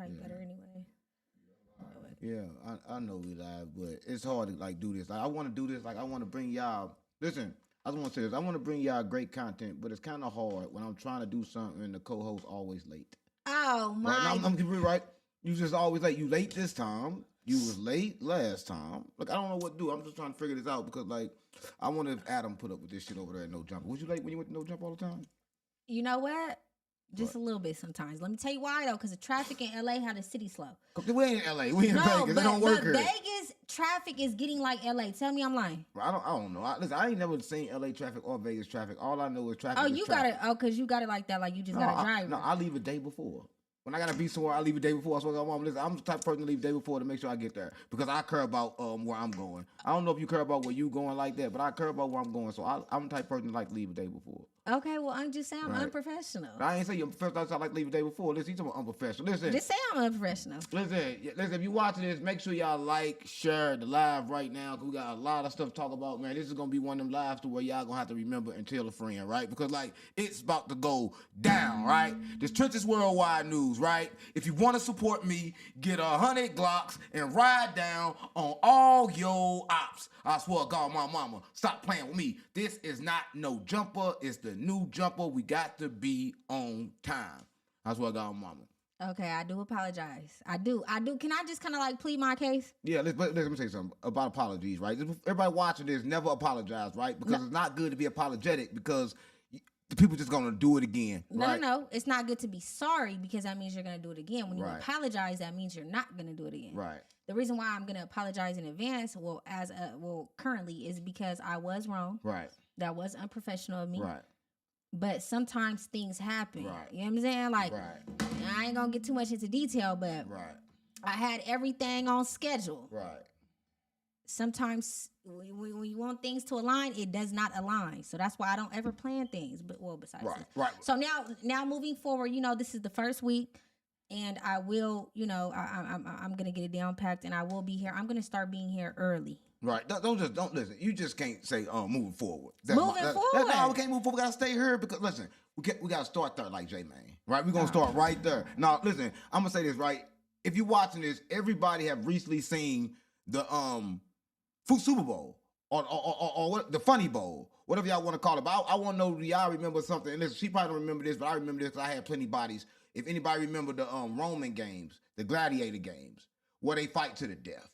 mic better anyway. Yeah, I know we live, but it's hard to like do this. Like I want to do this. Like I want to bring y'all. Listen, I just want to say this. I want to bring y'all great content, but it's kind of hard when I'm trying to do something and the co-host always late. Oh my! Right? I'm gonna be right. You just always like you late this time. You was late last time. Look, I don't know what to do. I'm just trying to figure this out because like I wonder if Adam put up with this shit over there at No Jumper. Was you late when you went to No Jump all the time? You know what? Just a little bit sometimes. Let me tell you why though, because the traffic in LA had the city slow. We ain't in LA. We in Vegas. It don't work here. Vegas traffic is getting like LA. Tell me I'm lying. I don't know. Listen, I ain't never seen LA traffic or Vegas traffic. All I know is traffic. Oh, you got it. Oh, because you got it like that. Like you just got to drive. No, I leave a day before. When I gotta be somewhere, I leave a day before. I swear to God, Mom, listen, I'm the type of person to leave a day before to make sure I get there because I care about where I'm going. I don't know if you care about where you going like that, but I care about where I'm going. So I'm the type of person to like leave a day before. Okay, well, I'm just saying I'm unprofessional. I ain't say you're professional. I like leave a day before. Listen, you're unprofessional. Listen, just say I'm unprofessional. Listen. If you watching this, make sure y'all like, share the live right now because we got a lot of stuff to talk about, man. This is gonna be one of them lives to where y'all gonna have to remember and tell a friend, right? Because like it's about to go down, right? This Trenches Worldwide News, right? If you want to support me, get 100 Glocks and ride down on all your ops. I swear to God, my mama, stop playing with me. This is not No Jumper. It's the new Jumper. We got to be on time. I swear to God, mama. Okay, I do apologize. I do. Can I just kind of like plead my case? Yeah, let me say something about apologies, right? Everybody watching this, never apologize, right? Because it's not good to be apologetic because the people just gonna do it again. Right? No. It's not good to be sorry because that means you're gonna do it again. When you apologize, that means you're not gonna do it again. Right. The reason why I'm gonna apologize in advance, currently, is because I was wrong. Right. That was unprofessional of me. Right. But sometimes things happen. Right. You know what I'm saying? Like, I ain't gonna get too much into detail, but I had everything on schedule. Right. Sometimes when you want things to align, it does not align. So that's why I don't ever plan things. But besides that. Right. So now moving forward, this is the first week, and I will, I'm gonna get it down packed, and I will be here. I'm gonna start being here early. Right. Don't listen. You just can't say moving forward. Moving forward. No, we can't move forward. We gotta stay here because listen, we gotta start there like J Man. Right? We're gonna start right there. Now listen, I'm gonna say this right. If you're watching this, everybody have recently seen the Super Bowl or what, the Funny Bowl, whatever y'all want to call it. But I want to know, do y'all remember something? And listen, she probably don't remember this, but I remember this because I had plenty of bodies. If anybody remember the Roman games, the gladiator games, where they fight to the death.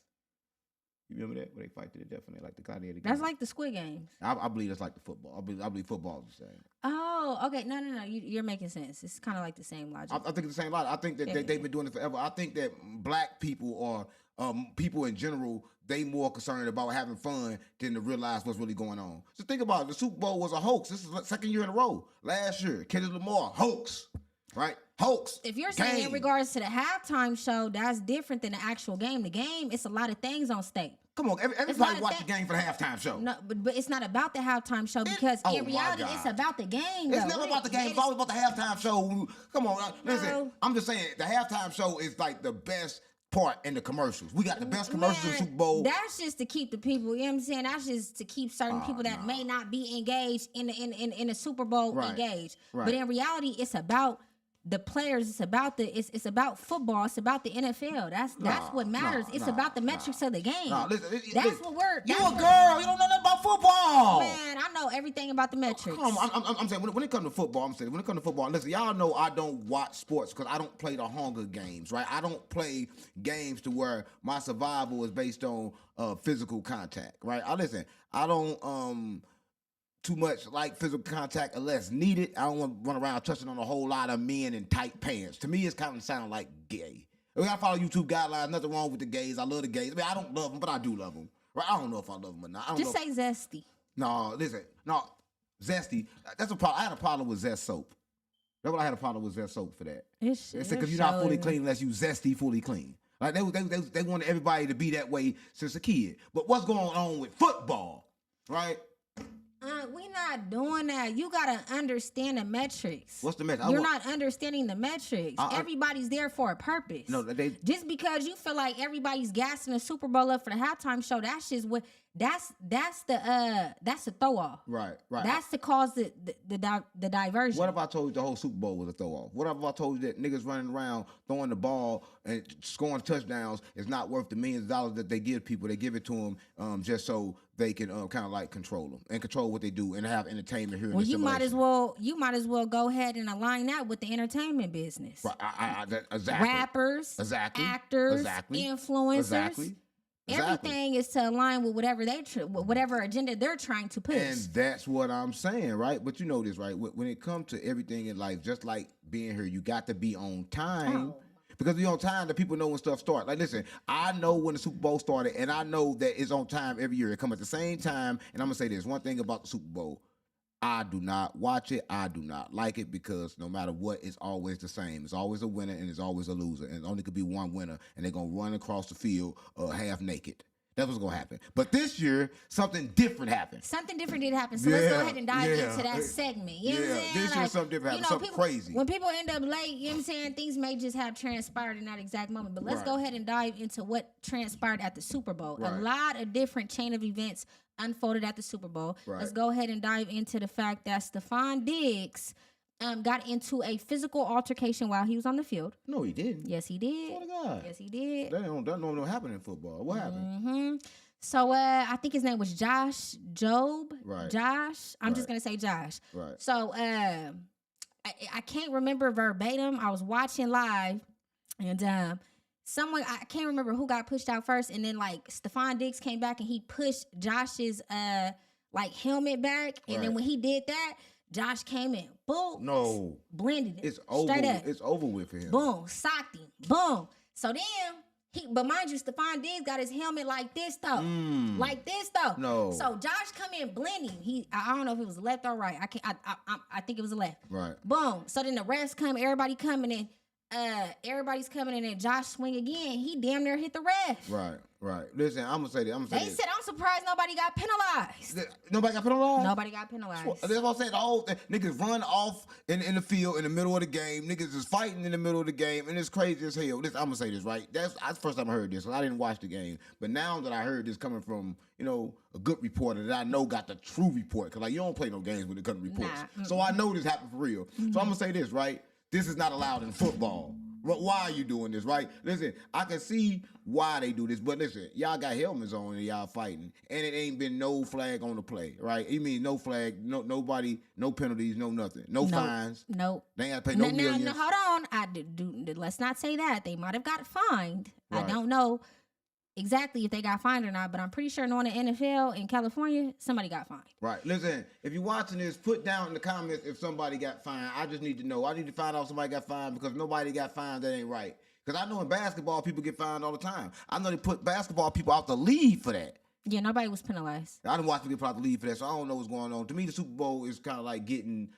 You remember that? Where they fight to the death and they like the gladiator games? That's like the Squid Games. I believe that's like the football. I believe football is the same. Oh, okay. No. You're making sense. It's kind of like the same logic. I think it's the same logic. I think that they've been doing it forever. I think that black people or people in general, they more concerned about having fun than to realize what's really going on. So think about it. The Super Bowl was a hoax. This is the second year in a row. Last year, Kendrick Lamar, hoax. Right? Hoax. If you're saying in regards to the halftime show, that's different than the actual game. The game, it's a lot of things on stake. Come on, everybody watch the game for the halftime show. No, but it's not about the halftime show because in reality, it's about the game. It's never about the game. It's always about the halftime show. Come on, listen. I'm just saying the halftime show is like the best part in the commercials. We got the best commercials in the Super Bowl. That's just to keep the people, you know what I'm saying? That's just to keep certain people that may not be engaged in the Super Bowl engaged. Right. But in reality, it's about the players. It's about it's about football. It's about the NFL. That's what matters. It's about the metrics of the game. That's what we're. You a girl. You don't know nothing about football. Man, I know everything about the metrics. Come on, I'm saying when it comes to football, listen, y'all know I don't watch sports because I don't play the Hunger Games, right? I don't play games to where my survival is based on physical contact, right? I don't too much like physical contact unless needed. I don't want to run around touching on a whole lot of men in tight pants. To me, it's kind of sound like gay. I mean, I follow YouTube guidelines. Nothing wrong with the gays. I love the gays. I mean, I don't love them, but I do love them. Right? I don't know if I love them or not. Just say zesty. No, listen. No, zesty. That's a problem. I had a problem with Zest soap. That's what I had a problem with Zest soap for that. It's because you're not fully clean unless you zesty fully clean. Like they wanted everybody to be that way since a kid. But what's going on with football, right? We're not doing that. You gotta understand the metrics. What's the metric? You're not understanding the metrics. Everybody's there for a purpose. No, just because you feel like everybody's gassing the Super Bowl up for the halftime show, that's just what That's the throw off. Right. That's to cause the diversion. What if I told you the whole Super Bowl was a throw off? What if I told you that niggas running around throwing the ball and scoring touchdowns is not worth the millions of dollars that they give people? They give it to them just so they can kind of like control them and control what they do and have entertainment here. Well, you might as well go ahead and align that with the entertainment business. Right. Exactly. Rappers, exactly. actors, exactly. influencers. Exactly. Everything is to align with whatever agenda they're trying to push. And that's what I'm saying, right? But you know this, right? When it comes to everything in life, just like being here, you got to be on time. Oh. Because you're on time, the people know when stuff starts. Like, listen, I know when the Super Bowl started, and I know that it's on time every year. It comes at the same time. And I'm going to say this one thing about the Super Bowl. I do not watch it. I do not like it because no matter what, it's always the same. It's always a winner and it's always a loser. And it only could be one winner. And they're going to run across the field half naked. That's what's going to happen. But this year, something different happened. Something different did happen. So let's go ahead and dive into that segment. You know what I'm saying? This year, something different happened. Something crazy. When people end up late, you know what I'm saying? Things may just have transpired in that exact moment. But let's go ahead and dive into what transpired at the Super Bowl. Right. A lot of different chain of events unfolded at the Super Bowl. Right. Let's go ahead and dive into the fact that Stefon Diggs got into a physical altercation while he was on the field. No, he didn't. Yes, he did. Swear to God. Yes, he did. That don't happen in football. What happened? Mm-hmm. So I think his name was Josh Jobe. Right. Josh. I'm just gonna say Josh. Right. So I can't remember verbatim. I was watching live, and someone, I can't remember who got pushed out first, and then like Stefon Diggs came back and he pushed Josh's like helmet back, and then when he did that, Josh came in, boom, no, blended it. It's over. Straight up. It's over with for him. Boom, socked him, boom. So then but mind you, Stefon Diggs got his helmet like this though, like this though. No. So Josh come in blending. I don't know if it was left or right. I think it was a left. Right. Boom. So then the refs come, everybody coming in. Everybody's coming in and Josh swing again. He damn near hit the ref. Right. Listen, I'm gonna say that. They said I'm surprised nobody got penalized. Nobody got penalized? Nobody got penalized. That's what I'm saying. The whole niggas run off in the field in the middle of the game. Niggas is fighting in the middle of the game, and it's crazy as hell. I'm gonna say this, right? That's the first time I heard this. I didn't watch the game, but now that I heard this coming from a good reporter that I know got the true report, because like you don't play no games when it comes to reports, so I know this happened for real. So I'm gonna say this, right? This is not allowed in football. Why are you doing this, right? Listen, I can see why they do this, but listen, y'all got helmets on and y'all fighting, and it ain't been no flag on the play, right? You mean no flag, nobody, no penalties, no nothing, no fines. Nope. They ain't got to pay no millions. No, hold on. Let's not say that. They might have got fined. Right. I don't know exactly if they got fined or not, but I'm pretty sure knowing the NFL in California, somebody got fined. Right. Listen, if you're watching this, put down in the comments if somebody got fined. I just need to know. I need to find out if somebody got fined because nobody got fined. That ain't right. Because I know in basketball, people get fined all the time. I know they put basketball people out the league for that. Yeah, nobody was penalized. I didn't watch people get put out the league for that, so I don't know what's going on. To me, the Super Bowl is kind of like getting,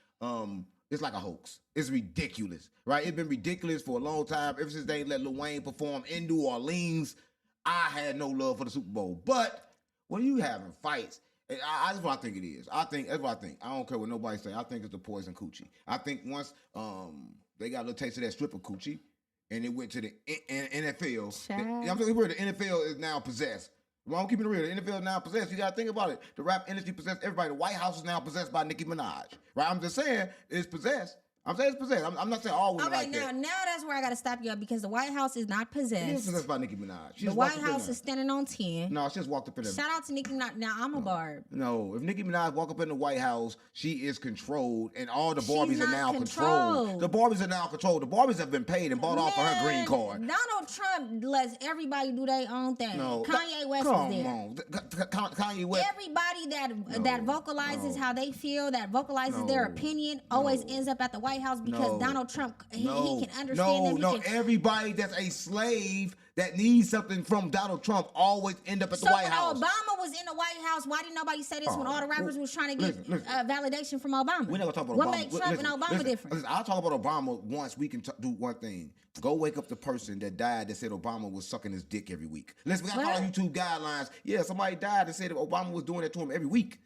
it's like a hoax. It's ridiculous, right? It's been ridiculous for a long time. Ever since they let Lil Wayne perform in New Orleans, I had no love for the Super Bowl. But when you having fights, that's what I think it is. That's what I think. I don't care what nobody say. I think it's the poison coochie. I think once they got a little taste of that stripper coochie, and it went to the NFL. I'm saying the NFL is now possessed. Well, I'm keeping it real. The NFL is now possessed. You got to think about it. The rap industry possessed everybody. The White House is now possessed by Nicki Minaj. Right? I'm just saying it's possessed. I'm saying it's possessed. I'm not saying all women like that. Now that's where I got to stop you up because the White House is not possessed. It is possessed by Nicki Minaj. The White House is standing on 10. No, she just walked up in there. Shout out to Nicki Minaj. Now, I'm a barb. No, if Nicki Minaj walk up in the White House, she is controlled, and all the Barbies are now controlled. The Barbies are now controlled. The Barbies have been paid and bought off for her green card. Donald Trump lets everybody do their own thing. No, Kanye West come is there. on. Kanye West. Everybody that vocalizes how they feel, that vocalizes their opinion, always ends up at the White House because Donald Trump, he can understand them. Everybody that's a slave that needs something from Donald Trump always end up at the White House. So when Obama was in the White House, why didn't nobody say this when all the rappers was trying to get validation from Obama? We're not going to talk about Obama. Obama. What made Trump and Obama different? Listen, I'll talk about Obama once we can do one thing. Go wake up the person that died that said Obama was sucking his dick every week. Listen, we got to follow YouTube guidelines. Yeah, somebody died that said that Obama was doing that to him every week.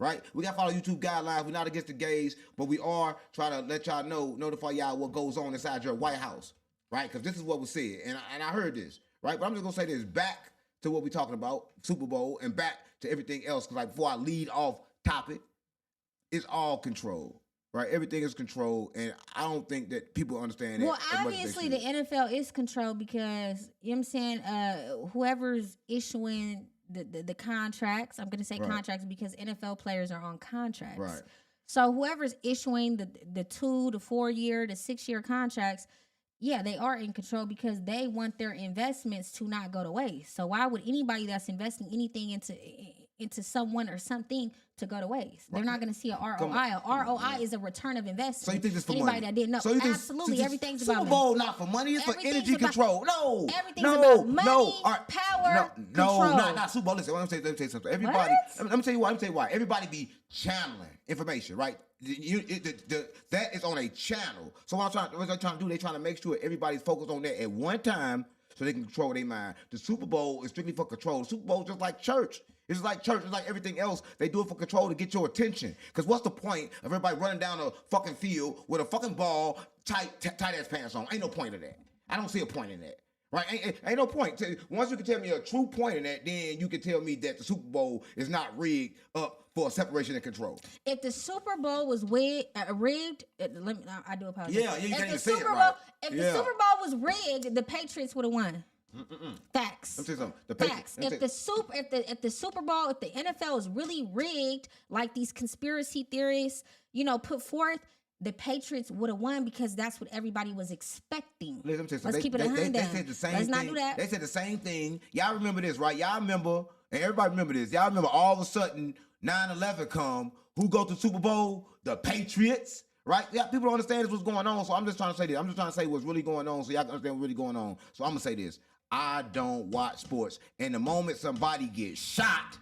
Right? We got to follow YouTube guidelines. We're not against the gays, but we are trying to let y'all know, notify y'all what goes on inside your White House. Right? Because this is what was said. And I heard this. Right? But I'm just going to say this. Back to what we're talking about, Super Bowl, and back to everything else. Because like before I lead off topic, it's all control. Right, everything is controlled, and I don't think that people understand that. Well, obviously, the NFL is controlled because you know what I'm saying. Whoever's issuing the contracts, I'm going to say contracts because NFL players are on contracts. Right. So whoever's issuing the 2 to 4 year to 6 year contracts, yeah, they are in control because they want their investments to not go to waste. So why would anybody that's investing anything into someone or something to go to waste? They're not going to see a ROI. A ROI is a return of investment. So you think this for anybody money? that didn't know? So absolutely, everything's about Super Bowl not for money. It's for energy control. No, everything's about money, power, control. Not Super Bowl. Listen, let me tell you something. Everybody, let me tell you why. Everybody be channeling information, right? That is on a channel. So what they're trying to do, they're trying to make sure everybody's focused on that at one time so they can control their mind. The Super Bowl is strictly for control. The Super Bowl is just like church. It's like church. It's like everything else. They do it for control to get your attention. Because what's the point of everybody running down a fucking field with a fucking ball, tight ass pants on? Ain't no point of that. I don't see a point in that. Right? Ain't no point. Once you can tell me a true point in that, then you can tell me that the Super Bowl is not rigged up for separation and control. If the Super Bowl was rigged, I do apologize. Yeah, you can't even say it right. If the Super Bowl was rigged, the Patriots would have won. Facts. Let me say something. Facts. If the Super Bowl, if the NFL is really rigged, like these conspiracy theorists, put forth, the Patriots would have won because that's what everybody was expecting. Let's keep it 100 down. They said the same Let's thing. not do that. They said the same thing. Y'all remember this, right? Y'all remember, and everybody remember this. Y'all remember all of a sudden 9/11 come. Who go to Super Bowl? The Patriots. Right? Yeah, people don't understand what's going on, so I'm just trying to say this. I'm just trying to say what's really going on so y'all can understand what's really going on. So I'm going to say this. I don't watch sports. And the moment somebody gets shot,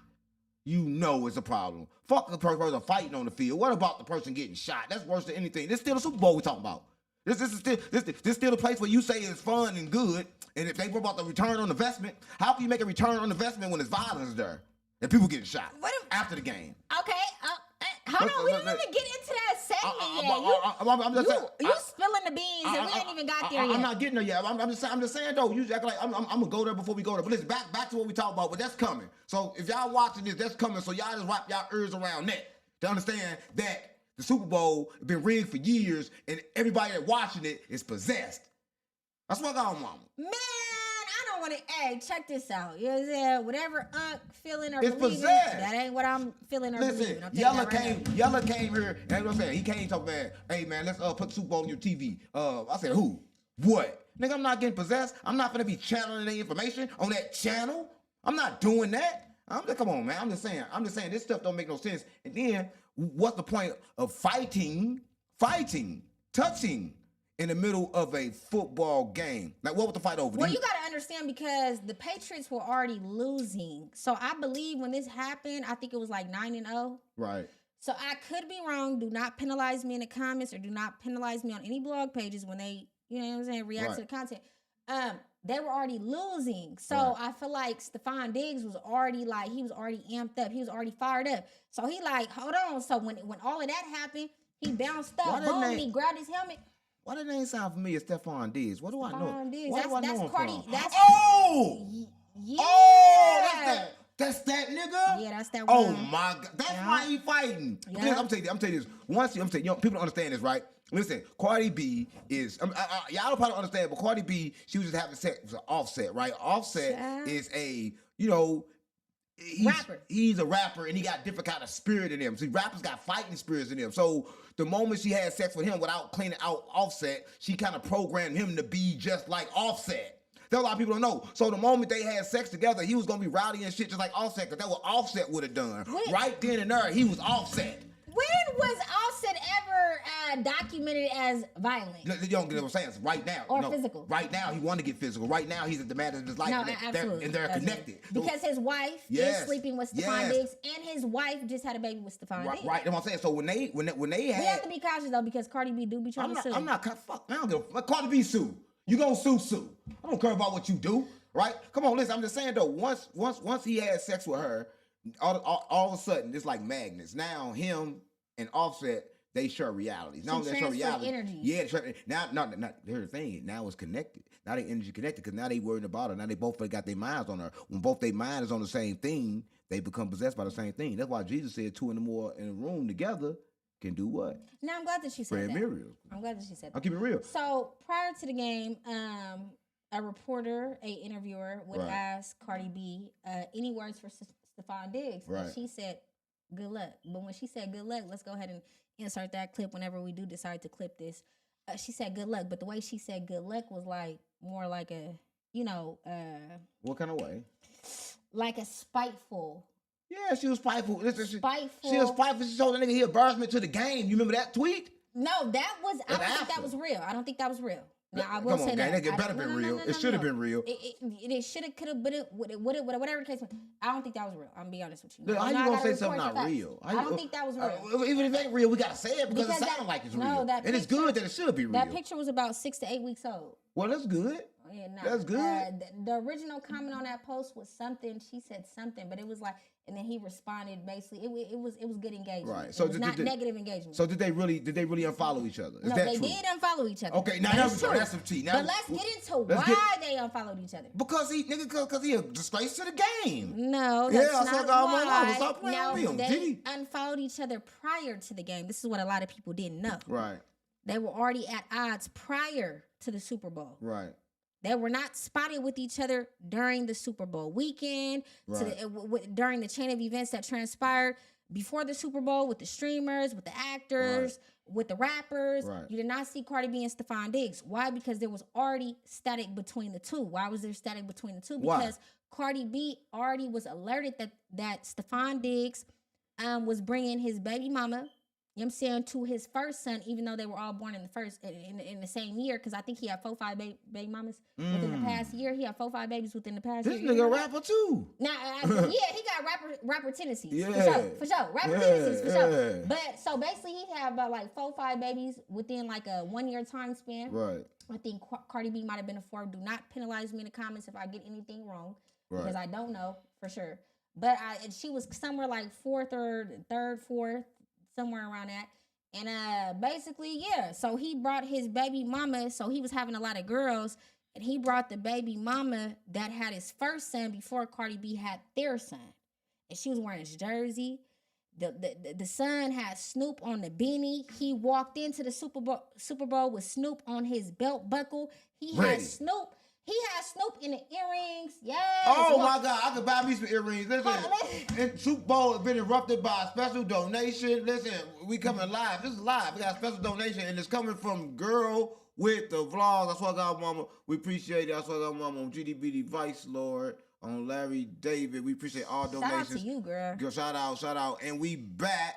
you know it's a problem. Fuck the person fighting on the field. What about the person getting shot? That's worse than anything. This is still a Super Bowl we're talking about. This is still a place where you say it's fun and good. And if they were about the return on investment, how can you make a return on investment when there's violence there and people getting shot after the game? Okay, hold on. We didn't even get into that segment yet. You spilling the beans and we ain't even got there yet. I'm not getting there yet. I'm just saying though. You act like I'm gonna go there before we go there. But listen, back to what we talk about. But that's coming. So if y'all watching this, that's coming. So y'all just wrap y'all ears around that to understand that the Super Bowl has been rigged for years, and everybody that watching it is possessed. That's what I got on mama. Man, I don't want to. Hey, check this out. You know what I'm saying? Whatever feeling or it's believing, possessed. that ain't what I'm feeling or believing. Yella came here, and what I'm saying, he came talking, man, hey man, let's put the Super Bowl on your TV. I said, who? What? Nigga, I'm not getting possessed. I'm not gonna be channeling the information on that channel. I'm not doing that. Come on, man. I'm just saying, this stuff don't make no sense. And then, what's the point of fighting, touching in the middle of a football game? Like, what was the fight over? Well, you got to understand because the Patriots were already losing. So I believe when this happened, I think it was like 9-0. Right. So I could be wrong. Do not penalize me in the comments or do not penalize me on any blog pages when they, you know what I'm saying, react to the content. They were already losing. So I feel like Stefon Diggs was already he was already amped up. He was already fired up. So he hold on. So when all of that happened, he bounced up. Boom, and he grabbed his helmet. Why does that name sound familiar? Stefon Diggs. What do I know? Stefon Diggs. Why do I know him Cardi. from? That's yeah. Oh, that's that nigga. Yeah, that's that one. Oh my God, that's why he fighting. Yeah. I'm telling you this. People don't understand this, right? Listen, Cardi B is y'all don't probably understand, but Cardi B, she was just having sex with Offset, right? Offset is a rapper. He's a rapper and he got different kind of spirit in him. See, rappers got fighting spirits in them. So the moment she had sex with him without cleaning out Offset, she kind of programmed him to be just like Offset. That's a lot of people don't know. So the moment they had sex together, he was gonna be rowdy and shit just like Offset, because that's what Offset would have done. Right then and there, he was Offset. When was Offset ever documented as violent? You don't get what I'm saying. It's right now. Or physical. Right now, he want to get physical. Right now, he's at the man of his life. No, absolutely. And they're connected. Because his wife is sleeping with Stefon Diggs, and his wife just had a baby with Stefon Diggs. Right, that's what I'm saying. So when they had... We have to be cautious, though, because Cardi B do be trying to sue. I'm not... Fuck, man, I don't give a fuck. Cardi B sue. You gonna sue. I don't care about what you do, right? Come on, listen, I'm just saying, though, once he had sex with her, all of a sudden, it's like magnets. Now, him and Offset, they share realities. Now they share reality. Energy. Yeah, now, here's the thing. Now it's connected. Now they energy connected because now they worrying about her. Now they both got their minds on her. When both their mind is on the same thing, they become possessed by the same thing. That's why Jesus said 2 and more in a room together can do what? Now I'm glad that she said that. I'm glad that she said that. I'll keep it real. So prior to the game, a reporter, a interviewer would ask Cardi B any words for Stefon Diggs. Right. And she said, good luck. But when she said good luck, let's go ahead and insert that clip whenever we do decide to clip this. She said good luck, but the way she said good luck was like more like a, what kind of way? Like a spiteful. Yeah, she was spiteful. Spiteful. She was spiteful. She told the nigga he embarrassment to the game. You remember that tweet? No, I don't think that was real. I don't think that was real. Now, I will say that. It better been real. It should have been real. It should have, could have, but whatever the case was. I don't think that was real. I'm gonna be honest with you. How you gonna say something not real? I don't think that was real. Even if it ain't real, we gotta say it because it sounds like it's real. And it's good that it should be real. That picture was about 6 to 8 weeks old. Well, that's good. Yeah, no. That's good. The original comment on that post was something. She said something, but it was like, and then he responded basically. It was good engagement. Right. So it was not negative engagement. So did they really unfollow each other? No, they did unfollow each other. Okay, now that's some tea. But let's get into why they unfollowed each other. Because he a disgrace to the game. No, that's not why. Stop playing now, with him. They unfollowed each other prior to the game. This is what a lot of people didn't know. Right. They were already at odds prior to the Super Bowl. Right. They were not spotted with each other during the Super Bowl weekend, during the chain of events that transpired before the Super Bowl with the streamers, with the actors, with the rappers. Right. You did not see Cardi B and Stefon Diggs. Why? Because there was already static between the two. Why was there static between the two? Because Cardi B already was alerted that Stefon Diggs was bringing his baby mama, you know what I'm saying, to his first son, even though they were all born in the same year, because I think he had 4 or 5 baby mamas within the past year. He had 4 or 5 babies within the past year. This nigga a rapper too. Now, he got rapper tendencies. Yeah. For sure. Rapper tendencies, for sure. But, so basically, he had about like 4 or 5 babies within like a 1-year time span. Right. I think Cardi B might have been a 4th. Do not penalize me in the comments if I get anything wrong, because I don't know for sure. But she was somewhere like 4th or 3rd, 4th, somewhere around that. And basically, so he brought his baby mama, so he was having a lot of girls, and he brought the baby mama that had his first son before Cardi B had their son. And she was wearing his jersey. The son had Snoop on the beanie. He walked into the Super Bowl with Snoop on his belt buckle. He had Snoop in the earrings. Yes. Oh my God, I could buy me some earrings. Listen, and Super Bowl has been interrupted by a special donation. Listen, we coming live. This is live. We got a special donation, and it's coming from Girl with the Vlogs. That's what I got, Mama. We appreciate it. That's what I got, Mama. On GDB Vice Lord, on Larry David. We appreciate all donations. Shout out to you, girl. Shout out. And we back.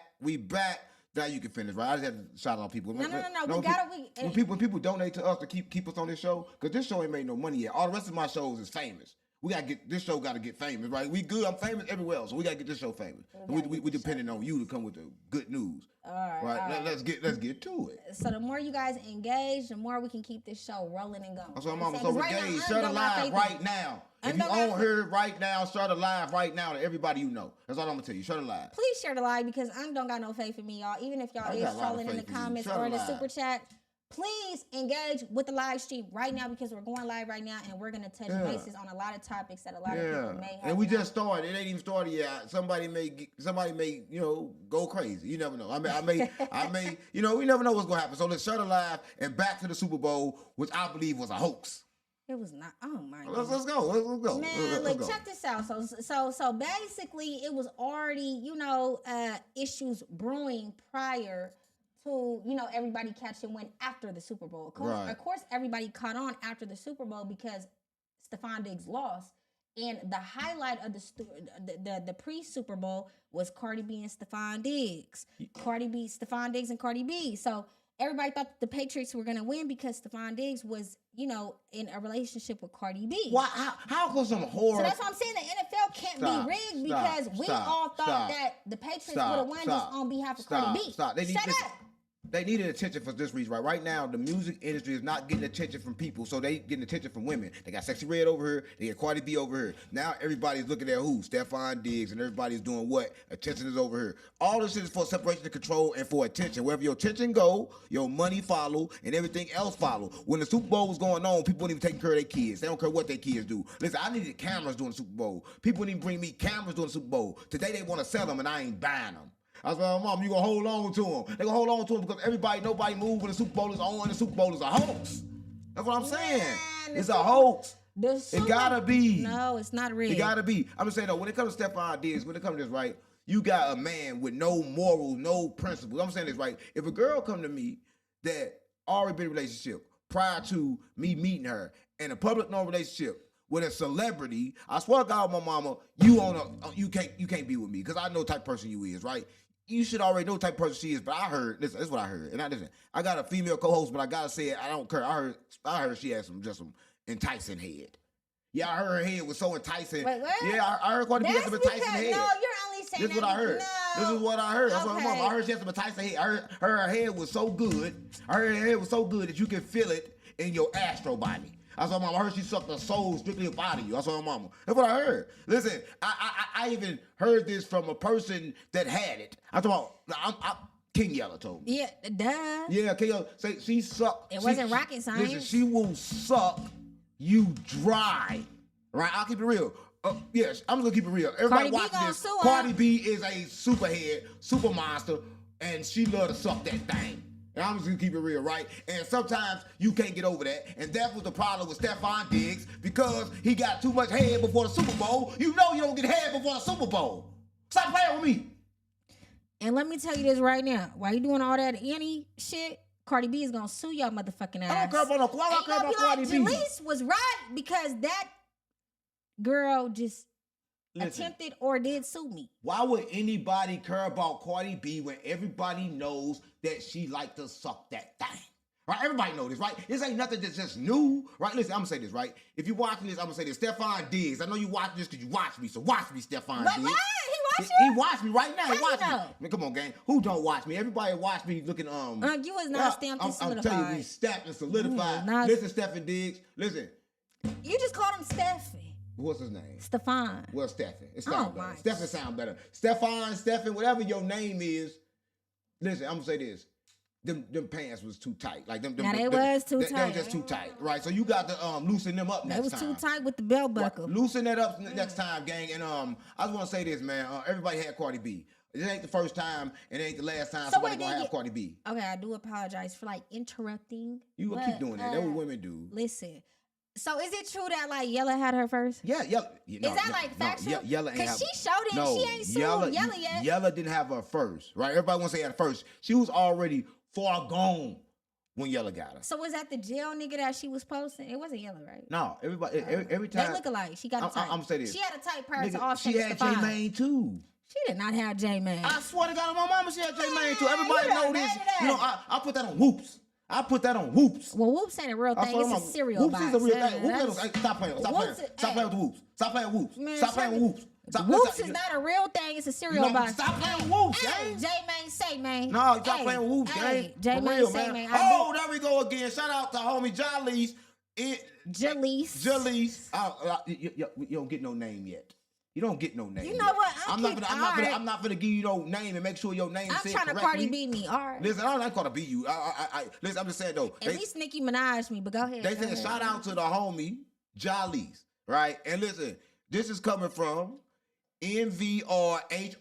Now you can finish, right? I just had to shout out people. No. When people donate to us to keep us on this show, because this show ain't made no money yet. All the rest of my shows is famous. We gotta get this show. Got to get famous, right? We good. I'm famous everywhere else, so we gotta get this show famous. We depending on you to come with the good news. All right. Let's get to it. So the more you guys engage, the more we can keep this show rolling and going. That's what I'm so engaged. Share the live right now. If you on here right now, share the live right now to everybody you know. That's all I'm gonna tell you. Share the live. Please share the live, because I don't got no faith in me, y'all. Even if y'all is trolling in the comments or in the super chat, please engage with the live stream right now, because we're going live right now, and we're gonna touch bases on a lot of topics that a lot of people may have. And we just started. It ain't even started yet. Somebody may go crazy. You never know. I may we never know what's gonna happen. So let's share the live and back to the Super Bowl, which I believe was a hoax. It was not. Oh my God. Let's go. Man, look, check this out. So basically, it was already issues brewing prior to everybody catching wind after the Super Bowl. Of course, everybody caught on after the Super Bowl because Stefon Diggs lost, and the highlight of the pre-Super Bowl was Cardi B and Stefon Diggs. Stefon Diggs and Cardi B. So everybody thought the Patriots were gonna win because Stefon Diggs was, in a relationship with Cardi B. Why? How come some horror? So that's what I'm saying. The NFL can't be rigged because we all thought that the Patriots would have won just on behalf of Cardi B. Stop. They needed attention for this reason, right? Right now, the music industry is not getting attention from people, so they getting attention from women. They got Sexy Red over here, they got Cardi B over here. Now everybody's looking at who? Stefon Diggs, and everybody's doing what? Attention is over here. All this shit is for separation of control and for attention. Wherever your attention go, your money follow, and everything else follow. When the Super Bowl was going on, people weren't even taking care of their kids. They don't care what their kids do. Listen, I needed cameras during the Super Bowl. People didn't even bring me cameras during the Super Bowl. Today they want to sell them, and I ain't buying them. I was like, Mom, you gonna hold on to them. They gonna hold on to them because nobody move when the Super Bowl is on, and the Super Bowl is a hoax. That's what I'm saying. Man, it's a hoax. It gotta be. No, it's not real. It gotta be. I'm just saying though, when it comes to Stefon Diggs, when it comes to this, right, you got a man with no morals, no principles. I'm saying this, right? If a girl come to me that already been in a relationship prior to me meeting her, and a public known relationship with a celebrity, I swear to God, my mama, you can't be with me because I know the type of person you is, right? You should already know the type of person she is, but I heard, listen, this is what I heard. And I got a female co-host, but I gotta say it, I don't care. I heard she had some enticing head. Yeah, I heard her head was so enticing. Wait, what? Yeah, I heard Cardi B had some enticing head. No, you're only saying this is what I heard. No. This is what I heard. That's what my mama. I heard she had some enticing head. I heard her head was so good. I heard her head was so good that you can feel it in your astro body. That's what my mama. I heard she sucked the soul strictly up out of you. That's what my mama. That's what I heard. Listen, I even heard this from a person that had it. I'm talking about, King Yella told me. Yeah, duh. Yeah, King Yella say she sucked. It wasn't rocket science. Listen, she will suck you dry. Right? I'll keep it real. Yes, I'm gonna keep it real. Everybody watching this. Cardi B is a superhead, super monster, and she love to suck that thing. And I'm just gonna keep it real, right? And sometimes you can't get over that. And that was the problem with Stefon Diggs because he got too much head before the Super Bowl. You know you don't get head before the Super Bowl. Stop playing with me. And let me tell you this right now. While you doing all that any shit, Cardi B is gonna sue y'all motherfucking ass. I don't care about Cardi B. Jalecc was right because that girl just attempted or did sue me. Why would anybody care about Cardi B when everybody knows that she like to suck that thing? Right? Everybody know this, right? This ain't nothing that's just new, right? Listen, I'm gonna say this, right? If you're watching this, I'm gonna say this. Stefon Diggs, I know you watching this because you watch me, so watch me, Stefon Diggs. What? He watch you? He watch me right now. He watch me. Know? Man, come on, gang. Who don't watch me? Everybody watch me looking, you was not stamped and solidified. I'm telling you, we stamped and solidified. Listen, Stefon Diggs, listen. You just called him Stefon. What's his name? Stefon. Well, Stefon. It sounds better. Stefon sound better. Stefon, whatever your name is. Listen, I'm gonna say this. Them pants was too tight. Like them was too tight. They were just too tight, right? So you got to loosen them up next time. They was too tight with the belt buckle. Right. Loosen that up next time, gang. And I just want to say this, man. Everybody had Cardi B. It ain't the first time, and it ain't the last time somebody gonna have Cardi B. Okay, I do apologize for interrupting. You will keep doing that. That's what women do. Listen. So is it true that Yella had her first? Yeah, Yella. Is that factual? Yella ain't have. Because she showed it. No, she ain't sued Yella yet. Yella didn't have her first, right? Everybody wants to say at first. She was already far gone when Yella got her. So was that the jail nigga that she was posting? It wasn't Yella, right? No, everybody. Every time they look alike. She got a type. I'm gonna say this. She had a type person. Nigga, she had J-Mane too. She did not have J-Mane. I swear to God, my mama, she had J-Mane too. Everybody know this. You know, I put that on Whoops. I put that on Whoops. Well, Whoops ain't a real thing. It's a cereal box. Whoops is a real thing. Stop playing. Stop playing with Whoops. Stop playing with Whoops. Man, stop playing with Whoops. Whoops is not a real thing. It's a cereal box. Stop playing with Whoops, gang. J-Mane say, man. No, stop playing with Whoops, gang. J-Mane say, man. Oh, there we go again. Shout out to homie Jalecc. Jalecc. You don't get no name yet. You don't get no name. You know what? I'm not gonna give you no name and make sure your name is said correctly. I'm trying to Cardi B me. All right. Listen, I don't like Cardi B you. Listen, I'm just saying though. At least Nicki Minaj me, but go ahead. They said shout out to the homie Jalecc, right? And listen, this is coming from NVRHRDXF.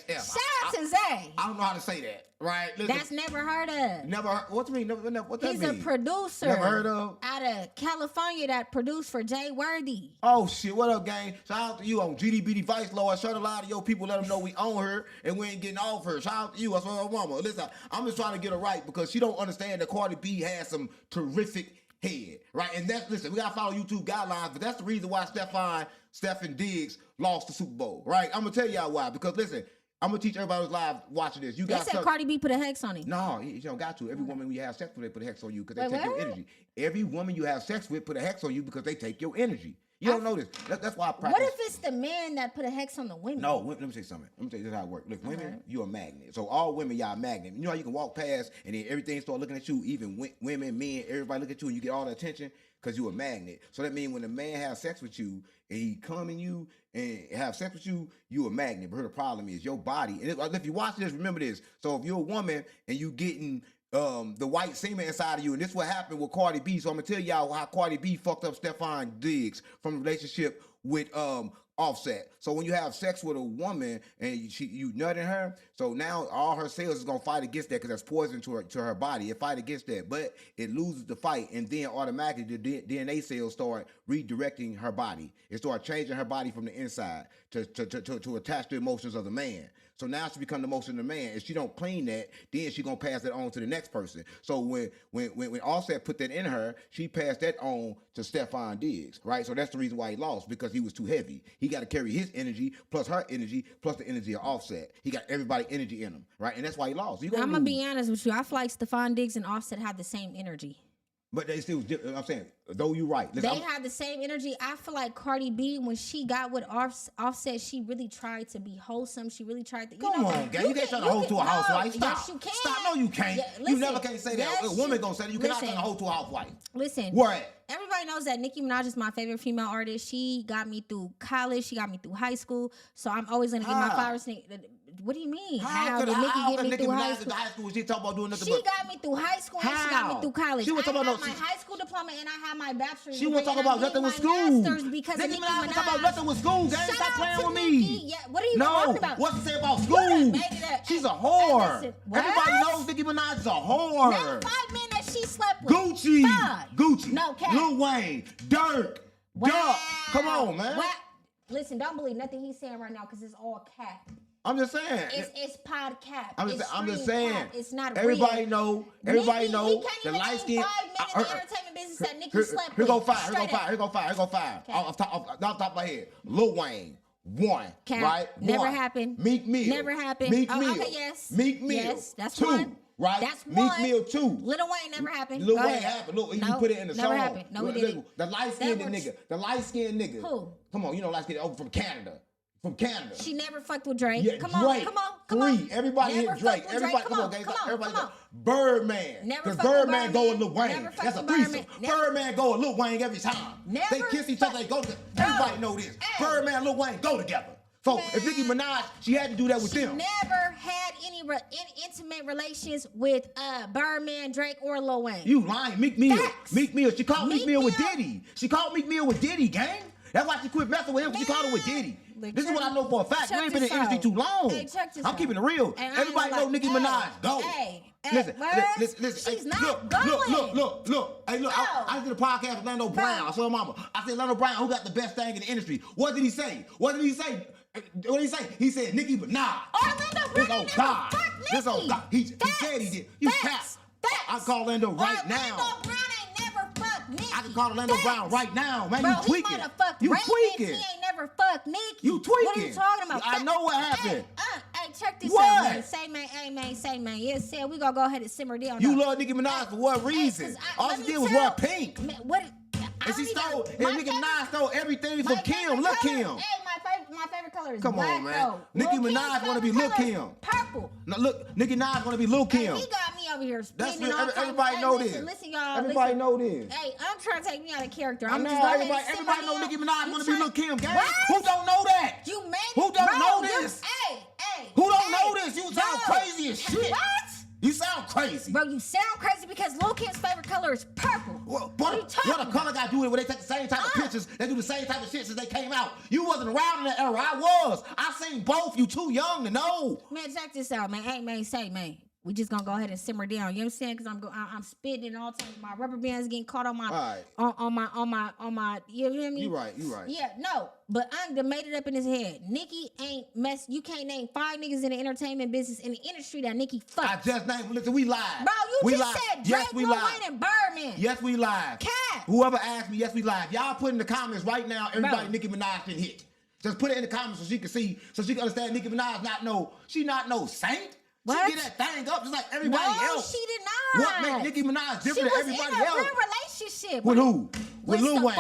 Shout out to Zay. I don't know how to say that, right? Listen, that's never heard of. Never heard. What do you mean? What that He's mean? a producer. Never heard of. Out of California that produced for Jay Worthy. Oh shit! What up, gang? Shout out to you on GDB Vice Lord. Shout out to a lot of your people. Let them know we own her and we ain't getting off her. Shout out to you. That's what mama. Listen, I'm just trying to get her right because she don't understand that Cardi B has some terrific head, right? And that's, listen, we gotta follow YouTube guidelines, but that's the reason why Stefon Diggs lost the Super Bowl, right? I'm gonna tell y'all why. Because listen, I'm gonna teach everybody who's live watching this. They said Cardi B put a hex on him. No, you don't got to. Every woman you have sex with, they put a hex on you because they take your energy. Every woman you have sex with put a hex on you because they take your energy. You don't know this. That's why I practice. What if it's the man that put a hex on the women? No, let me say something. Let me tell you this how it works. Look, women, you're a magnet. So all women, y'all a magnet. You know how you can walk past and then everything start looking at you, even women, men, everybody look at you and you get all the attention because you're a magnet. So that means when a man has sex with you and he come in you and have sex with you, you a magnet. But the problem is your body. And if you watch this, remember this. So if you're a woman and you getting the white semen inside of you, and this what happened with Cardi B. So I'm gonna tell y'all how Cardi B fucked up Stefon Diggs from the relationship with Offset. So when you have sex with a woman and you nut in her, so now all her cells is gonna fight against that because that's poison to her body. It fight against that, but it loses the fight, and then automatically the DNA cells start redirecting her body. It start changing her body from the inside to attach the emotions of the man. So now she become the emotion of the man. If she don't clean that, then she gonna pass that on to the next person. So when Offset put that in her, she passed that on to Stefon Diggs, right? So that's the reason why he lost, because he was too heavy. He got to carry his energy plus her energy plus the energy of Offset. He got everybody energy in him, right? And that's why he lost. I'm gonna be honest with you. I feel like Stefon Diggs and Offset have the same energy. But they still, I'm saying, though you're right. Listen, they had the same energy. I feel like Cardi B, when she got with Offset, she really tried to be wholesome. She really tried to. Come on, gang. You can't turn a hoe to a housewife. Stop. Yes, you can. Stop. No, you can't. Yeah, listen, you never can say that. A woman gonna say that. You cannot turn a hoe to a housewife. Listen. Where? Everybody knows that Nicki Minaj is my favorite female artist. She got me through college. She got me through high school. So I'm always gonna give my flowers. What do you mean? How did Nicki get me through high school? She talking about doing nothing. She got me through high school and she got me through college. She was talking about my high school diploma and I had my bachelor's. She was talking about nothing with school. Because Nicki Minaj was talking about nothing with school. Gang, stop playing with me. Yeah, what are you talking about? What's to say about school? She's a whore. Listen, everybody knows Nicki Minaj is a whore. Name 5 men that she slept with. Gucci. No cap. Lil Wayne. Dirk. Duck. Come on, man. Listen, don't believe nothing he's saying right now because it's all cap. I'm just saying. It's pod cap. I'm just saying. Cap. It's not everybody real. Everybody know. He can't even name 5 men in the entertainment business that Nicki slept with. Here go 5. Here go 5. Off top of my head. Lil Wayne. 1. Cap. Right? Never happened. Meek Mill. Never happened. Meek Mill. Okay, yes. Meek Mill. Yes, that's 2. 1. Right? That's 1. Meek Mill 2. Lil Wayne never happened. Lil Wayne happened. Look, you put it in the song. Never happened. No, he didn't. The light-skinned nigga. The light-skinned nigga. Who? Come on, you know light-skinned over from Canada. She never fucked with Drake. Yeah, come Drake. on. Everybody hit Drake. Everybody, come on, guys. Everybody. Birdman. Because Birdman go with Lil Wayne. That's a threesome. Birdman go with Lil Wayne every time. They kiss each other. They go together. Everybody know this. Birdman, Lil Wayne go together. So if Nicki Minaj, she had to do that with them. Never had any intimate relations with Birdman, Drake, or Lil Wayne. You lying, Meek Mill. Meek Mill. She called Meek Mill with Diddy. She called Meek Mill with Diddy, gang. That's why she quit messing with him. She called him with Diddy. This is what I know for a fact. You ain't been in the industry too long. I'm keeping it real. Everybody know Nicki Minaj. Go. Listen. She's not going. Look. Hey, look. I did a podcast with Orlando Brown. I saw mama. I said, Orlando Brown, who got the best thing in the industry? What did he say? He said Nicki Minaj. Orlando Brown never fucked Nicki. This old God. He said he did. You cap. I call Orlando right now. Orlando Brown ain't never fucked Nicki. I can call Orlando Brown right now, man. Bro, you tweaking. He might have fucked you Raymond. tweaking. He ain't never fucked Nicki. You tweaking. What are you talking about? I know what happened. Hey, check this out, man. Say, man. Yes, said we gonna go ahead and simmer down. You love Nicki Minaj for what reason? All she did was wear pink. Man, what? And she stole, and Nicki Minaj stole everything from Kim. Look, Kim. Hey, my favorite color is Come black, on, man. though. Nicki Minaj want to be Lil Kim. Purple. No, look, Nicki Minaj want to be Lil Kim. Hey, he got me over here spinning. That's everybody know this. Listen, y'all. Everybody know this. Hey, I'm trying to take me out of character. I know everybody know Nicki Minaj want to be Lil Kim, gang. Who don't know that? You made it. Who don't know this? Hey. Who don't know this? You sound crazy as shit. What? You sound crazy. Bro, you sound crazy because Lil Kim's favorite color is purple. What a color guy do it when they take the same type of pictures, they do the same type of shit since they came out. You wasn't around in that era. I was. I seen both. You too young to know. Man, check this out, man. Hey, man, say, man. We just gonna go ahead and simmer down. You know what I'm saying? Because I'm spitting and all the time. My rubber band's getting caught on my on my. You hear me? You right. Yeah, no. But I done made it up in his head. Nicki ain't mess. You can't name 5 niggas in the entertainment business in the industry that Nicki fucked. I just named. Listen, we lied. Bro, you just said Drake, Lil Wayne, and Birdman. Yes, we lied. Cat. Whoever asked me, yes, we lied. Y'all put in the comments right now. Everybody, Nicki Minaj can hit. Just put it in the comments so she can see, so she can understand. Nicki Minaj not no saint. What? She get that thing up just like everybody else. No, she did not. What made Nicki Minaj different than everybody else? She was in a real relationship. With who? With Lil Wayne.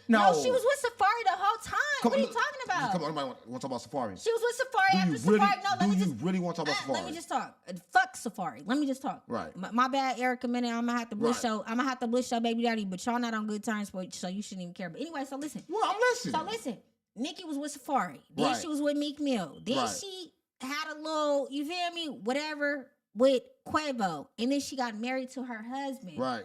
No, she was with Safari the whole time. What are you talking about? Come on, nobody want to talk about Safari. She was with Safari after Safari. No, let me just. Really want to talk about Safari? Let me just talk. Fuck Safari. Let me just talk. Right. My bad, Erica Minute. I'm gonna have to bliss show. I'm gonna have to bliss show baby daddy, but y'all not on good terms, so you shouldn't even care. But anyway, so listen. Well, I'm listening. So listen. Nikki was with Safari. Then she was with Meek Mill. Then she had a little, you feel me, whatever, with Quavo. And then she got married to her husband. Right.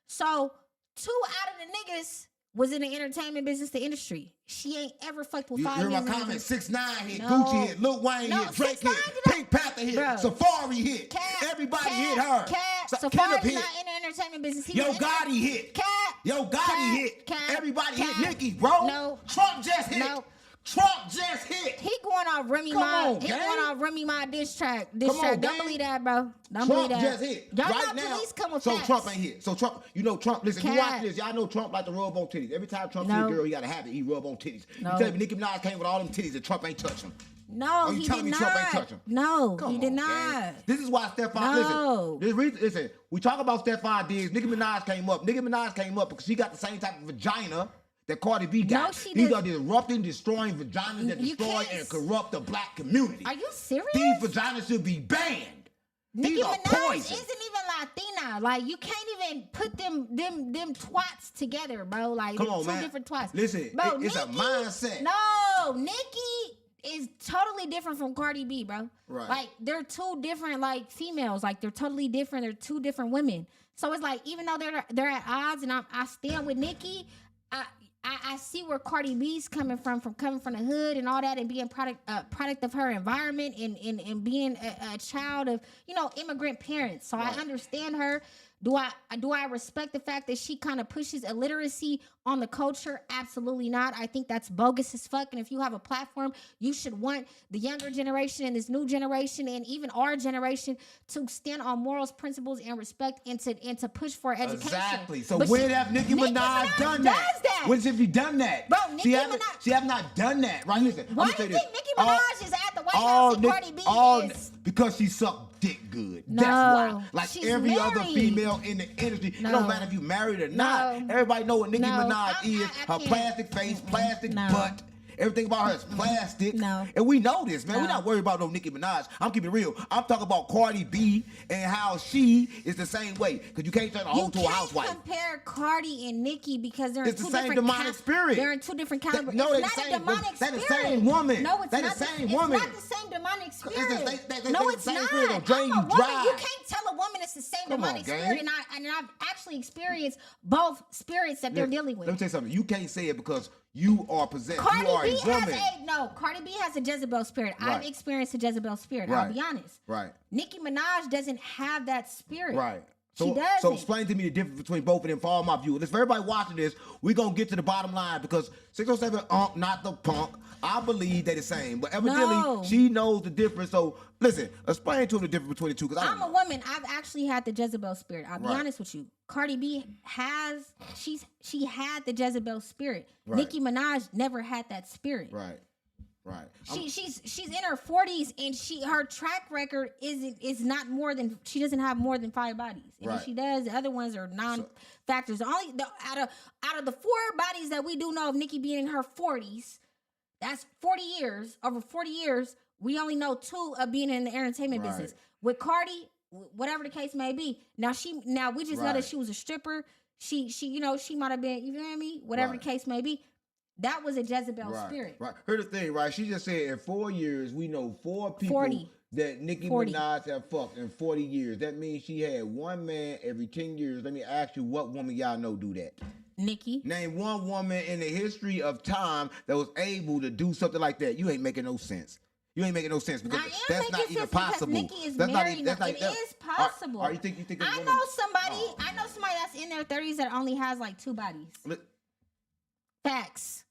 So 2 out of the niggas was in the entertainment business, the industry. She ain't ever fucked with 5 years. You hear my comment? 6ix9ine hit, Gucci hit, Lil Wayne hit, Drake hit, Pink Panther hit, Safari hit. Everybody hit her. Safari's not in the entertainment business. Yo Gotti hit. Yo Gotti hit. Everybody hit Nicki, bro. No. Trump just hit. No. Trump just hit. He going off Remy Ma. He going off Remy Ma diss track. Don't believe that, bro. Don't believe that. Trump just hit. Y'all right know now. Police come with so facts. Trump ain't hit. So Trump, you know Trump. Listen, you watch this. Y'all know Trump like to rub on titties. Every time Trump see a girl, he got a habit. He rub on titties. You tell me Nicki Minaj came with all them titties and Trump ain't touch them. No, he did not. Trump ain't touch him? No, he did not. This is why Stefon. Listen, we talk about Stefon Diggs. Nicki Minaj came up. Nicki Minaj came up because she got the same type of vagina that Cardi B got. No, These are disrupting, destroying vaginas that destroy and corrupt the black community. Are you serious? These vaginas should be banned. Nicki Minaj isn't even Latina. Like, you can't even put them twats together, bro. Like, come on, two different twats. Listen, bro, it's a mindset. No, Nicki is totally different from Cardi B, bro. Right. Like, they're two different, like, females. Like, they're totally different. They're two different women. So it's like, even though they're at odds, and I stand with Nicki, I see where Cardi B's coming from the hood and all that, and being product of her environment, and being a child of, immigrant parents. So I understand her. Do I respect the fact that she kind of pushes illiteracy on the culture? Absolutely not. I think that's bogus as fuck. And if you have a platform, you should want the younger generation and this new generation and even our generation to stand on morals, principles, and respect, and to push for education. Exactly. So when have Nicki Minaj done that? When have she done that? Bro, she have not done that. Right? Listen. Why do you think Nicki Minaj is at the White House and Cardi B is? Because she sucked dick good. No, that's why. Like she's every married. other female in the industry, it don't matter if you married or not. Everybody know what Nicki Minaj is. Her plastic face, plastic butt. Everything about her is plastic. No. And we know this, man. We're not worried about no Nicki Minaj. I'm keeping it real. I'm talking about Cardi B and how she is the same way. Because you can't turn a hoe to a housewife. You can't compare Cardi and Nicki because they're it's in two different demonic spirit. They're in two different calibers. No, it's not a demonic spirit. They're the same woman. No, it's not. It's not the same demonic spirit. No, it's not. I'm a woman. You can't tell a woman it's the same demonic spirit. And I've actually experienced both spirits that they're dealing with. Let me tell you something. You can't say it because you are possessed. Cardi you are B a woman. Cardi B has a Jezebel spirit. Right. I've experienced a Jezebel spirit. Right. I'll be honest. Right. Nicki Minaj doesn't have that spirit. Right. She doesn't. So explain to me the difference between both of them for all my viewers. Let's for everybody watching this, we're going to get to the bottom line because 607 not the punk. I believe they're the same. But evidently, she knows the difference. So listen, explain to him the difference between the two. I'm a woman. I've actually had the Jezebel spirit. I'll be honest with you. Cardi B she had the Jezebel spirit. Right. Nicki Minaj never had that spirit. Right. Right. She's in her 40s and her track record is not more than, she doesn't have more than 5 bodies. And if she does, the other ones are non-factors. Out of the 4 bodies that we do know of Nicki being in her 40s, that's 40 years. Over 40 years, we only know 2 of being in the entertainment business. With Cardi, whatever the case may be, now we just know that she was a stripper. She might have been, you feel me? Whatever the case may be. That was a Jezebel spirit. Right. Here's the thing, right? She just said in 4 years, we know 4 people that Nicki Minaj have fucked in 40 years. That means she had 1 man every 10 years. Let me ask you, what woman y'all know do that? Nicki. Name 1 woman in the history of time that was able to do something like that. You ain't making no sense. You ain't making no sense because that's not even possible. Nicki is married. It is possible. You think I know somebody that's in their 30s that only has like 2 bodies. Facts.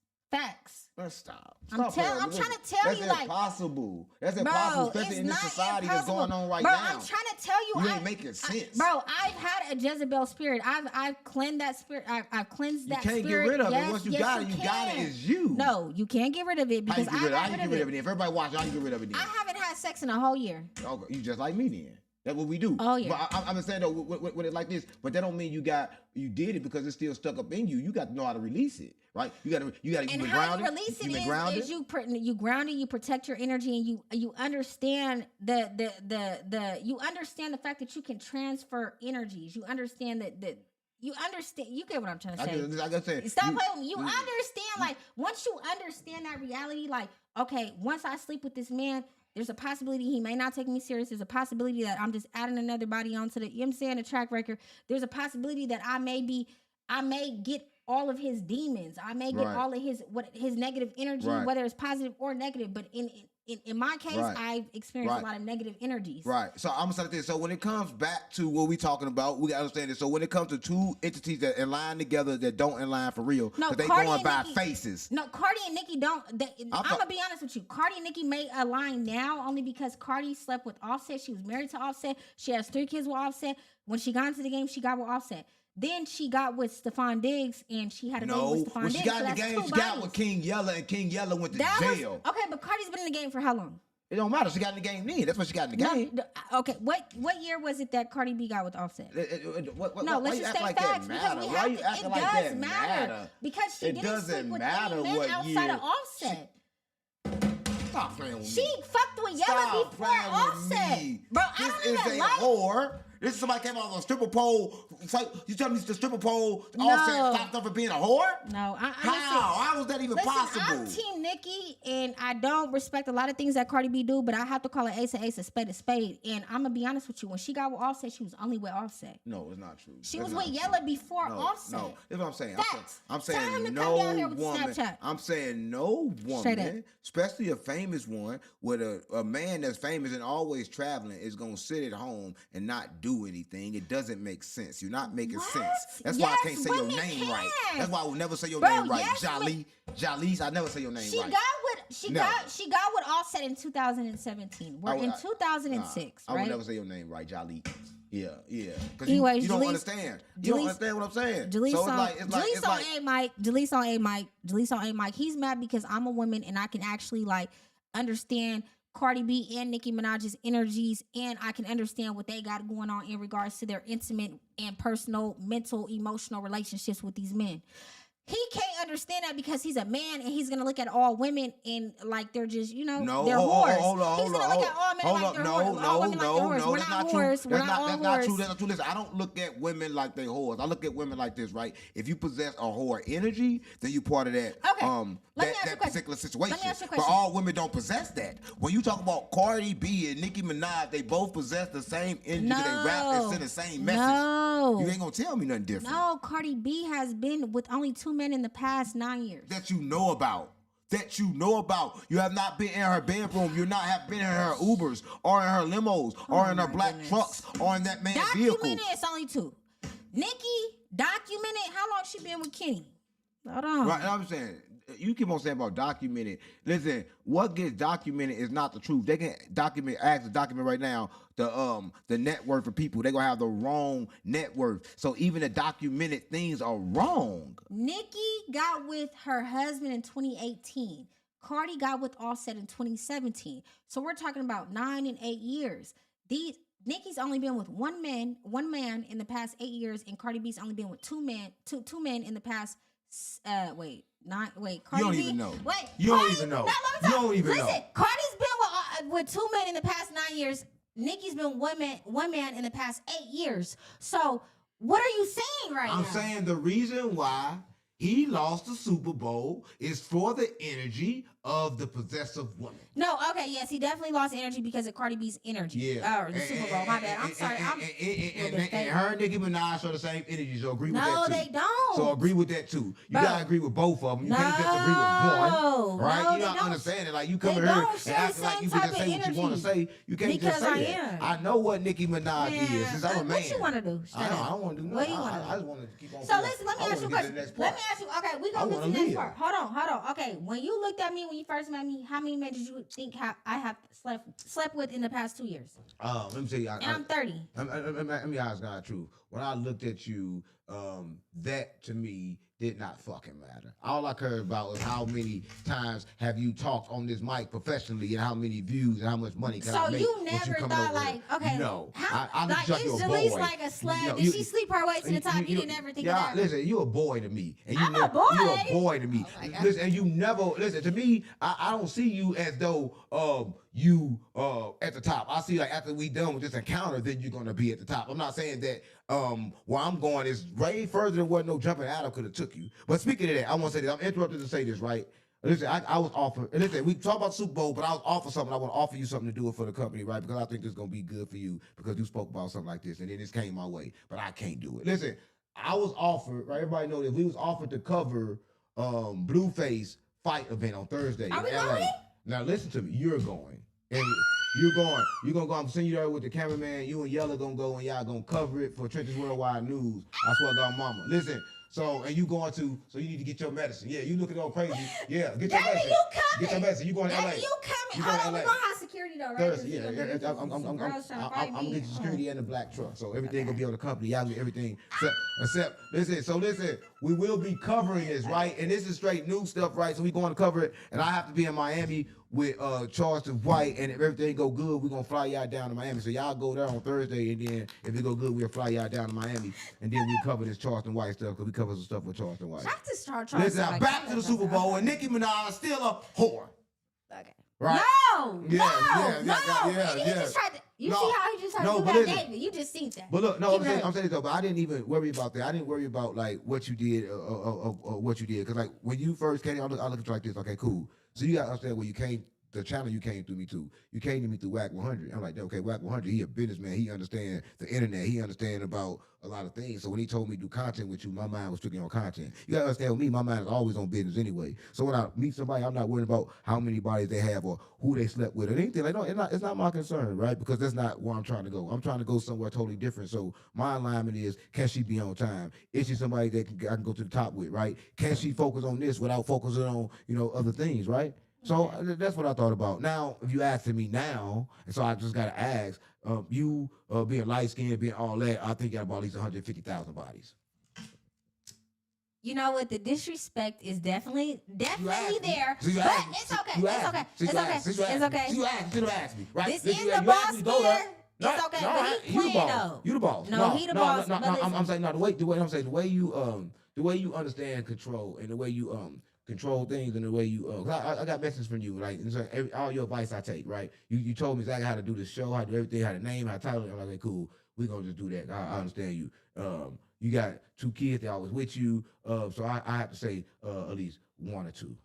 Let's stop. I'm trying to tell you, that's impossible. That's impossible, especially in this society that's going on right now. I'm trying to tell you, you ain't making sense. I've had a Jezebel spirit. I've cleansed that spirit. I've cleansed that spirit. You can't get rid of it. Once you got it is you. No, you can't get rid of it because I can get rid of it. If everybody watch, I can get rid of it. I haven't had sex in a whole year. Okay, you just like me then. That's what we do. Oh yeah. But I'm saying though, with it like this, but that don't mean you did it because it's still stuck up in you. You got to know how to release it, right? You got to and how you release it is you ground it, you protect your energy, and you understand you understand the fact that you can transfer energies. You understand that. You understand. You get what I'm trying to say. I gotta say, stop playing with me. You understand, like, once you understand that reality, like, okay, once I sleep with this man, there's a possibility he may not take me serious. There's a possibility that I'm just adding another body onto the, you know what I'm saying, the track record. There's a possibility that I may get all of his demons. I may get all of his negative energy, whether it's positive or negative. But in my case, I've experienced a lot of negative energies. Right. So I'm gonna say this. So when it comes back to what we talking about, we gotta understand this. So when it comes to two entities that align together that don't align for real, because they going by faces. No, Cardi and Nicki don't. I'm gonna be honest with you. Cardi and Nicki may align now only because Cardi slept with Offset. She was married to Offset. She has 3 kids with Offset. When she got into the game, she got with Offset. Then she got with Stefon Diggs, and she had a baby with Stefon Diggs. When she got in the game, she got with King Yella, and King Yella went to jail. Okay, but Cardi's been in the game for how long? It don't matter. She got in the game then. That's what she got in the game. Okay, what year was it that Cardi B got with Offset? No, let's just say facts because we have to. It does matter because she didn't sleep with any men outside of Offset. Stop playing with me. She fucked with Yella before Offset. Bro, I don't even like whore. This is somebody came out on a stripper pole. You tell me the stripper pole Offset stopped her for being a whore? No. How was that even possible? I'm Team Nicki, and I don't respect a lot of things that Cardi B do, but I have to call it ace a spade a spade. And I'm gonna be honest with you. When she got with Offset, she was only with Offset. No, it's not true. She was with Yella before Offset. No, that's what I'm saying. Facts. I'm saying no woman. I'm saying no woman, especially a famous one, with a man that's famous and always traveling, is gonna sit at home and not do anything. It doesn't make sense. You're not making sense. That's why I can't say your name right. That's why I will never say your name right. Jalecc, I never say your name right. She got with Offset in 2017. We're in 2006, I right? would never say your name right, Jalecc. Yeah. Because anyways, you don't understand. You don't understand what I'm saying. Jalecc on A Mike. He's mad because I'm a woman and I can actually like understand Cardi B and Nicki Minaj's energies, and I can understand what they got going on in regards to their intimate and personal, mental, emotional relationships with these men. He can't understand that because he's a man and he's gonna look at all women and like they're just, they're whores. He's gonna look at all men like they're whores. All women like they're whores. We're not whores. We're not all whores. That's not true. Listen, I don't look at women like they whores. I look at women like this, right? If you possess a whore energy, then you part of that that particular situation. But all women don't possess that. When you talk about Cardi B and Nicki Minaj, they both possess the same energy. They rap and send the same message. No. You ain't gonna tell me nothing different. No, Cardi B has been with only 2 men in the past 9 years. That you know about. You have not been in her bedroom. You not have been in her Ubers or in her limos or in her black trucks or in that man's vehicle. Documented, it's only 2. Nicki, documented, how long she been with Kenny? Hold on. Right, I'm saying, you keep on saying about documented. Listen, what gets documented is not the truth. They can document right now the net worth of people. They're gonna have the wrong net worth. So even the documented things are wrong. Nicki got with her husband in 2018. Cardi got with Offset in 2017. So we're talking about 9 and 8 years. Nicki's only been with one man in the past 8 years, and Cardi B's only been with two men in the past Cardi you don't B, even know. Wait, you don't even know. You don't even know. Listen, Cardi's been with 2 men in the past 9 years. Nicki's been one man in the past 8 years. So what are you saying right now? I'm saying the reason why he lost the Super Bowl is for the energy of the possessive woman. No, okay, yes, he definitely lost energy because of Cardi B's energy. Yeah. Or the Super Bowl, my bad. I'm sorry. And her and Nicki Minaj show the same energy, so agree with that too. No, they don't. So agree with that too. You gotta agree with both of them. You can't just agree with one. Right? You don't understand it. Like you come here and act like you can just say what you want to say. You can't just say that. I know what Nicki Minaj is. Since I'm a man. What you want to do? I don't want to do nothing. What do you want to do? I just want to keep on. So listen, let me ask you a question. Okay, we gonna get to the next part. Hold on. Okay, when you looked at me when you first met me, how many men did you think I have slept with in the past 2 years? Let me tell you. And I'm 30. Let me ask God true. when I looked at you, that to me did not fucking matter. All I cared about is how many times have you talked on this mic professionally and how many views and how much money can I make. So you never thought like, okay, no, how, like is Jalecc like a slut? Did she sleep her way to the top? You didn't ever think of that? Listen, you a boy to me. And I'm a boy. You a boy to me. Oh listen, and you never listen to me. I don't see you as though you at the top. I see like after we done with this encounter, then you're gonna be at the top. I'm not saying that where I'm going is way further than what no jumping Adam could have took you. But speaking of that, I want to say this. I'm interrupted to say this, right? Listen, I was offered. Listen, we talk about Super Bowl, but I was offered something. I want to offer you something to do it for the company, right? Because I think this is gonna be good for you because you spoke about something like this, and then this came my way, but I can't do it. Listen, I was offered. Right, everybody know that we was offered to cover Blueface fight event on Thursday Are in we LA. going? Now listen to me. You're going. And you're going. You're gonna go. I'm sending you there with the cameraman. You and Yella gonna go and y'all gonna cover it for Trenches Worldwide News. I swear to God, mama. Listen. So and you going to. So you need to get your medicine. Yeah, you looking all crazy. Yeah, get your medicine. You coming? Get your medicine. You going to LA? You coming? You going to LA? We're gonna have security though, right? Thursday. Yeah. I'm gonna get you security in the black truck. So everything gonna be on the company. Y'all get everything except listen. So listen, we will be covering this, right? And this is straight news stuff, right? So we going to cover it, and I have to be in Miami with Charleston White, and if everything go good, we're gonna fly y'all down to Miami. So y'all go there on Thursday, and then if it go good, we'll fly y'all down to Miami, and then we cover this Charleston White stuff because we cover some stuff with Charleston White. Shout to Charleston. Listen, back to the Super Bowl, and Nicki Minaj is still a whore. Okay. Right? No. Yeah. He just tried to. You see how he just tried to do that, David? You just seen that. But look, no, I'm saying this though. But I didn't even worry about that. I didn't worry about like what you did, what you did, because like when you first came, I look at you like this. Okay, cool. So you got to understand where you came. The channel you came through me to. You came to me through Whack 100. I'm like, okay, Whack 100, he a businessman. He understand the internet. He understand about a lot of things. So when he told me to do content with you, my mind was strictly on content. You gotta understand with me, my mind is always on business anyway. So when I meet somebody, I'm not worried about how many bodies they have or who they slept with or anything. Like, no, it's not my concern, right? Because that's not where I'm trying to go. I'm trying to go somewhere totally different. So my alignment is, can she be on time? Is she somebody that I can go to the top with, right? Can she focus on this without focusing on, other things, right? So that's what I thought about. Now, if you asking me now, and so I just got to ask, you being light-skinned, being all that, I think you got about at least 150,000 bodies. You know what? The disrespect is definitely there. So but it's okay. It's okay. You asked me, right? This is the boss man. It's okay, but he playing though. You the boss. No, he the boss. No, I'm saying, no, the way you understand control and the way you control things and the way you I got messages from you, like, and so all your advice I take, right? You told me exactly how to do the show, how to do everything, how to name, how to title it. I'm like, okay, cool, we're gonna just do that. I understand you. You got 2 kids, they always with you, so I have to say at least 1 or 2.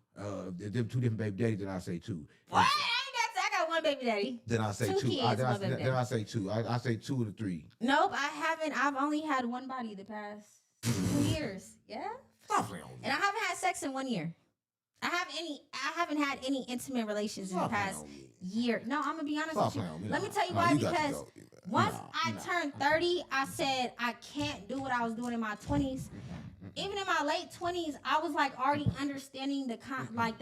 If they're 2 different baby daddies, then I say 2. What? I got 1 baby daddy. Then I say 2. Then I say 2. I say 2 to 3. Nope, I haven't. I've only had 1 body the past 2 years. Yeah. And I haven't had sex in 1 year. I haven't had any intimate relations in the past year. No, I'm gonna be honest with you. Let me tell you why. Because once I turned 30, I said I can't do what I was doing in my 20s. Even in my late 20s, I was like already understanding the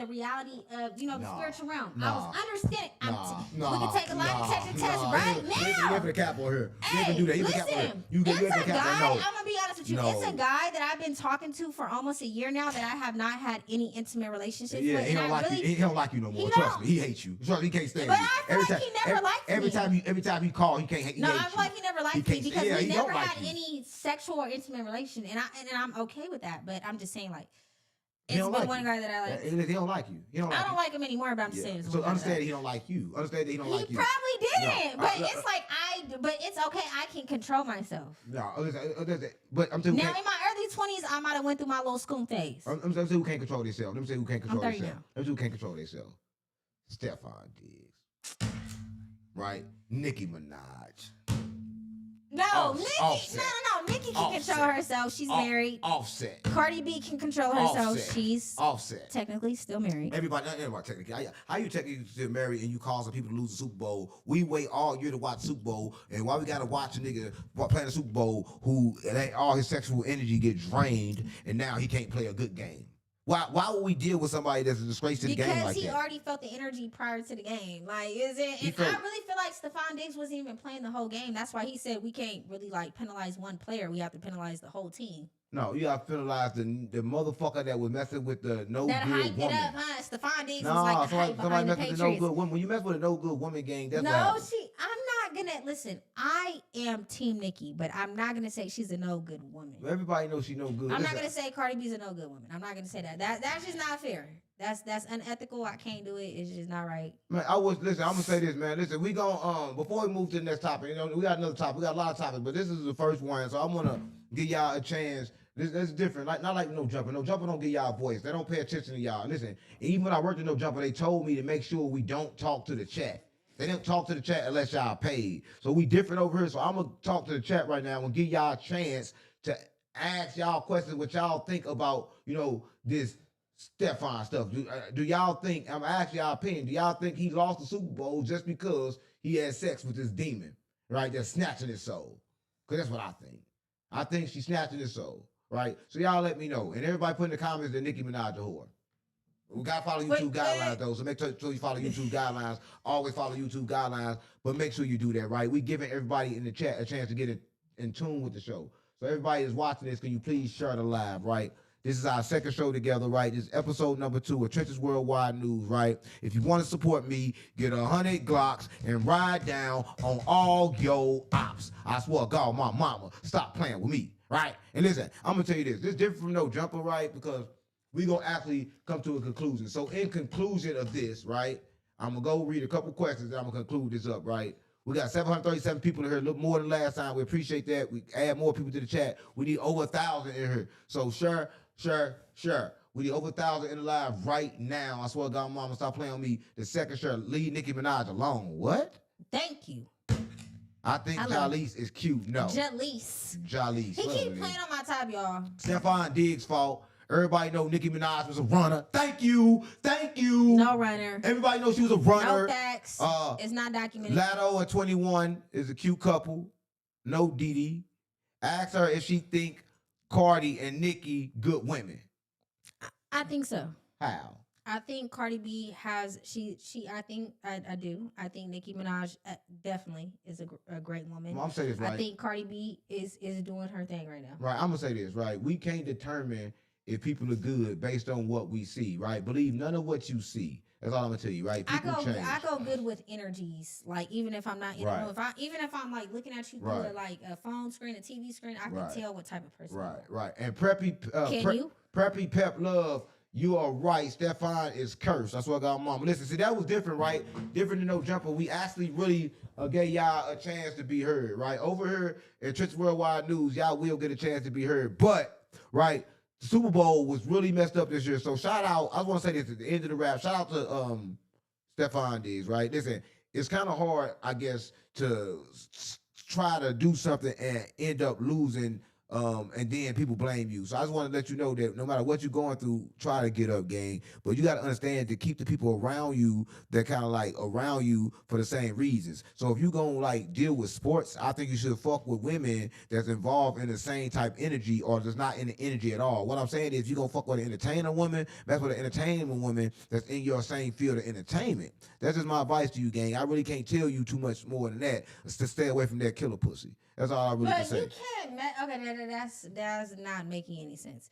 reality of the spiritual realm. I was understanding. We can take a lie detector test right now. You have the cap on here. You can do that. Listen, it's a guy. I'm gonna be honest with you. It's a guy that I've been talking to for almost a year now that I have not had any intimate relationships with. He don't like you. He don't like you no more. Trust me. He hates you. Trust me. He can't stand you. But I feel like he never liked me. Every time he call, he can't hate you. No, I feel like he never liked me because we never had any sexual or intimate relation, and I'm okay with that. But I'm just saying, like, it's been one guy that I like. He don't like you. I don't like him anymore, but I'm just saying. So understand he don't like you. Understand that he don't like you. He probably didn't, but it's like but it's okay. I can control myself. No, but I'm saying. Now in my early 20s, I might have went through my little school phase. I'm saying who can't control themselves. Let me say who can't control themselves. I'm 30 now. Who can't control themselves. Stefon Diggs. Right? Nicki Minaj. No, Nicki can control herself. She's married. Offset. Cardi B can control herself. Offset. She's Offset. Technically still married. Everybody technically. How you technically still married and you causing people to lose the Super Bowl? We wait all year to watch Super Bowl, and why we gotta watch a nigga playing the Super Bowl who all his sexual energy get drained, and now he can't play a good game? Why would we deal with somebody that's a disgrace to the game like Because he that? already felt the energy prior to the game. Like, is it? And I really feel like Stefon Diggs wasn't even playing the whole game. That's why he said we can't really like penalize one player. We have to penalize the whole team. No, you gotta penalize the motherfucker that was messing with the no That good hyped woman. it up, huh? Stefon Diggs No, was like the hype somebody behind the messing with the no Patriots. good woman. When you mess with a no good woman gang, that's what No, happens. I'm not gonna listen. I am Team Nikki, but I'm not gonna say she's a no good woman. Everybody knows she no good. I'm not gonna say Cardi B's a no good woman. I'm not gonna say that. That's just not fair. That's unethical. I can't do it. It's just not right. Man, listen. I'm gonna say this, man. Listen, we gonna before we move to the next topic, you know, we got another topic. We got a lot of topics, but this is the first one, so I'm gonna give y'all a chance. This is different. Like not like No Jumper. No Jumper don't give y'all a voice. They don't pay attention to y'all. Listen, even when I worked at No Jumper, they told me to make sure we don't talk to the chat. They didn't talk to the chat unless y'all paid. So we different over here. So I'm gonna talk to the chat right now and give y'all a chance to ask y'all questions what y'all think about, you know, this Stefon stuff. Do y'all think, I'm asking y'all opinion, do y'all think he lost the Super Bowl just because he had sex with this demon, right? That's snatching his soul. Because that's what I think. I think she's snatching his soul, right? So y'all let me know. And everybody put in the comments that Nicki Minaj a whore. We got to follow YouTube guidelines, though, so make sure you follow YouTube guidelines. Always follow YouTube guidelines, but make sure you do that, right? We giving everybody in the chat a chance to get in tune with the show. So everybody is watching this, can you please share the live, right? This is our second show together, right? This is episode number 2 of Trenches Worldwide News, right? If you want to support me, get 100 Glocks and ride down on all your ops. I swear, God, my mama, stop playing with me, right? And listen, I'm going to tell you this. This is different from No Jumper, right? Because we going to actually come to a conclusion. So in conclusion of this, right, I'm going to go read a couple questions and I'm going to conclude this up, right? We got 737 people in here, a little more than last time. We appreciate that. We add more people to the chat. We need over 1,000 in here. So sure. We need over 1,000 in the live right now. I swear to God, mama, stop playing on me. The second sure, leave Nicki Minaj alone. What? Thank you. I think Jalecc is cute. No. Jalecc. He keep playing on my top, y'all. Stefon Diggs' fault. Everybody know Nicki Minaj was a runner. Thank you. No runner. Everybody knows she was a runner. No facts. It's not documented. Latto and 21 is a cute couple. No Didi. Ask her if she think Cardi and Nicki good women. I think so. How? I think Cardi B has I do. I think Nicki Minaj definitely is a great woman. Well, I'm saying this right. I think Cardi B is doing her thing right now. Right. I'm gonna say this right. We can't determine if people are good based on what we see. Right. Believe none of what you see. That's all I'm gonna tell you. Right. People change. I go good with energies. Like even if I'm not in the room, even if I'm like looking at you through a phone screen, a TV screen, I can tell what type of person. Right. And Preppy. Can you? Preppy Pep Love. You are right. Stefon is cursed. That's what I got, mama. Listen, see, that was different, right? Different than No Jumper. We actually really gave y'all a chance to be heard, right? Over here at Trenches Worldwide News, y'all will get a chance to be heard. But, right, the Super Bowl was really messed up this year. So shout out, I want to say this at the end of the rap. Shout out to Stefon Diggs, right? Listen, it's kind of hard, I guess, to try to do something and end up losing. And then people blame you. So I just want to let you know that no matter what you're going through, try to get up, gang. But you got to understand to keep the people around you that kind of like around you for the same reasons. So if you going to like deal with sports, I think you should fuck with women that's involved in the same type energy or that's not in the energy at all. What I'm saying is if you're going to fuck with an entertainer woman, that's with an entertainment woman that's in your same field of entertainment. That's just my advice to you, gang. I really can't tell you too much more than that. It's to stay away from that killer pussy. That's all I really can say. But you can't. Okay, that's not making any sense.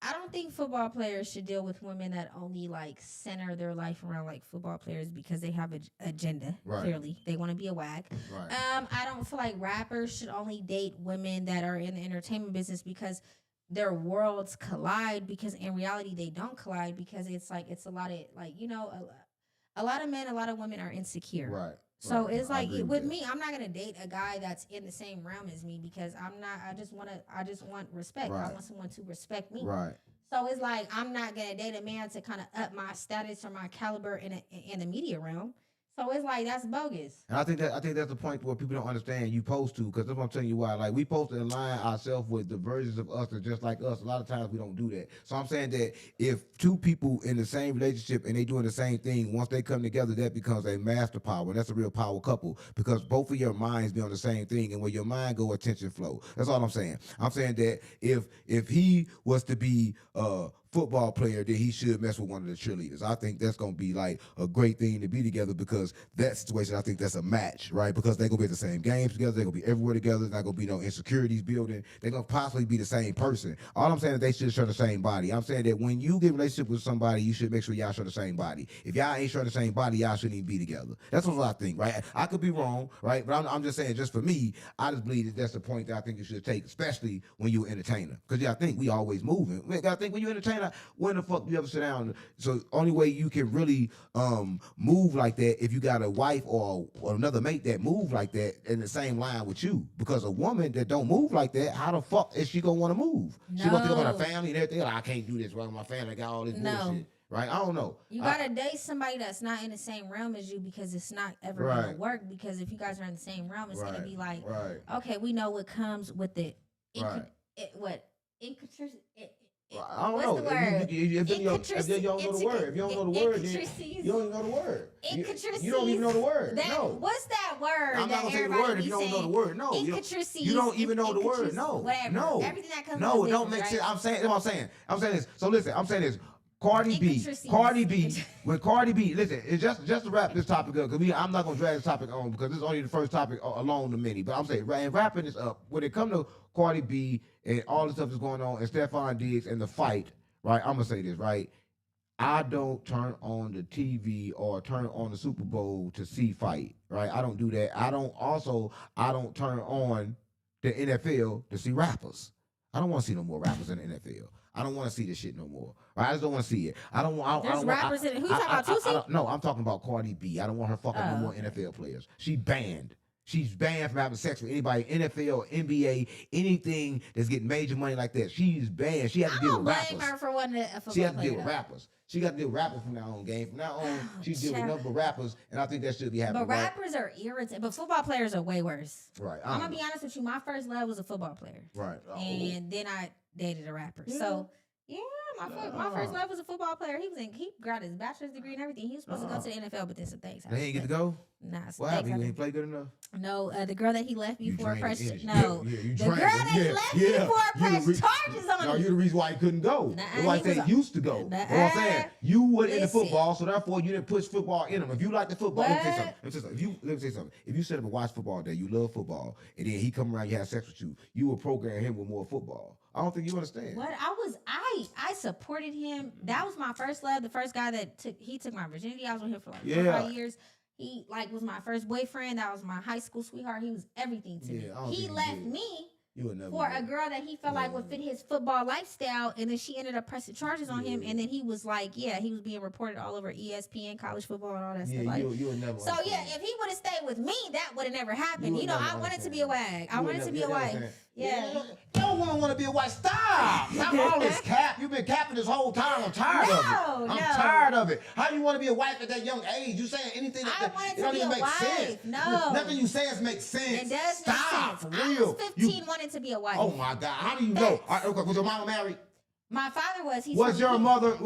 I don't think football players should deal with women that only like center their life around like football players because they have an agenda. Right. Clearly, they want to be a wag. Right. I don't feel like rappers should only date women that are in the entertainment business because their worlds collide. Because in reality, they don't collide because it's a lot of like a lot of men, a lot of women are insecure. Right. So it's like with me, I'm not gonna date a guy that's in the same realm as me because I'm not. I just want respect. Right. I want someone to respect me. Right. So it's like I'm not gonna date a man to kind of up my status or my caliber in the media realm. So it's like that's bogus. And I think that's the point where people don't understand you supposed to, because that's what I'm telling you why. Like we supposed to align ourselves with the versions of us that just like us. A lot of times we don't do that. So I'm saying that if two people in the same relationship and they doing the same thing, once they come together, that becomes a master power. And that's a real power couple because both of your minds be on the same thing, and where your mind go, attention flow. That's all I'm saying. I'm saying that if he was to be football player, then he should mess with one of the cheerleaders. I think that's gonna be like a great thing to be together because that situation, I think that's a match, right? Because they're gonna be at the same games together, they're gonna be everywhere together, there's not gonna be no insecurities building, they're gonna possibly be the same person. All I'm saying is they should share the same body. I'm saying that when you get in a relationship with somebody, you should make sure y'all share the same body. If y'all ain't sharing the same body, y'all shouldn't even be together. That's what I think, right? I could be wrong, right? But I'm just saying, just for me, I just believe that that's the point that I think you should take, especially when you're an entertainer. Because I think we always moving. I think when you're an entertainer, when the fuck do you ever sit down? So only way you can really move like that if you got a wife or another mate that move like that in the same line with you. Because a woman that don't move like that, how the fuck is she gonna want to move? No. She gonna think about her family and everything. Like, I can't do this right with my family. I got all this bullshit. Right? I don't know. You gotta date somebody that's not in the same realm as you because it's not ever gonna work. Because if you guys are in the same realm, it's gonna be like, okay, we know what comes with it. I don't know. What's the word? If you don't know the word, if you don't know the word, then you don't even know the word. You don't even know the word. No. What's that word? I'm not gonna say the word if you don't know the word. No. You don't even know the word. No. Whatever. No. Everything that comes no, with it don't make sense. I'm saying this. So listen, I'm saying this. Cardi B, when Cardi B, listen, it's just to wrap this topic up, because I'm not gonna drag this topic on because this is only the first topic along the many. But I'm saying, wrapping this up, when it comes to Cardi B and all the stuff that's going on and Stefon Diggs and the fight, right? I'm gonna say this, right? I don't turn on the TV or turn on the Super Bowl to see fight, right? I don't do that. I don't turn on the NFL to see rappers. I don't want to see no more rappers in the NFL. I don't want to see this shit no more. Right? I just don't want to see it. I don't want. There's rappers in it. Who you talking about? No, I'm talking about Cardi B. I don't want her fucking no more NFL players. She's banned. She's banned from having sex with anybody, NFL, NBA, anything that's getting major money like that. She's banned. She has to deal with rappers. I don't blame her for wanting a football player. She has to deal with rappers. She got to deal with rappers from now on, game. From now on, she deal with nothing but rappers, and I think that should be happening. But rappers are irritating. But football players are way worse. Right. I'm gonna be honest with you. My first love was a football player. Right. And then I dated a rapper. Yeah. So. Yeah, my first love was a football player. He got his bachelor's degree and everything. He was supposed to go to the NFL, but then some things happened. They ain't get to go? Nah, what happened? He ain't play good enough? No, the girl that he left me for pressed. The girl that he left me for pressed charges on him. No, you're the reason why he couldn't go. That's why he said he used to go. What I'm saying, you were into football, so therefore you didn't push football in him. If you like the football, let me say something. Let me say something. If you sit up and watch football all day, you love football, and then he come around, you have sex with you, you will program him with more football. I don't think you understand. What I supported him. That was my first love. The first guy that took my virginity. I was with him for like 4 or 5 years. He was my first boyfriend. That was my high school sweetheart. He was everything to me. He left me for a girl that he felt like would fit his football lifestyle, and then she ended up pressing charges on him, and then he was like, he was being reported all over ESPN, college football, and all that stuff. If he would have stayed with me, that would have never happened. I wanted to be a wag. I wanted to be a wife. Yeah. No woman want to be a wife. Stop all this cap. You've been capping this whole time. I'm tired of it. I'm tired of it. How do you want to be a wife at that young age? You saying anything that don't even make sense. No. Nothing you say makes sense. It does Stop, make sense. for real. I was 15 wanting to be a wife. Oh my God. How do you know? Was your mama married? My father was. Was your mother?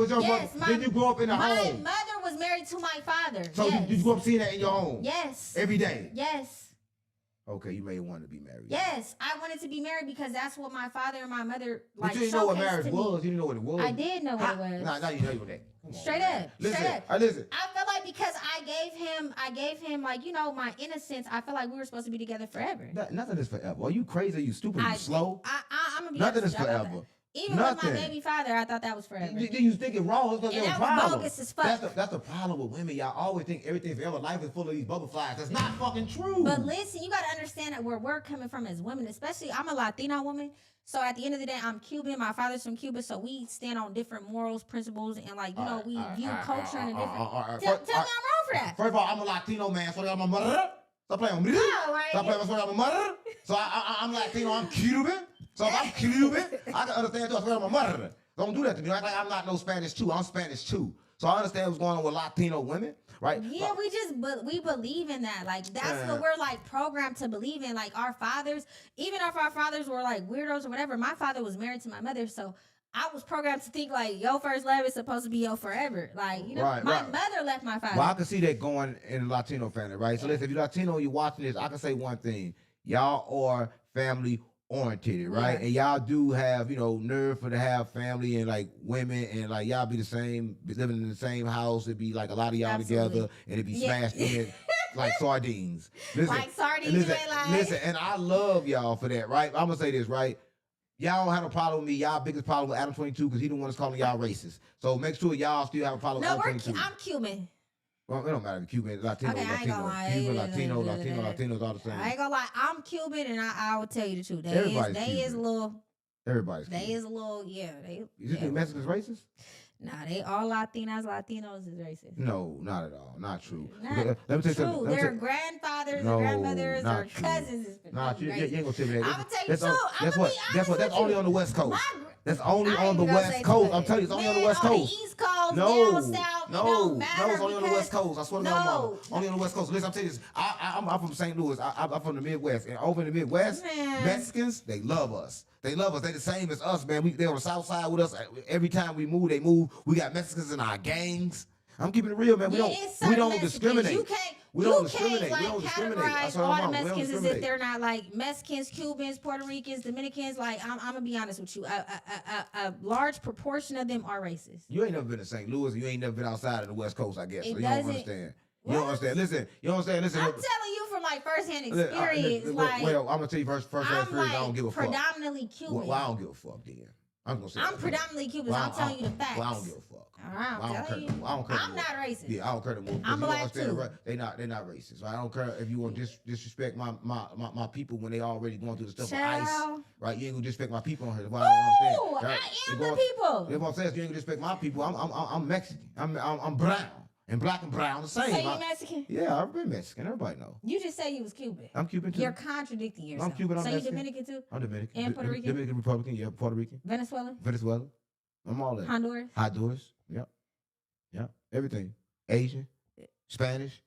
Did you grow up in a home? My mother was married to my father. So did you grow up seeing that in your home? Yes. Every day? Yes. Okay, you may want to be married. Yes, I wanted to be married because that's what my father and my mother like. But you didn't know what marriage was. You didn't know what it was. I did know what it was. Now you know what that. Straight up. Listen. I felt like because I gave him like my innocence. I felt like we were supposed to be together forever. Nothing is forever. Are you crazy? Are you stupid? Are you slow? I'm gonna be nothing honest is forever. Even with my baby father, I thought that was forever. You thinking wrong? It's because that was bogus as fuck. That's the problem with women. Y'all always think everything's forever. Life is full of these butterflies. That's not fucking true. But listen, you got to understand that where we're coming from as women, especially I'm a Latina woman. So at the end of the day, I'm Cuban. My father's from Cuba, so we stand on different morals, principles, and we view culture in a different. Tell me I'm wrong for that. First of all, I'm a Latino man, so I'm a mother. Stop playing with me. Stop playing with me. I'm a mother. So I'm Latino. I'm Cuban. So if I'm Cuban, I can understand too. I swear I'm a mother. Don't do that to me. Like I'm not no Spanish too. I'm Spanish too. So I understand what's going on with Latino women, right? Yeah, we believe in that. Like that's what we're like programmed to believe in. Like our fathers, even if our fathers were like weirdos or whatever, my father was married to my mother, so I was programmed to think like your first love is supposed to be your forever. Like my mother left my father. Well, I can see that going in a Latino family, right? So listen, if you're Latino, you're watching this, I can say one thing: y'all are family oriented, right? And y'all do have, nerve for to have family and like women and like y'all be living in the same house. It'd be like a lot of y'all together and it'd be smashed in like sardines. Listen, like sardines, listen, and I love y'all for that, right? I'm gonna say this, right? Y'all don't have a problem with me. Y'all biggest problem with Adam 22 because he the one that's calling y'all racist. So make sure y'all still have a problem with Adam 22. I'm Cuban. Well, it don't matter if Cuban, Latino, okay, Cuban, Latinos all the same. I ain't gonna lie, I'm Cuban, and I will tell you the truth. Everybody's is a little. Everybody's Cuban. is a little, yeah. You think Mexicans racist? Nah, they all Latinos is racist. No, not at all. Not true. Not let me tell you something. Their grandfathers or grandmothers or cousins is not true. You ain't gonna tell me that. I'm gonna tell you too. Guess what? That's only on the West Coast. That's only on the West Coast. I'm telling you, it's only on the West Coast. On the East Coast, no, down south, no, it's only on the West Coast. I swear to God, mama. Only on the West Coast. Listen, I'm telling you this. I'm from St. Louis. I'm from the Midwest. And over in the Midwest, Mexicans, they love us. They love us. They the same as us, man. They on the South Side with us. Every time we move, they move. We got Mexicans in our gangs. I'm keeping it real, man. We don't discriminate. We don't discriminate. Like, we don't discriminate. Categorize all the Mexicans as if they're not like Mexicans, Cubans, Puerto Ricans, Dominicans. Like I'm gonna be honest with you, a large proportion of them are racist. You ain't never been to St. Louis. You ain't never been outside of the West Coast, I guess. So you don't understand. What? You don't understand. Listen, you don't understand. Listen. I'm telling you from like firsthand experience. Well, I'm gonna tell you firsthand experience. I don't give a fuck. Predominantly Cuban. Well, I don't give a fuck then. I'm predominantly Cuban. So I'm telling you the facts. Well, I don't give a fuck. I'm not racist. Yeah, I don't care no more. I'm black too. They're not racist. Right? I don't care if you want to disrespect my people when they already going through the stuff with ICE. Right? You ain't gonna disrespect my people on here. Well, I don't understand. Right? I am the people. That's what I'm saying. You ain't gonna disrespect my people. I'm Mexican. I'm brown. And black and brown the same. So you Mexican? Yeah, I've been Mexican. Everybody know. You just say you was Cuban. I'm Cuban too. You're contradicting yourself. I'm Cuban. I'm so Mexican. You Dominican too? I'm Dominican. And Puerto Rican? Dominican Republican. Yeah, Puerto Rican. Venezuela. I'm all that. Honduras. Yep. Everything. Asian, Spanish,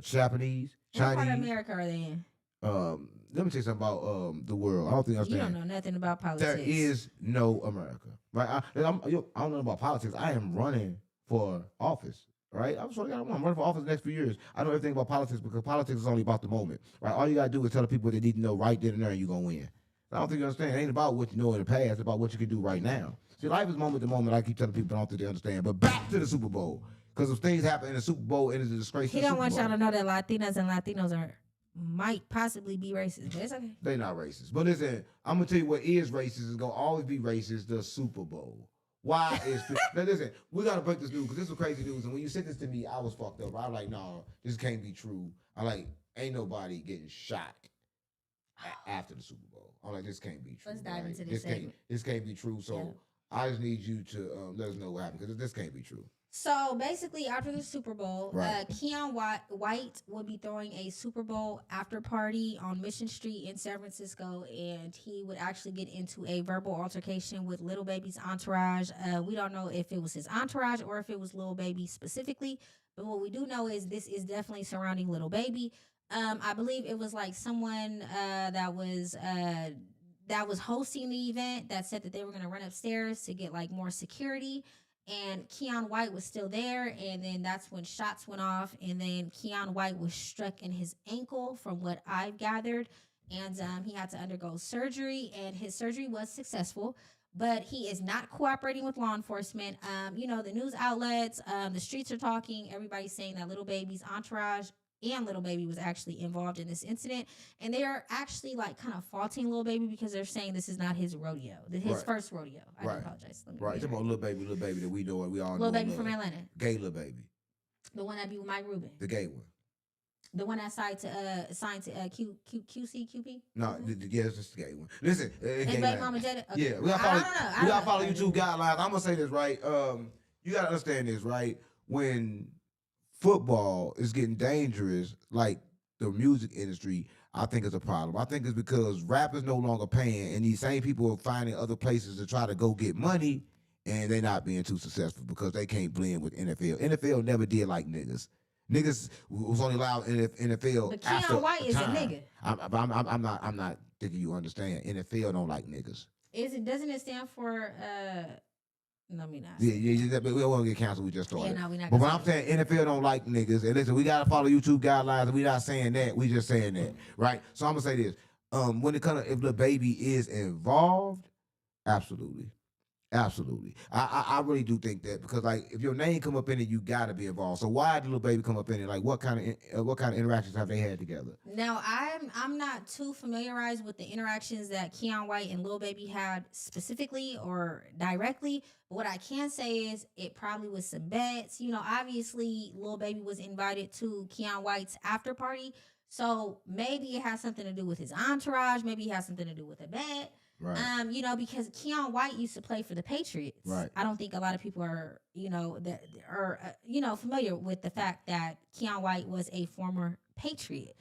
Japanese, Chinese. What part of America are they in? Let me tell you something about the world. I don't think I understand. You don't know nothing about politics. There is no America, right? I don't know about politics. I am running for office. Right, I'm running for office the next few years. I know everything about politics because politics is only about the moment. Right, all you gotta do is tell the people what they need to know right then and there, and you're gonna win. I don't think you understand. It ain't about what you know in the past. It's about what you can do right now. See, life is moment to moment. I keep telling people, I don't think they understand. But back to the Super Bowl, because if things happen in the Super Bowl, it is a disgrace. He don't want y'all to know that Latinas and Latinos might possibly be racist, but it's okay. They not racist. But listen, I'm gonna tell you what is racist is gonna always be racist. The Super Bowl. Why is now listen, we gotta break this news because this is crazy news. And when you said this to me, I was fucked up. I was like, no, this can't be true. I like, ain't nobody getting shot after the Super Bowl. I'm like, this can't be true. Let's dive into this segment. This can't be true. So I just need you to let us know what happened because this can't be true. So basically, after the Super Bowl, Keon White will be throwing a Super Bowl after party on Mission Street in San Francisco, and he would actually get into a verbal altercation with Lil Baby's entourage. We don't know if it was his entourage or if it was Lil Baby specifically, but what we do know is this is definitely surrounding Lil Baby. I believe it was like someone that was hosting the event that said that they were going to run upstairs to get like more security. And Keon White was still there, and then that's when shots went off, and then Keon White was struck in his ankle, from what I've gathered, and he had to undergo surgery, and his surgery was successful, but he is not cooperating with law enforcement. The news outlets, the streets are talking, everybody's saying that Lil Baby's entourage and Lil Baby was actually involved in this incident, and they are actually like kind of faulting Lil Baby because they're saying this is not his rodeo, his first rodeo. I apologize. Right, it's about Lil Baby that we know, we all know. Lil Baby from Atlanta, gay Lil Baby, the one that be with Mike Rubin, the gay one, the one that signed to QP. No, yeah, it's just the gay one. Listen, and Mama Jada. Okay. Yeah, we gotta follow YouTube guidelines. I'm gonna say this right. You gotta understand this right when football is getting dangerous, like the music industry, I think it's a problem. I think it's because rap is no longer paying, and these same people are finding other places to try to go get money, and they're not being too successful because they can't blend with NFL. NFL never did like niggas. Niggas was only allowed in NFL. But Keon White is a nigga. I'm not thinking you understand. NFL don't like niggas. Doesn't it stand for? No, me not. Yeah, but we don't want to get canceled. We just started. Yeah, no, we not. But when I'm saying NFL don't like niggas, and listen, we gotta follow YouTube guidelines. And we not saying that. We just saying that, right? So I'm gonna say this: when it comes to if the baby is involved, absolutely. Absolutely. I really do think that because like if your name come up in it, you gotta be involved. So why did little baby come up in it? Like what kind of interactions have they had together? Now I'm not too familiarized with the interactions that Keon White and Lil Baby had specifically or directly. But what I can say is it probably was some bets. You know, obviously Lil Baby was invited to Keon White's after party. So maybe it has something to do with his entourage. Maybe it has something to do with a bet. Right. You know, because Keon White used to play for the Patriots. Right. I don't think a lot of people are, you know, that are, familiar with the fact that Keon White was a former Patriot.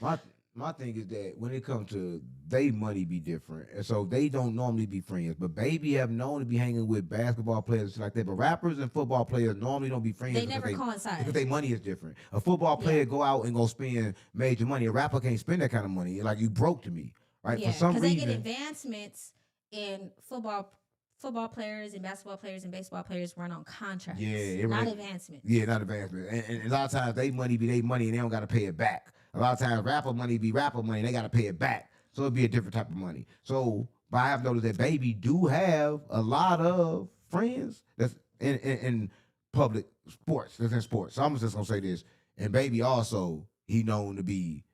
My thing is that when it comes to they money be different, and so they don't normally be friends. But baby have known to be hanging with basketball players and shit like that. But rappers and football players normally don't be friends. They never coincide because their money is different. A football player go out and go spend major money. A rapper can't spend that kind of money. Like you broke to me, right? Yeah, for some reason, because they get advancements in football players and basketball players and baseball players run on contracts. Yeah, not advancement. Yeah, not advancement. And a lot of times they money be their money and they don't got to pay it back. A lot of times rapper money be rapper money and they got to pay it back. So it'd be a different type of money. So, but I have noticed that baby do have a lot of friends that's in public sports. That's in sports. So I'm just gonna say this. And baby also he known to be.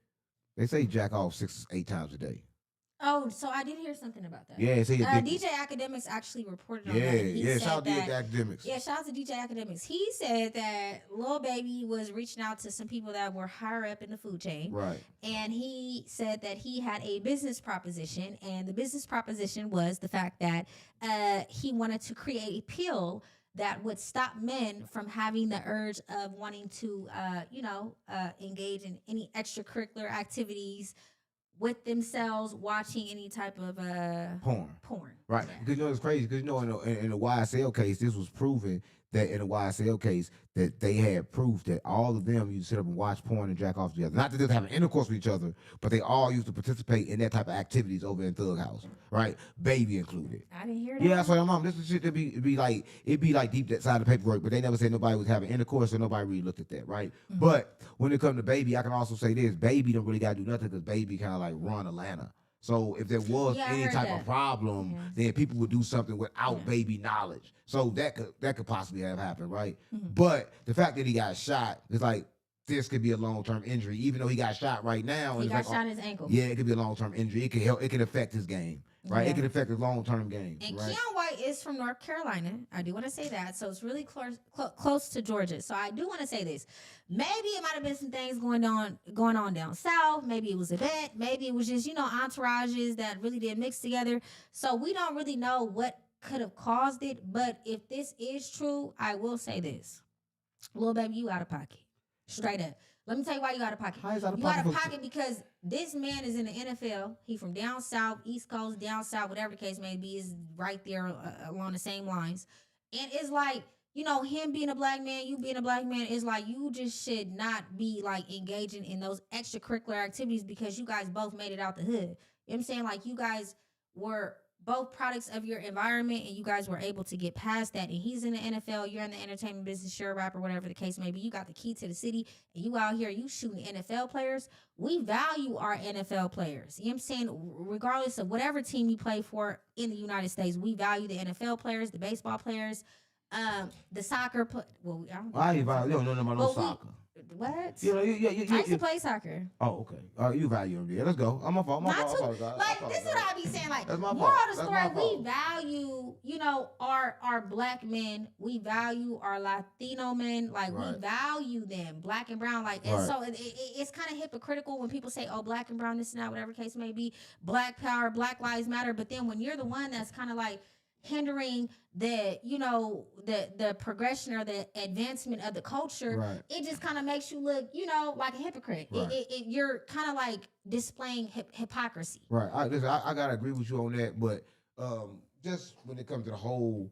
They say jack off 6-8 times a day. Oh, so I did hear something about that. Yeah, DJ Academics actually reported on that. Yeah, shout out to DJ Academics. Yeah, shout out to DJ Academics. He said that Lil Baby was reaching out to some people that were higher up in the food chain. Right. And he said that he had a business proposition, and the business proposition was the fact that he wanted to create a pill that would stop men from having the urge of wanting to, engage in any extracurricular activities with themselves, watching any type of porn. Right. Because you know it's crazy. Because you know in the YSL case, this was proven that in the YSL case that they had proof that all of them used to sit up and watch porn and jack off together. Not to just have an intercourse with each other, but they all used to participate in that type of activities over in Thug House. Right? Baby included. I didn't hear that. Yeah, that's what I'm on. This is shit that it'd be like deep inside the paperwork, but they never said nobody was having intercourse, so nobody really looked at that, right? Mm-hmm. But when it comes to Baby, I can also say this: Baby don't really gotta do nothing because Baby kind of like run Atlanta. So if there was any type of problem, then people would do something without Baby knowledge. So that could possibly have happened, right? Mm-hmm. But the fact that he got shot is like this could be a long-term injury, even though he got shot right now. He got shot in his ankle. Yeah, it could be a long-term injury. It could help. It could affect his game, right? Yeah. It could affect his long-term game. And right? Keon White is from North Carolina. I do want to say that. So it's really close to Georgia. So I do want to say this. Maybe it might have been some things going on down south. Maybe it was a bet. Maybe it was just, entourages that really didn't mix together. So we don't really know what could have caused it. But if this is true, I will say this. Lil Baby, you out of pocket. Straight up. Let me tell you why you out of pocket. How is out of you pocket? out of pocket because this man is in the NFL. He from down south, East Coast, down south, whatever the case may be, is right there along the same lines. And it's like, him being a black man, you being a black man, is like you just should not be like engaging in those extracurricular activities because you guys both made it out the hood. You know what I'm saying? Like you guys were both products of your environment and you guys were able to get past that. And he's in the NFL, you're in the entertainment business, you're a rapper, whatever the case may be. You got the key to the city and you out here, you shooting NFL players. We value our NFL players. You know what I'm saying? Regardless of whatever team you play for in the United States, we value the NFL players, the baseball players, the soccer. You don't know about no soccer. What? I used to play soccer. Oh, okay. You value them. Yeah, let's go. I'm my fault. This is what I be saying. Like, moral of the story, we value, our black men. We value our Latino men. Like, we value them, black and brown. Like, and so it's kind of hypocritical when people say, oh, black and brown, this and that, whatever case may be. Black power, Black Lives Matter. But then when you're the one that's kind of like hindering the the progression or the advancement of the culture, it just kind of makes you look like a hypocrite. You're kind of like displaying hypocrisy. Right. I gotta agree with you on that, but just when it comes to the whole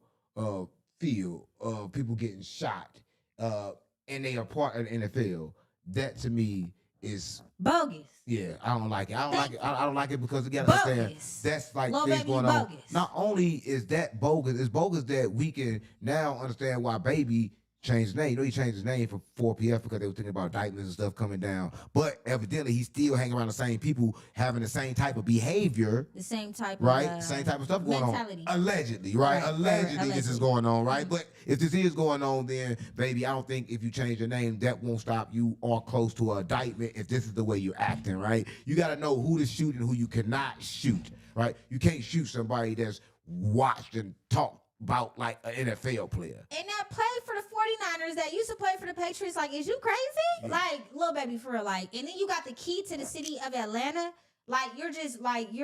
field of people getting shot and they are part of the NFL, that to me is bogus. Yeah, I don't like it. I don't like it because again, that's like things going on. Not only is that bogus, it's bogus that we can now understand why Baby changed his name. You know, he changed his name from 4PF because they were thinking about indictments and stuff coming down. But evidently, he's still hanging around the same people, having the same type of behavior. The same type right? of Same type of stuff going mentality. on. Allegedly, right? Allegedly, this is going on, right? Mm-hmm. But if this is going on, then, baby, I don't think if you change your name, that won't stop you or close to an indictment if this is the way you're acting, right? You got to know who to shoot and who you cannot shoot, right? You can't shoot somebody that's watched and talked about like an NFL player. And that played for the 49ers that used to play for the Patriots. Like, is you crazy? Yeah. Like, little baby, for real. Like, and then you got the key to the city of Atlanta. Like, you're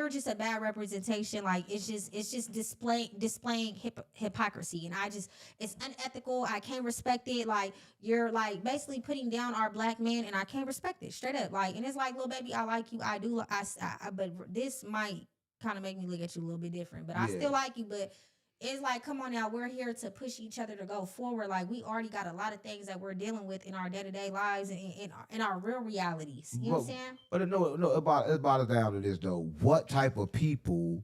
just a bad representation. Like, it's just displaying hypocrisy. And it's unethical. I can't respect it. Like, you're like basically putting down our black men, and I can't respect it straight up. Like, and it's like, little baby, I like you. I do. But this might kind of make me look at you a little bit different. But I still like you. But it's like, come on now, we're here to push each other to go forward. Like, we already got a lot of things that we're dealing with in our day-to-day lives and in our real realities. You know what I'm saying? But it boils down to this, though. What type of people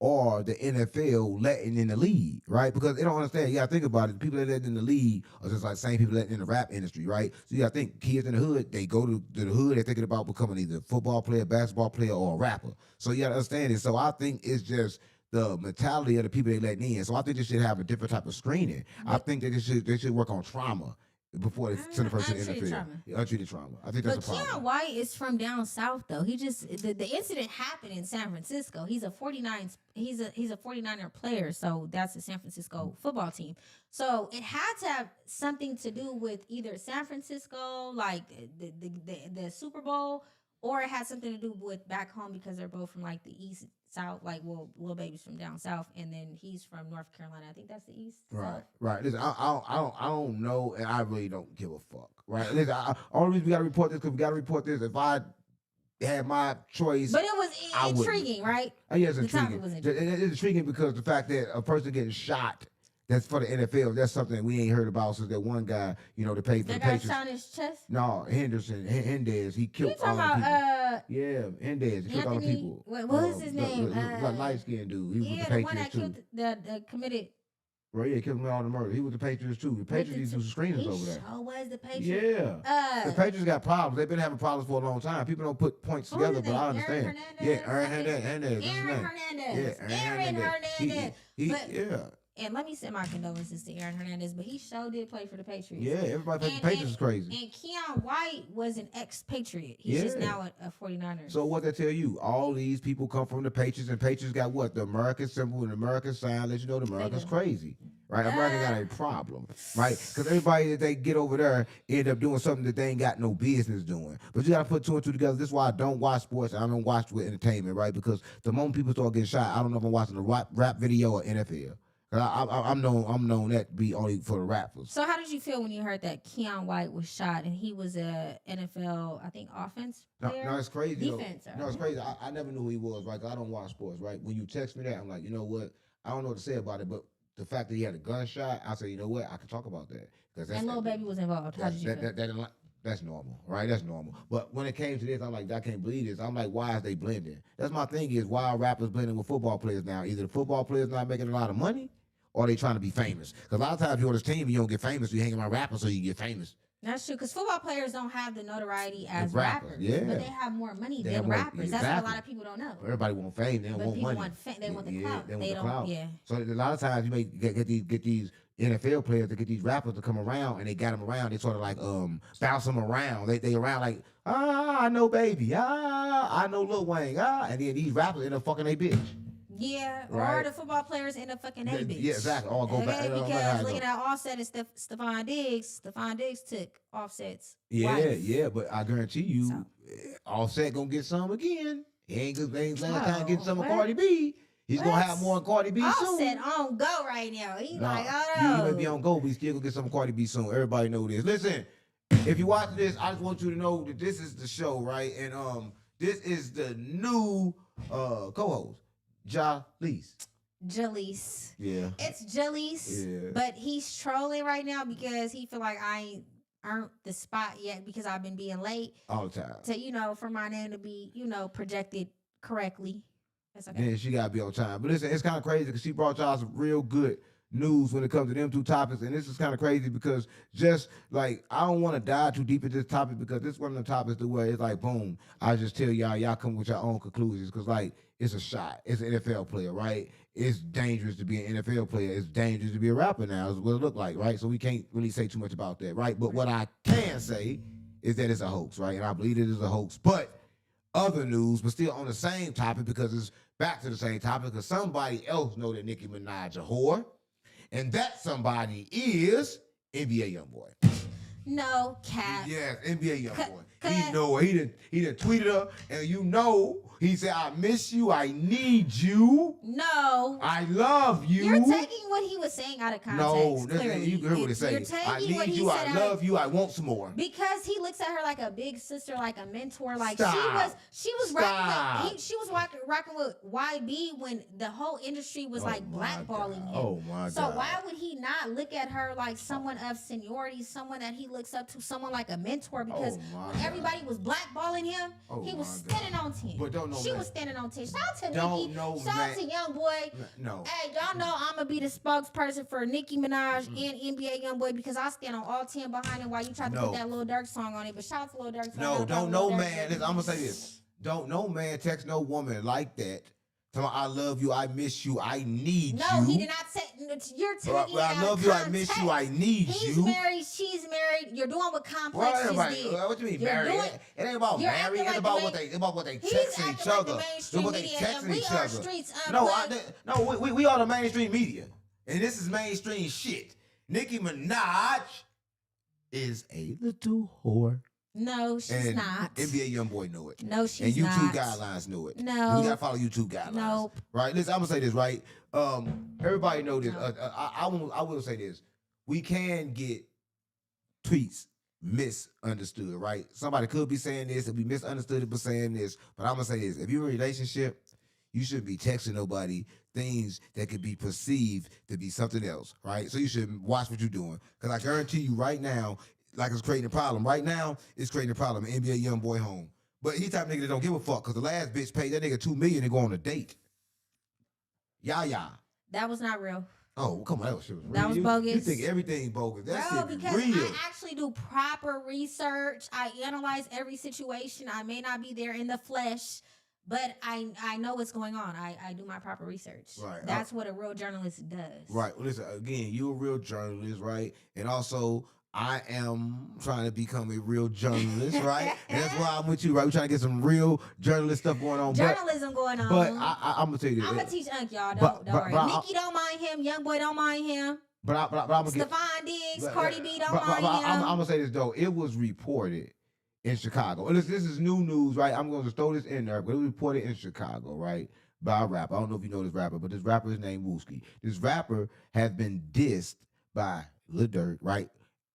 are the NFL letting in the league, right? Because they don't understand. You got to think about it. The people that let in the league are just like the same people letting in the rap industry, right? So you got to think, kids in the hood, they go to the hood, they're thinking about becoming either a football player, basketball player, or a rapper. So you got to understand it. So I think it's just the mentality of the people they letting in. So I think they should have a different type of screening. I think that they should work on trauma before they send the person to the NFL. Untreated trauma. I think that's a problem. But Keon White is from down south, though. He just the incident happened in San Francisco. He's a 49er player, so that's the San Francisco football team. So it had to have something to do with either San Francisco, like the Super Bowl, or it had something to do with back home because they're both from like the East South, like, well, Lil Baby's from down south, and then he's from North Carolina. I think that's the East. Right, South. right. Listen, I don't know, and I really don't give a fuck. Right. Listen, only reason we gotta report this because we gotta report this. If I had my choice, But it was intriguing, right? Yes, The intriguing. topic was intriguing. It's intriguing because the fact that a person getting shot. That's for the NFL. That's something we ain't heard about since that one guy, that paid for the Patriots. That guy shot in his chest? No, Hendez. He killed all the people. Yeah, Hendez. He killed all the people. What was his name? Light-skinned dude. He was with the the one Patriots, that killed, that committed. Right, yeah, killed him all the murder. He was the Patriots, too. The Patriots used to do screeners over there. He was the Patriots. Yeah. The Patriots got problems. They've been having problems for a long time. People don't put points together, but I understand. Aaron Hernandez. Aaron Hernandez. Yeah. And let me send my condolences to Aaron Hernandez, but he sure did play for the Patriots. Yeah, everybody thinks the Patriots is crazy. And Keon White was an ex-Patriot. He's just now a 49er. So what they tell you, all these people come from the Patriots, and Patriots got what? The American symbol and the American sign. Let you know the America's crazy. Right? America got a problem. Right? Because everybody that they get over there end up doing something that they ain't got no business doing. But you got to put two and two together. This is why I don't watch sports. I don't watch with entertainment, right? Because the moment people start getting shot, I don't know if I'm watching a rap video or NFL. I'm known that to be only for the rappers. So how did you feel when you heard that Keon White was shot and he was a NFL, I think, offense player? No, it's crazy. Defense. No, it's crazy. I never knew who he was, right? 'Cause I don't watch sports, right? When you text me that, I'm like, you know what? I don't know what to say about it, but the fact that he had a gunshot, I say, you know what? I can talk about that. And Lil Baby was involved. How did you feel? That's normal, right? That's normal. But when it came to this, I'm like, I can't believe this. I'm like, why is they blending? That's my thing is, why are rappers blending with football players now? Either the football players not making a lot of money, or they trying to be famous. Because a lot of times you're on this team, you don't get famous. You hang around rappers so you get famous. That's true. Because football players don't have the notoriety as rappers. But they have more money than rappers. Exactly. That's what a lot of people don't know. Everybody want fame. They don't want money. They want the clout. They want the clout. Yeah. So a lot of times you may get these NFL players to get these rappers to come around, and they got them around. They sort of like bounce them around. They around like, I know Baby. I know Lil Wayne. And then these rappers end up fucking they bitch. Yeah, right. Or the football players end up fucking a bitch. Yeah, exactly. All go back. Because look at that Offset and Stefon Diggs. Stefon Diggs took Offset's wife. Yeah, but I guarantee you, Offset gonna get some again. He ain't last time getting some of Cardi B. He's gonna have more on Cardi B soon. Offset on go right now. He like, He may be on go, but he's still gonna get some of Cardi B soon. Everybody know this. Listen, if you watch this, I just want you to know that this is the show, right? And this is the new co-host. Jalecc. Yeah. It's Jalecc. Yeah. But he's trolling right now because he feel like I ain't earned the spot yet because I've been being late. All the time. To, for my name to be, projected correctly. That's okay. And she gotta be on time. But listen, it's kind of crazy because she brought y'all some real good news when it comes to them two topics, and this is kind of crazy because just like I don't want to dive too deep into this topic because this is one of the topics to where it's like boom, I just tell y'all come with your own conclusions because like it's a shot, it's an NFL player, right? It's dangerous to be an NFL player. It's dangerous to be a rapper now. Is what it look like, right? So we can't really say too much about that, right? But what I can say is that it's a hoax, right? And I believe it is a hoax, but other news, but still on the same topic because it's back to the same topic because somebody else know that Nicki Minaj a whore. And that somebody is NBA YoungBoy. No cap. Yes, NBA YoungBoy. He know he done tweeted her, and you know he said, "I miss you, I need you, no, I love you." You're taking what he was saying out of context. No, you heard what he said. I need you, I love you, I want some more. Because he looks at her like a big sister, like a mentor. Like Stop. she was rocking with YB when the whole industry was like blackballing him. Oh my God. So why would he not look at her like someone of seniority, someone that he looks up to, someone like a mentor? Because when everybody was blackballing him, he was standing on 10. But don't know, she man. was standing on 10. Shout out to Don't Nicki. know, Shout out to YoungBoy. No. Hey, y'all know I'm gonna be the spokesperson for Nicki Minaj and NBA YoungBoy because I stand on all 10 behind him while you try to put that Lil Durk song on it. But shout out to Lil Durk. No, don't know, man. Listen, I'm gonna say this. Don't know, man. Text no woman like that. Tell me, I love you, I miss you, I need you. No, he did not say. You're taking I love you, I miss you, I need you. He's married, she's married. You're doing what Complex just did. What you mean married? It ain't about married. It's about what they texting each other. It's what they texting each other. No, we are the mainstream media, and this is mainstream shit. Nicki Minaj is a little whore. No, she's not. NBA YoungBoy know it. No, she's not. And YouTube not. guidelines know it. No. We gotta follow YouTube guidelines. Nope. Right? Listen, I'm gonna say this, right? Everybody know this. I will say this. We can get tweets misunderstood, right? Somebody could be saying this and we misunderstood it for saying this. But I'm gonna say this. If you're in a relationship, you shouldn't be texting nobody things that could be perceived to be something else, right? So you should watch what you're doing. Because I guarantee you right now, like it's creating a problem. Right now, it's creating a problem. NBA YoungBoy home. But he type of nigga that don't give a fuck because the last bitch paid that nigga $2 million to go on a date. Yeah. That was not real. Oh, come on, that shit was real. That was bogus. You think everything bogus. That shit because real. I actually do proper research. I analyze every situation. I may not be there in the flesh, but I know what's going on. I do my proper research. Right. That's what a real journalist does. Right. Well, listen, again, you're a real journalist, right? And also, I am trying to become a real journalist, right? And that's why I'm with you, right? We're trying to get some real journalist stuff going on. Journalism going on. But I'm going to tell you this. I'm going to teach Unc, y'all. Don't worry. Nicki don't mind him. YoungBoy don't mind him. But I'm going to get... Stefon Diggs, Cardi B don't mind him. I'm going to say this, though. It was reported in Chicago. And this is new news, right? I'm going to throw this in there. But it was reported in Chicago, right? By a rapper. I don't know if you know this rapper, but this rapper is named Wooski. This rapper has been dissed by Lil Durk, right?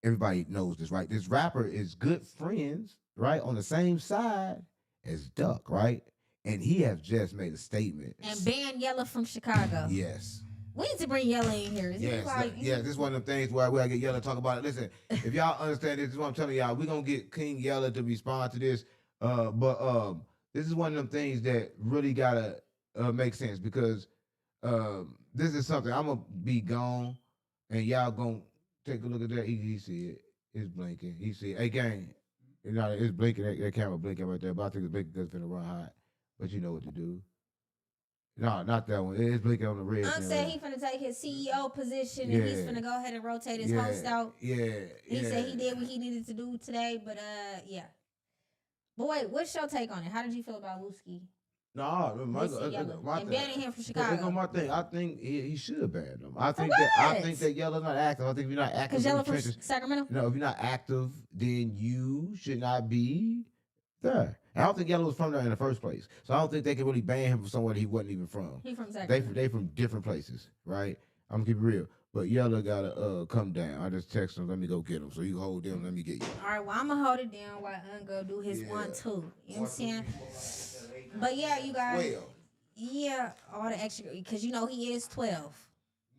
Everybody knows this, right? This rapper is good friends, right, on the same side as Duck, right? And he has just made a statement. And banned Yella from Chicago. Yes. We need to bring Yella in here. This is one of them things where we gotta get Yella to talk about it. Listen, if y'all understand this is what I'm telling y'all. We're gonna get King Yella to respond to this. But this is one of them things that really gotta make sense because this is something I'm gonna be gone and y'all gonna take a look at that. He see it. It's blinking. He see it. Hey, gang. You know, it's blinking. That camera blinking right there. But I think it's blinking because it's finna run hot. But you know what to do. No, not that one. It's blinking on the red. Unc said he finna take his CEO position and he's finna go ahead and rotate his host out. He said he did what he needed to do today. But, yeah. Boy, what's your take on it? How did you feel about Wooski? No, my and banning him from Chicago. My thing. I think he should ban him. I think that Yella's not active. I think if you're not active, because Yella from Sacramento. No, if you're not active, then you should not be there. And I don't think Yella was from there in the first place, so I don't think they can really ban him from somewhere he wasn't even from. He from Sacramento. They from different places, right? I'm gonna keep it real. But Yella gotta come down. I just text him, let me go get him. So you hold them, let me get you. All right, well I'm gonna hold it down while Unc go do his 1-2. You know what I'm saying? But yeah, you guys. Yeah, all the extra because you know he is 12.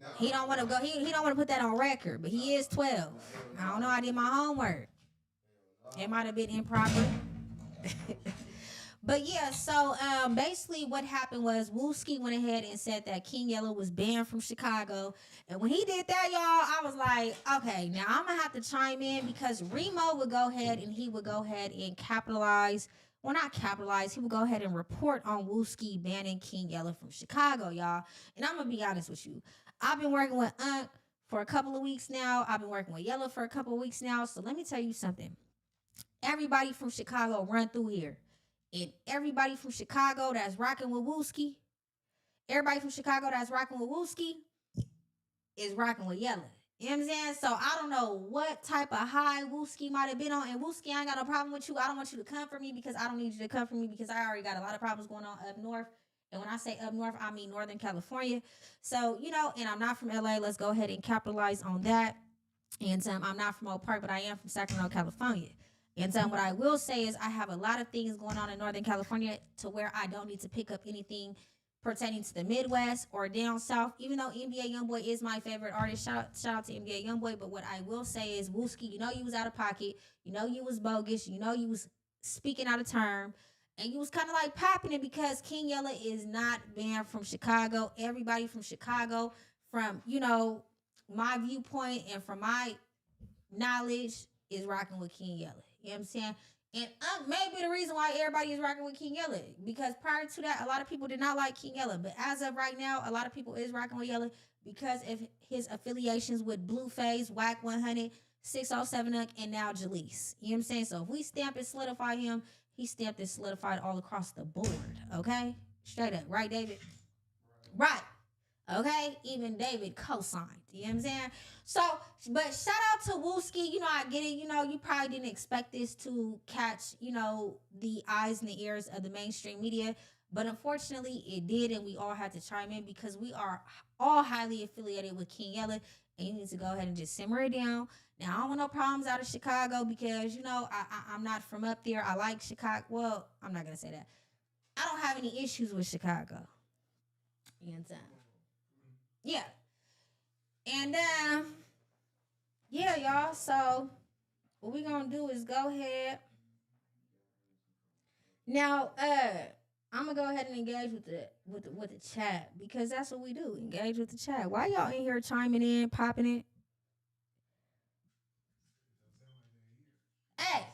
No, he don't want to go. He don't want to put that on record, but he is 12. I don't know. I did my homework. It might have been improper. But yeah, so basically what happened was Wooski went ahead and said that King Yellow was banned from Chicago. And when he did that, y'all, I was like, okay, now I'm gonna have to chime in because Remo would go ahead and he would go ahead and capitalize. Well, not capitalize, he would go ahead and report on Wooski banning King Yellow from Chicago, y'all. And I'm gonna be honest with you. I've been working with Unc for a couple of weeks now. I've been working with Yellow for a couple of weeks now. So let me tell you something. Everybody from Chicago run through here. And everybody from Chicago that's rocking with Wooski, everybody from Chicago that's rocking with Wooski is rocking with Yella. You know what I'm saying? So I don't know what type of high Wooski might have been on. And Wooski, I ain't got no problem with you. I don't want you to come for me because I don't need you to come for me because I already got a lot of problems going on up north. And when I say up north, I mean Northern California. So, and I'm not from LA. Let's go ahead and capitalize on that. And I'm not from Oak Park, but I am from Sacramento, California. And what I will say is I have a lot of things going on in Northern California to where I don't need to pick up anything pertaining to the Midwest or down south, even though NBA Youngboy is my favorite artist. Shout out to NBA Youngboy. But what I will say is, Wooski, you was out of pocket. You was bogus. You was speaking out of term. And you was kind of like popping it because King Yella is not banned from Chicago. Everybody from Chicago, from, my viewpoint and from my knowledge, is rocking with King Yella. You know what I'm saying? And maybe the reason why everybody is rocking with King Yella, because prior to that, a lot of people did not like King Yella. But as of right now, a lot of people is rocking with Yella because of his affiliations with Blueface, Whack 100, 607 and now Jalecc. You know what I'm saying? So if we stamp and solidify him, he stamped and solidified all across the board. Okay? Straight up. Right, David? Right. Okay, even David co-signed. You know what I'm saying? So, but shout out to Wooski. I get it. You probably didn't expect this to catch, the eyes and the ears of the mainstream media. But unfortunately, it did, and we all had to chime in because we are all highly affiliated with King Yella, and you need to go ahead and just simmer it down. Now, I don't want no problems out of Chicago because, I'm not from up there. I like Chicago. Well, I'm not going to say that. I don't have any issues with Chicago. You know what I'm saying? Yeah. And yeah, y'all. So what we gonna do is go ahead. Now, I'm gonna go ahead and engage with the chat because that's what we do. Engage with the chat. Why y'all in here chiming in, popping it? Hey.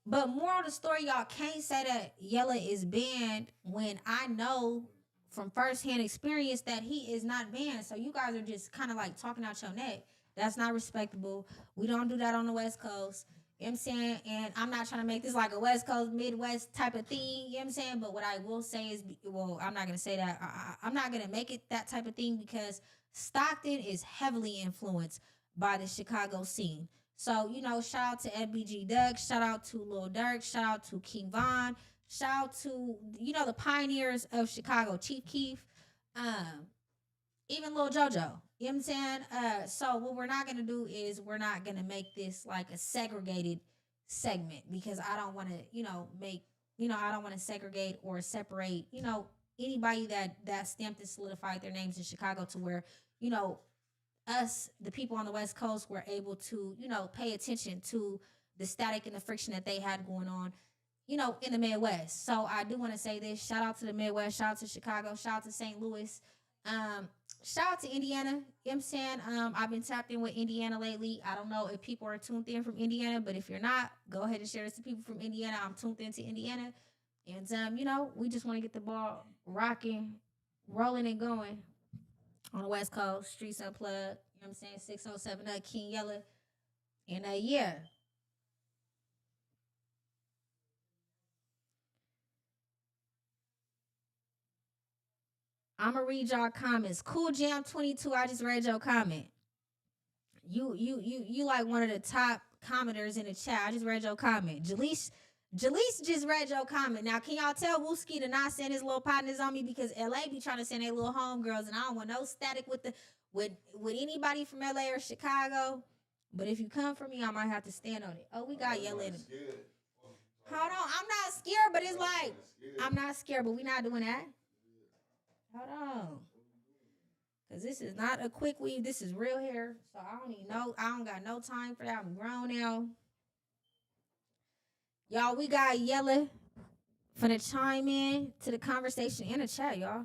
But moral of the story, y'all can't say that Yella is banned when I know from firsthand experience that he is not banned. So you guys are just kind of like talking out your neck. That's not respectable. We don't do that on the West Coast. You know what I'm saying? And I'm not trying to make this like a West Coast, Midwest type of thing. You know what I'm saying? But what I will say is, well, I'm not going to say that. I'm not going to make it that type of thing because Stockton is heavily influenced by the Chicago scene. So, shout out to FBG Doug. Shout out to Lil Durk. Shout out to King Von. Shout out to, the pioneers of Chicago, Chief Keef, even Lil JoJo. You know what I'm saying? So what we're not going to do is we're not going to make this like a segregated segment because I don't want to, I don't want to segregate or separate, anybody that stamped and solidified their names in Chicago to where, us, the people on the West Coast, were able to, pay attention to the static and the friction that they had going on, in the Midwest. So I do want to say this. Shout out to the Midwest. Shout out to Chicago. Shout out to St. Louis. Shout out to Indiana. You know what I'm saying? I've been tapped in with Indiana lately. I don't know if people are tuned in from Indiana, but if you're not, go ahead and share this to people from Indiana. I'm tuned into Indiana. And, we just want to get the ball rocking, rolling and going on the West Coast. Streets Unplugged. You know what I'm saying? 607 King Yella. And, yeah. I'ma read y'all comments. Cool Jam 22. I just read your comment. You like one of the top commenters in the chat. I just read your comment. Jalecc just read your comment. Now, can y'all tell Wooski to not send his little partners on me because LA be trying to send their little homegirls, and I don't want no static with anybody from LA or Chicago. But if you come for me, I might have to stand on it. Oh, we got yelling. Hold on, I'm not scared, but it's like I'm not scared, but we not doing that. Hold on. Cause this is not a quick weave. This is real hair. So I don't got no time for that. I'm grown now. Y'all, we got Yella for the chime in to the conversation in the chat, y'all.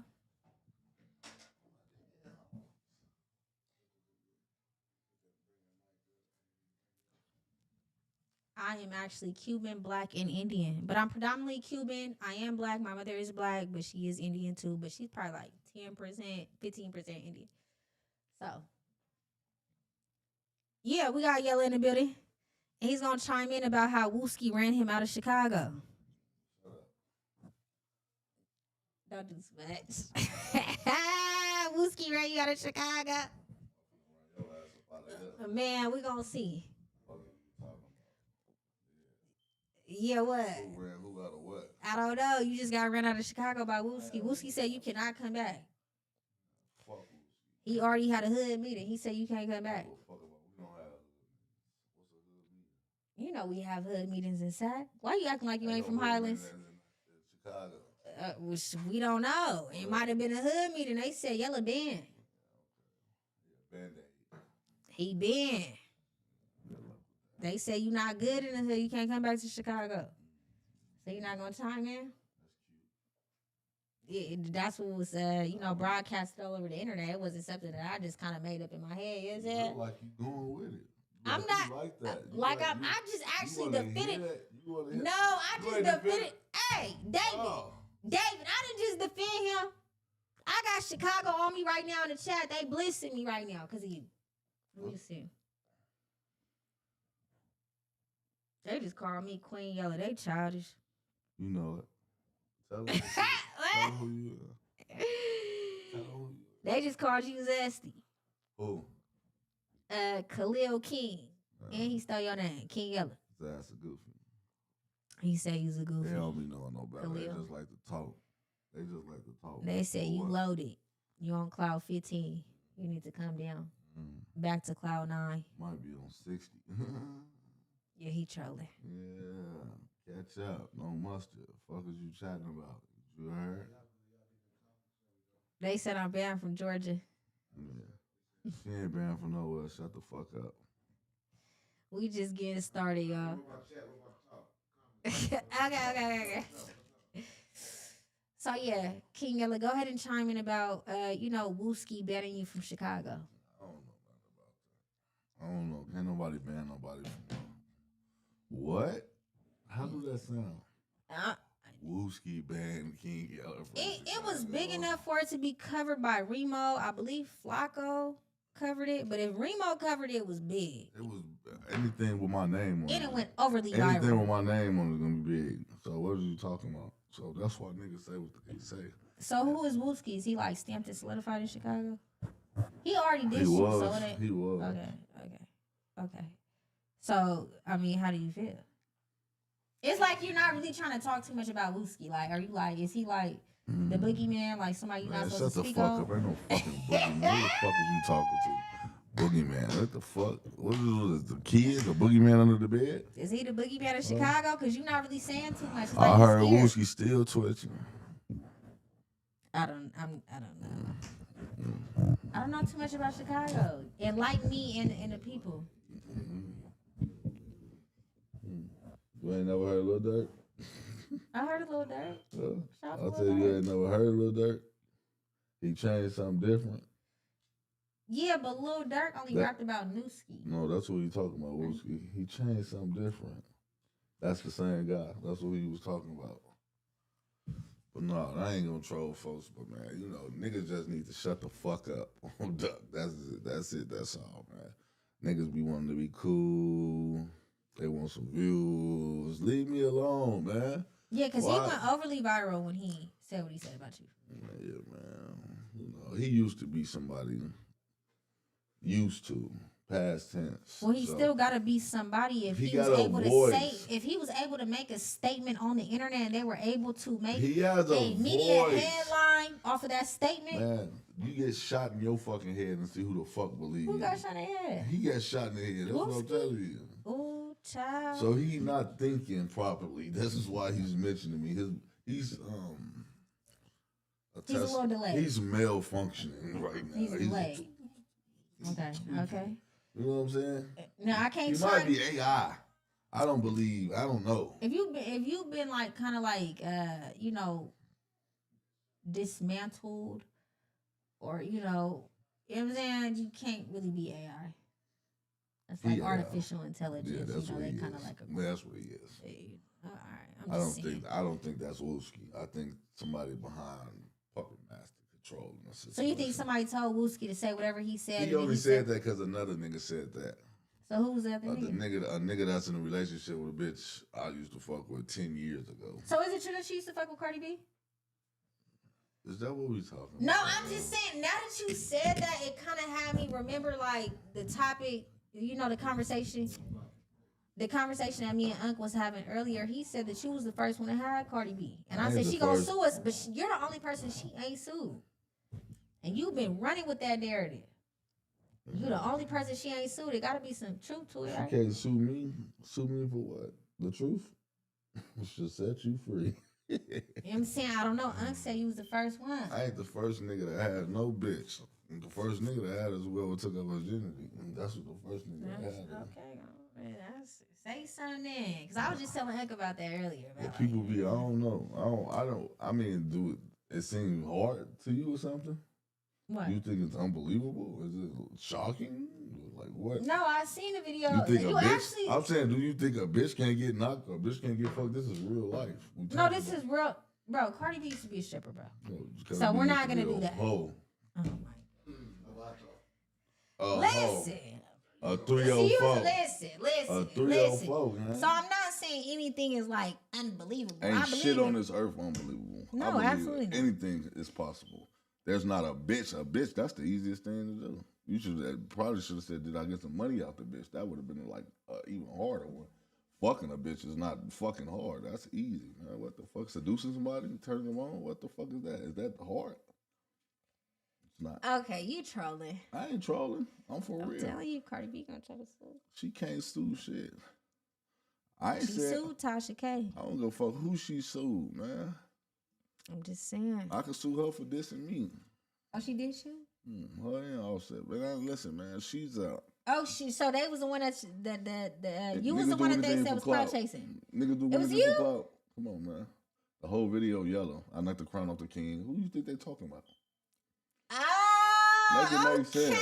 I am actually Cuban, black, and Indian, but I'm predominantly Cuban. I am black. My mother is black, but she is Indian too. But she's probably like 10%, 15% Indian. So, yeah, we got Yella in the building. And he's going to chime in about how Wooski ran him out of Chicago. Don't do much. Wooski ran you out of Chicago. Man, we going to see. Yeah, what? Who ran who out of what? I don't know. You just got ran out of Chicago by Wooski. Wooski said you cannot come back. Fuck Wooski. He already had a hood meeting. He said you can't come back. Fuck about. We don't have. What's a hood meeting? You know we have hood meetings inside. Why you acting like you ain't from Highlands? In Chicago. Which we don't know. It might have been a hood meeting. They said Yella been. Yeah, Band-Aid. He been. They say you not good in the hood. You can't come back to Chicago. So you're not gonna chime in? Yeah, that's what was broadcasted all over the internet. It wasn't something that I just kind of made up in my head. Is it? Look like you going with it. I'm Like, not you like that. You I just actually defended. No, I just defended. defended. Hey, David. Oh. David, I didn't just defend him. I got Chicago on me right now in the chat. They blissing me right now because of you. Let me see. They just call me Queen Yella. They childish. You know it. Tell them who you are. Tell them who you are. They just called you Zesty. Who? Khalil King. And he stole your name, King Yella. That's a goofy. He said he's a goofy. They don't be knowing no better. They Khalil. just like to talk. They just like to talk. They said you What? loaded. You on cloud 15. You need to come down. Back to cloud 9. Might be on 60. Yeah, he trolling. Yeah. Catch up. No mustard. Fuck is you chatting about? You heard? They said I'm banned from Georgia. Yeah. She ain't banned from nowhere. Shut the fuck up. We just getting started, y'all. Okay. So yeah, King Yella, go ahead and chime in about Wooski banning you from Chicago. I don't know. Can't nobody ban nobody from what? How do that sound? Wooski banned King Yella from It was big enough for it to be covered by Remo. I believe Flacco covered it, but if Remo covered it, it was big. It was anything with my name on it. And it went overly Anything viral. with my name on it is gonna be big. So what are you talking about? So that's why niggas say what they say. So who is Wooski? Is he like stamped and solidified in Chicago? He already did He shit, was. so it ain't. He was. Okay. So, I mean, how do you feel? It's like you're not really trying to talk too much about Wooski. Like, are you like, is he like the boogeyman? Like somebody you're Man, not shut supposed the to speak fuck on? up. Ain't no fucking boogeyman. Who the fuck is you talking to? Boogeyman. What the fuck? What is the kid? The boogeyman under the bed? Is he the boogeyman of Chicago? Because you're not really saying too much. It's I like heard he's scared. Wooski still twitching. I don't know. I don't know too much about Chicago. Enlighten me and the people. You ain't never heard Lil Durk? I heard a little dirt. Shout out to I'll Lil tell you, you Durk. ain't never heard Lil Durk. He changed something different. Yeah, but Lil Durk only rapped about Newski. No, that's what he talking about, Wooski. He changed something different. That's the same guy. That's what he was talking about. But no, I ain't gonna troll folks, but man, you know, niggas just need to shut the fuck up on Duck. That's it, that's all, man. Niggas be wanting to be cool. They want some views. Leave me alone, man. Yeah, because he Why? went overly viral when he said what he said about you. Yeah, man. You know, he used to be somebody used to, past tense. Well, he So, still got to be somebody if He he was got a able to voice. say, if he was able to make a statement on the internet and they were able to make He has a media voice. headline off of that statement. Man, you get shot in your fucking head and see who the fuck believe Who you. got shot in the head? He got shot in the head. That's what I'm Wooski? telling you. Ooh, child. So he not thinking properly. This is why he's mentioning me. He's He's a little delayed. He's malfunctioning right now. He's delayed. Okay. You know what I'm saying? No, I can't He might chime. be AI. I don't believe. I don't know. If you've been like kind of like you know, dismantled, or you know what I'm saying, you can't really be AI. That's like artificial intelligence. Yeah, that's you know, what he kind of is. like That's what he is. all right, I don't think that's Wooski. I think somebody behind Puppet Master controlling the situation. So you think somebody told Wooski to say whatever he said? He only said that because another nigga said that. So who's that nigga? A nigga that's in a relationship with a bitch I used to fuck with 10 years ago. So is it true that she used to fuck with Cardi B? Is that what we talking No, about? I'm just saying, now that you said that, it kind of had me remember, like, the topic, you know, the conversation that me and Unc was having earlier. He said that you was the first one to have Cardi B. And I said, she gonna sue us, but you're the only person she ain't sued. And you've been running with that narrative. You're the only person she ain't sued. There gotta be some truth to it, right? She can't sue me. Sue me for what? The truth? She'll set you free. You know what I'm saying? I don't know. Unc said you was the first one. I ain't the first nigga that had no bitch. The first nigga that had is whoever took her virginity. That's what the first nigga that had. Okay, man, say something then. Because I was just telling Unc about that earlier. About People be, I don't know. I mean, do it seem hard to you or something? What? You think it's unbelievable? Is it shocking? Like what? No, I seen the video. You think I'm saying, do you think a bitch can't get knocked or a bitch can't get fucked? This is real life. No, this is real. Bro, Cardi B used to be a stripper, bro. No, so we're not going to do that. Oh my God. Listen. A 304. Listen. A 304, man. So I'm not saying anything is like unbelievable. Ain't shit on this earth unbelievable. No, absolutely not. Anything is possible. There's not a bitch. A bitch, that's the easiest thing to do. You probably should have said, did I get some money out the bitch? That would have been like even harder one. Fucking a bitch is not fucking hard. That's easy, man. What the fuck? Seducing somebody, turning them on? What the fuck is that? Is that hard? It's not. Okay, you trolling. I ain't trolling. I'm for real. I'm telling you, Cardi B gonna try to sue. She can't sue shit. She sued Tasha K. I don't give a fuck who she sued, man. I'm just saying. I could sue her for dissing me. Oh, she did sue? Her and Offset. But listen, man, she's so they was the one that you was the one that they said was clout chasing. Niggas do it was you? For clout. Come on, man. The whole video yellow. I knocked the crown off the king. Who you think they talking about? Oh, okay.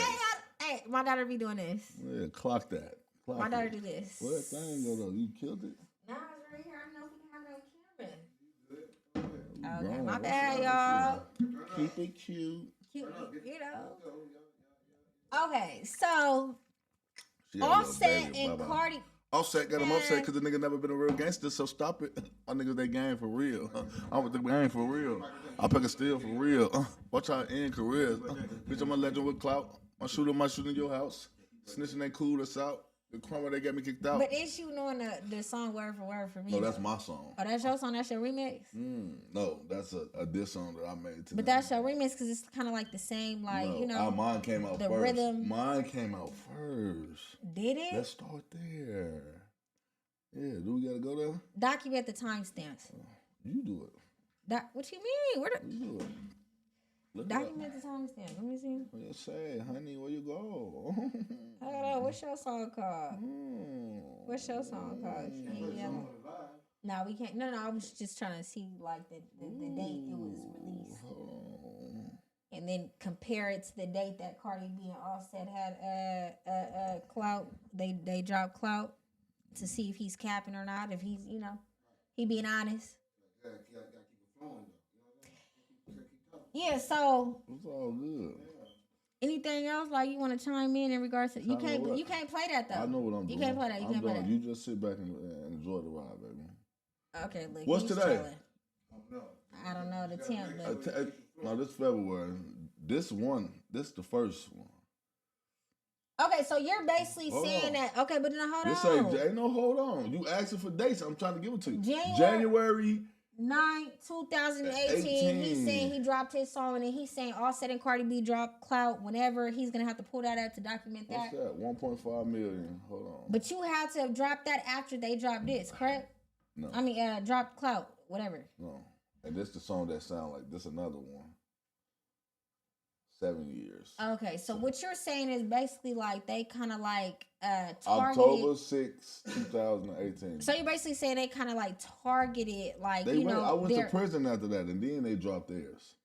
Hey, my daughter be doing this. Yeah, clock that. My daughter do this. Where that thing go though? You killed it? No, it's right here. I don't know if we can have it on camera. Okay, my bad, y'all. Keep it cute. You know. Okay, so Offset and Cardi. Offset got him upset because the nigga never been a real gangster, so stop it. Our niggas, they gang for real. I'm with the gang for real. I pick a steal for real. Watch our end careers. Bitch, I'm a legend with clout. My shooter might shoot in your house. Snitching ain't cool, us out. The crime where they got me kicked out. But is you knowing the song word for word for me? No, that's my song. Oh, that's your song? That's your remix? No, that's a diss song that I made to But that's your remix because it's kind of like the same, like, no, you know. Mine came out the first. Rhythm. Mine came out first. Did it? Let's start there. Yeah, do we gotta go there? Document the timestamps. You do it. What you mean? You do it. Look Document the timestamp. Let me see. What you say, honey? Where you go? Hold on. What's your song called? What's your song called? No, we can't. No, I was just trying to see like the date it was released, and then compare it to the date that Cardi B and Offset had clout. They dropped clout to see if he's capping or not. If he's he being honest. Yeah, so it's all good. Anything else like you want to chime in regards to you can't play that though. I know what I'm doing. You can't play that. You can't play that. You just sit back and enjoy the ride, baby. Okay, look. What's today? I don't know the 10th. But no, this February. This the first one. Okay, so you're basically saying that. Okay, but then hold on. Ain't no hold on. You asking for dates. I'm trying to give it to you. January 9, 2018. He's saying he dropped his song, and then he's saying Offset and Cardi B dropped clout whenever he's gonna have to pull that up to document that. What's that? 1.5 million. Hold on. But you had to have dropped that after they dropped this, correct? No. I mean, dropped clout, whatever. No. And this the song that sound like this another one. 7 years. Okay, so what you're saying is basically like they kind of like targeted. October 6, 2018. So you're basically saying they kind of like targeted, like I went to prison after that, and then they dropped theirs.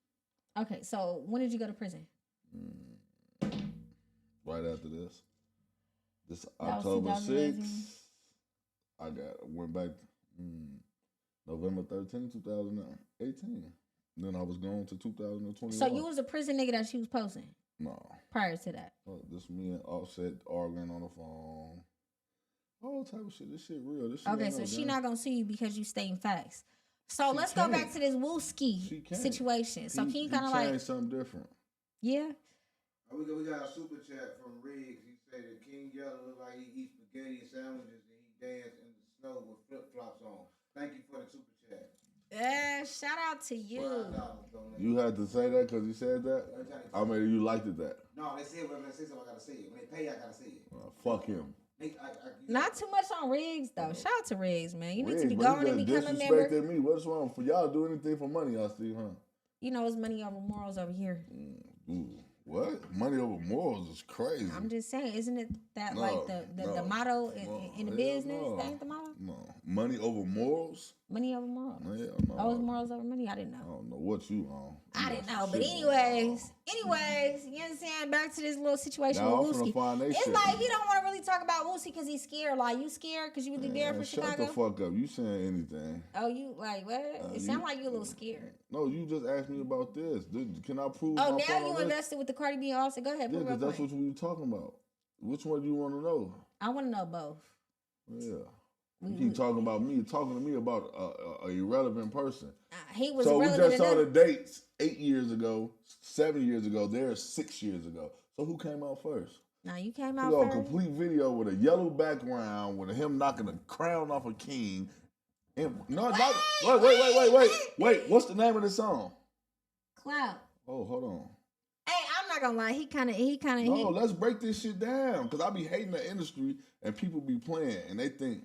Okay, so when did you go to prison? Right after this. This That was October 2018? 6th, went back November 13, 2018. Then I was going to 2021. So you was a prison nigga that she was posting? No. Prior to that? This me and Offset arguing on the phone. All type of shit. This shit real. This shit Okay, so she not gonna sue you because you stating facts. So let's go back to this Wooski situation. So can you kind of like something different? Yeah. We got a super chat from Riggs. He said that King Yellow look like he eats spaghetti sandwiches and he dance in the snow with flip flops on. Thank you for the super chat. Yeah, shout out to you. You had to say that because he said that? I mean, you liked it that? No, they said when they say something, I gotta say it. When they pay, I gotta say it. Fuck him. Not too much on Riggs though. Shout out to Riggs, man. You need to be Riggs, going and become a member. disrespected me. What's wrong? For y'all do anything for money, I see, huh? You know, it's money over morals over here. Ooh, what? Money over morals is crazy. I'm just saying, isn't it that like the motto in the business? No. That ain't the motto? No. Money over morals? Money over morals. No. Oh, it's morals over money? I didn't know. I don't know what you on. I didn't know. But anyways, you know what I'm saying? Back to this little situation with Wooski. It's like he don't want to really talk about Wooski because he's scared. Like, you scared because you really there for Chicago? Shut the fuck up. You saying anything. Oh, you like what? It sounds like you a little scared. No, you just asked me about this. Can I prove Oh, now you invested with the Cardi B also. Go ahead. Yeah, because that's what we were talking about. Which one do you want to know? I want to know both. Yeah. You keep talking about me, talking to me about a irrelevant person. He was so irrelevant. We just saw the dates 8 years ago, 7 years ago. They're 6 years ago. So who came out first? Now you came out first. first. A complete video with a yellow background with him knocking the crown off a king. And, wait. What's the name of the song? Clout. Oh, hold on. Hey, I'm not gonna lie. He kind of. No, let's break this shit down because I be hating the industry and people be playing and they think.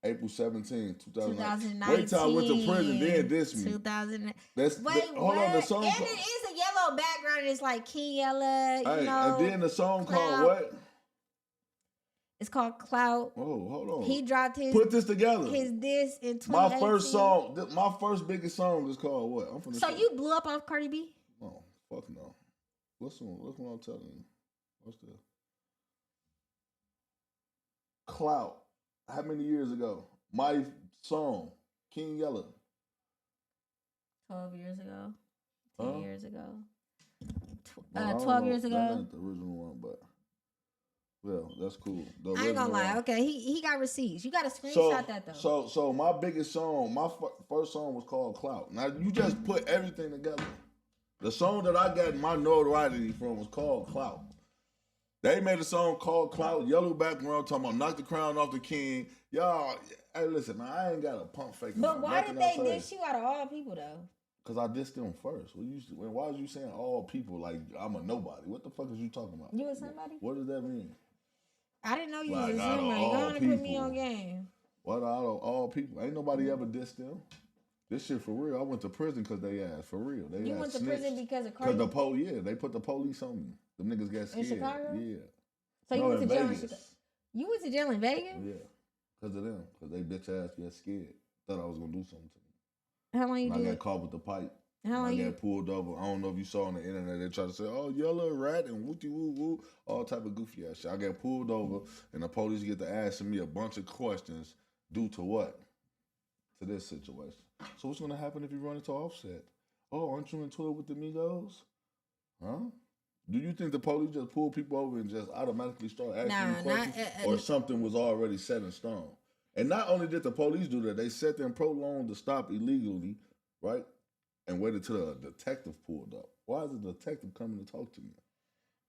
April 17, 2019. Wait till I went to prison, then diss me. 2000. Hold on, the song. And it is a yellow background. It's like King Yella, you know. And then the song called what? It's called Clout. Oh, hold on. He dropped his. Put this together. His diss in 2018. My first biggest song is called what? So you blew up off Cardi B? No, fuck no. Listen what I'm telling you. What's this? Clout. How many years ago? My song, King Yella. 12 years ago. 10 years ago. 12 years ago. That's not the original one, but well, that's cool. I ain't gonna lie. Okay, he got receipts. You got to screenshot that though. So my biggest song, my first song was called Clout. Now you just put everything together. The song that I got my notoriety from was called Clout. They made a song called Clout, yellow background, talking about knock the crown off the king. Y'all, hey, listen, man, I ain't got a pump fake. But why did they diss you out of all people, though? Because I dissed them first. Why was you saying all people like I'm a nobody? What the fuck is you talking about? You was somebody? What does that mean? I didn't know you was somebody. Go on and put me on game. What out of all people? Ain't nobody ever dissed them. This shit for real. I went to prison because they asked. For real. You went to prison because of Cardi? Because they put the police on me. Them niggas got scared. In Chicago? Yeah. So you went to jail in Chicago? You went to jail in Vegas? Yeah. Because of them. Because they bitch ass got scared. Thought I was going to do something to me. How long you did? I got caught with the pipe. How long I got pulled over. I don't know if you saw on the internet. They try to say, oh, yellow rat and wooty woo woo. All type of goofy ass shit. I got pulled over and the police get to asking me a bunch of questions due to what? To this situation. So what's going to happen if you run into Offset? Oh, aren't you in tour with the Migos? Huh? Do you think the police just pull people over and just automatically start asking you questions? Or something was already set in stone? And not only did the police do that, they set them prolonged to stop illegally, right? And waited till the detective pulled up. Why is the detective coming to talk to me?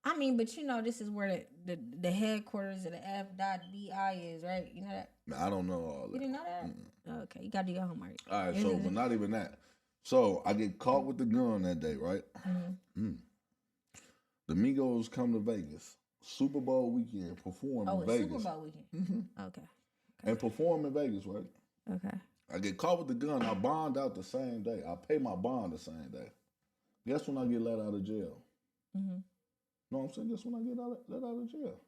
I mean, but you know, this is where the headquarters of the F.BI is, right? You know that? I don't know all that. You didn't know that? Mm-mm. Okay, you gotta do your homework. All right, but not even that. So I get caught with the gun that day, right? Mm-hmm. The Migos come to Vegas, Super Bowl weekend, perform in Vegas. Super Bowl weekend. Mm-hmm. Okay. And perform in Vegas, right? Okay. I get caught with the gun. I bond out the same day. I pay my bond the same day. Guess when I get let out of jail? Mm-hmm. No, I'm saying just when I get let out of jail.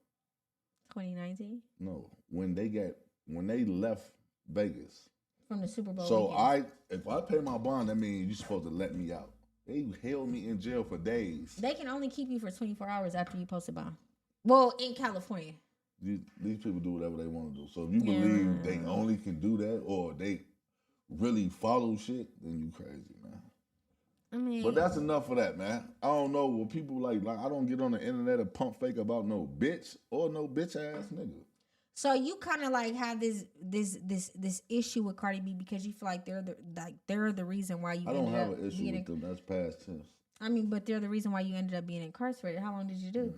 2019 No, when they left Vegas. from the Super Bowl. So weekend. if I pay my bond, that means you're supposed to let me out. They held me in jail for days. They can only keep you for 24 hours after you post a bond. Well, in California. These people do whatever they want to do. So if you believe they only can do that or they really follow shit, then you crazy, man. I mean, But that's enough for that, man. I don't know what people like I don't get on the internet and pump fake about no bitch or no bitch ass nigga. so you kind of like have this issue with Cardi B because you feel like they're the reason why you. I don't ended have up an issue being with them. That's past tense. I mean, but they're the reason why you ended up being incarcerated. How long did you do?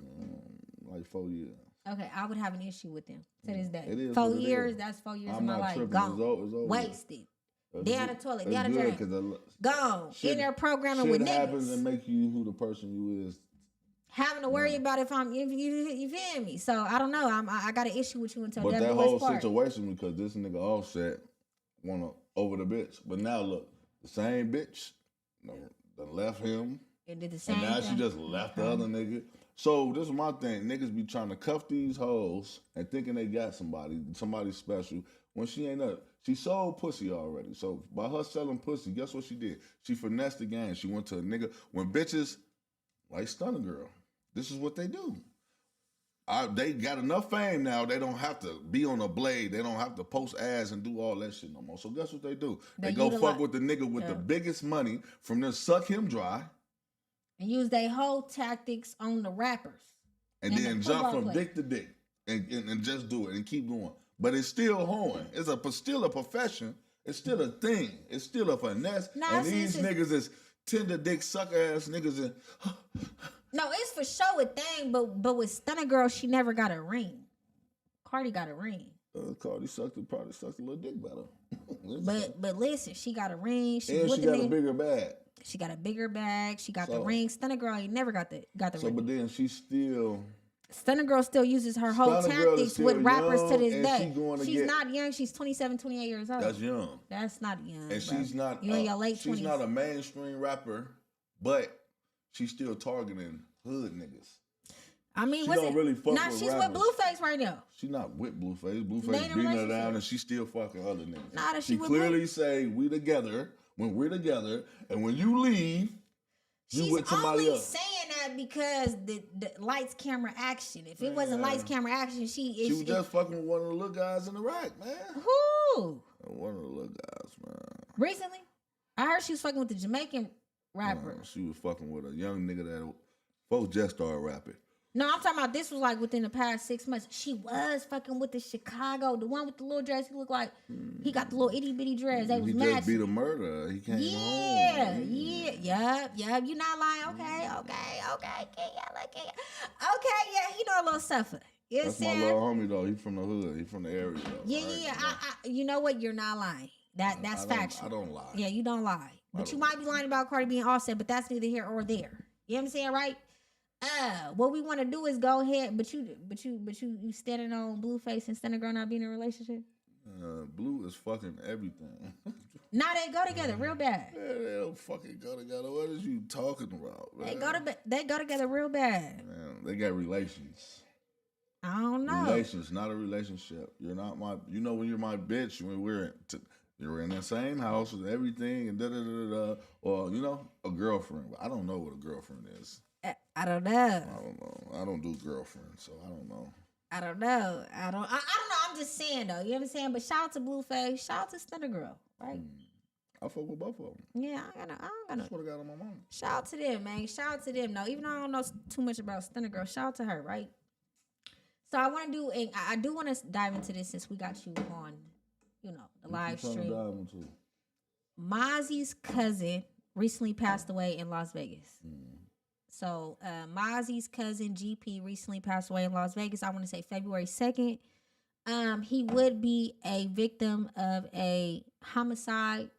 Like 4 years. Okay, I would have an issue with them to this day. It is 4 what it years, is. that's 4 years I'm of my not life. tripping. Gone. It's over. Wasted. Down the toilet, It's down the good drain. 'cause Gone. shit- In there programming shit with happens niggas. and make you who the person you is. Having to worry about if you feel me. So I don't know. I got an issue with you until But death that do us whole part. situation because this nigga Offset wanna over the bitch. But now look, the same bitch done left him. It did the same And now thing. she just left the other nigga. So this is my thing. Niggas be trying to cuff these hoes and thinking they got somebody special when she ain't up. She sold pussy already. So by her selling pussy, guess what she did? She finessed the game. She went to a nigga. When bitches like Stunner Girl, this is what they do. They got enough fame now. They don't have to be on a blade. They don't have to post ads and do all that shit no more. So guess what they do? They go fuck with the nigga with the biggest money from them, suck him dry. And use their whole tactics on the rappers. And then jump from dick to dick and just do it and keep going. But it's still hoeing. It's still a profession. It's still a thing. It's still a finesse. And these niggas is tender dick sucker ass niggas. And no, it's for sure a thing. But with Stunner Girl, she never got a ring. Cardi got a ring. Cardi probably sucked a little dick better. but listen, she got a ring. She got a bigger bag. She got a bigger bag. She got the ring. Stunner Girl ain't never got the ring. But then she still. Stunner Girl still uses her whole tactics with rappers to this day. She's not young. She's 27, 28 years old. That's young. That's not young. And she's not. You in your late 20s. She's not a mainstream rapper, but she's still targeting hood niggas. I mean, she don't really fuck now with she's rappers. with Blueface right now. She not with Blueface. Blueface beating her down, and she still fucking other niggas. Nah, that she clearly say we together when we're together, and when you leave. She's only saying that because the lights, camera, action. If it wasn't lights, camera, action, she was just fucking with one of the little guys in the rack, man. Who? One of the little guys, man. Recently? I heard she was fucking with the Jamaican rapper. No, she was fucking with a young nigga that folks just started rapping. No, I'm talking about this was like within the past 6 months. She was fucking with the Chicago, the one with the little dress. He looked like he got the little itty bitty dress. They was matching. He just beat a murderer. He came home. Yeah. You not lying. Okay. Okay, yeah, he know a little suffer. You know That's my little homie though. He's from the hood. He's from the area though. Yeah. You know what? You're not lying. That's factual. I don't lie. Yeah, you don't lie. But you might be lying about Cardi being Offset, but that's neither here or there. You know what I'm saying, right? What we want to do is go ahead, but you standing on Blueface and Stunner Girl not being in a relationship. Blue is fucking everything. Now they go together real bad. Yeah, they don't fucking go together. What is you talking about? Man? They go together real bad. Man, they got relations. I don't know. Relations, not a relationship. You're not my. You know when you're my bitch when you're in the same house with everything and or you know a girlfriend. I don't know what a girlfriend is. I don't know. I don't do girlfriends, so I don't know. I don't know. I'm just saying though. You know what I'm saying? But shout out to Blueface. Shout out to Stunner Girl. Right? I fuck with both of them. Yeah, I don't got That's what I got on my mom. Shout out to them, man. Shout out to them. No, even though I don't know too much about Stunner Girl, shout out to her, right? So I want to do, and I do want to dive into this since we got you on, you know, the live stream. Mozzie's cousin recently passed away in Las Vegas. So Mozzie's cousin GP recently passed away in Las Vegas. I want to say February 2nd. He would be a victim of a homicide.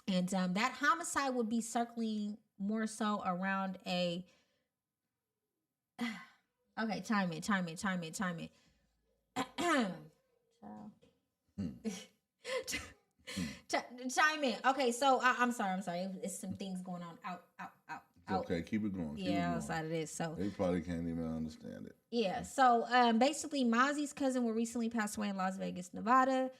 And that homicide would be circling more so around a... Okay, chime in. Chime in. Okay, so I'm sorry. It's some things going on out. okay. Keep it going. Keep it going. Outside of this. So they probably can't even understand it. Yeah. So basically, Mozzie's cousin will recently pass away in Las Vegas, Nevada.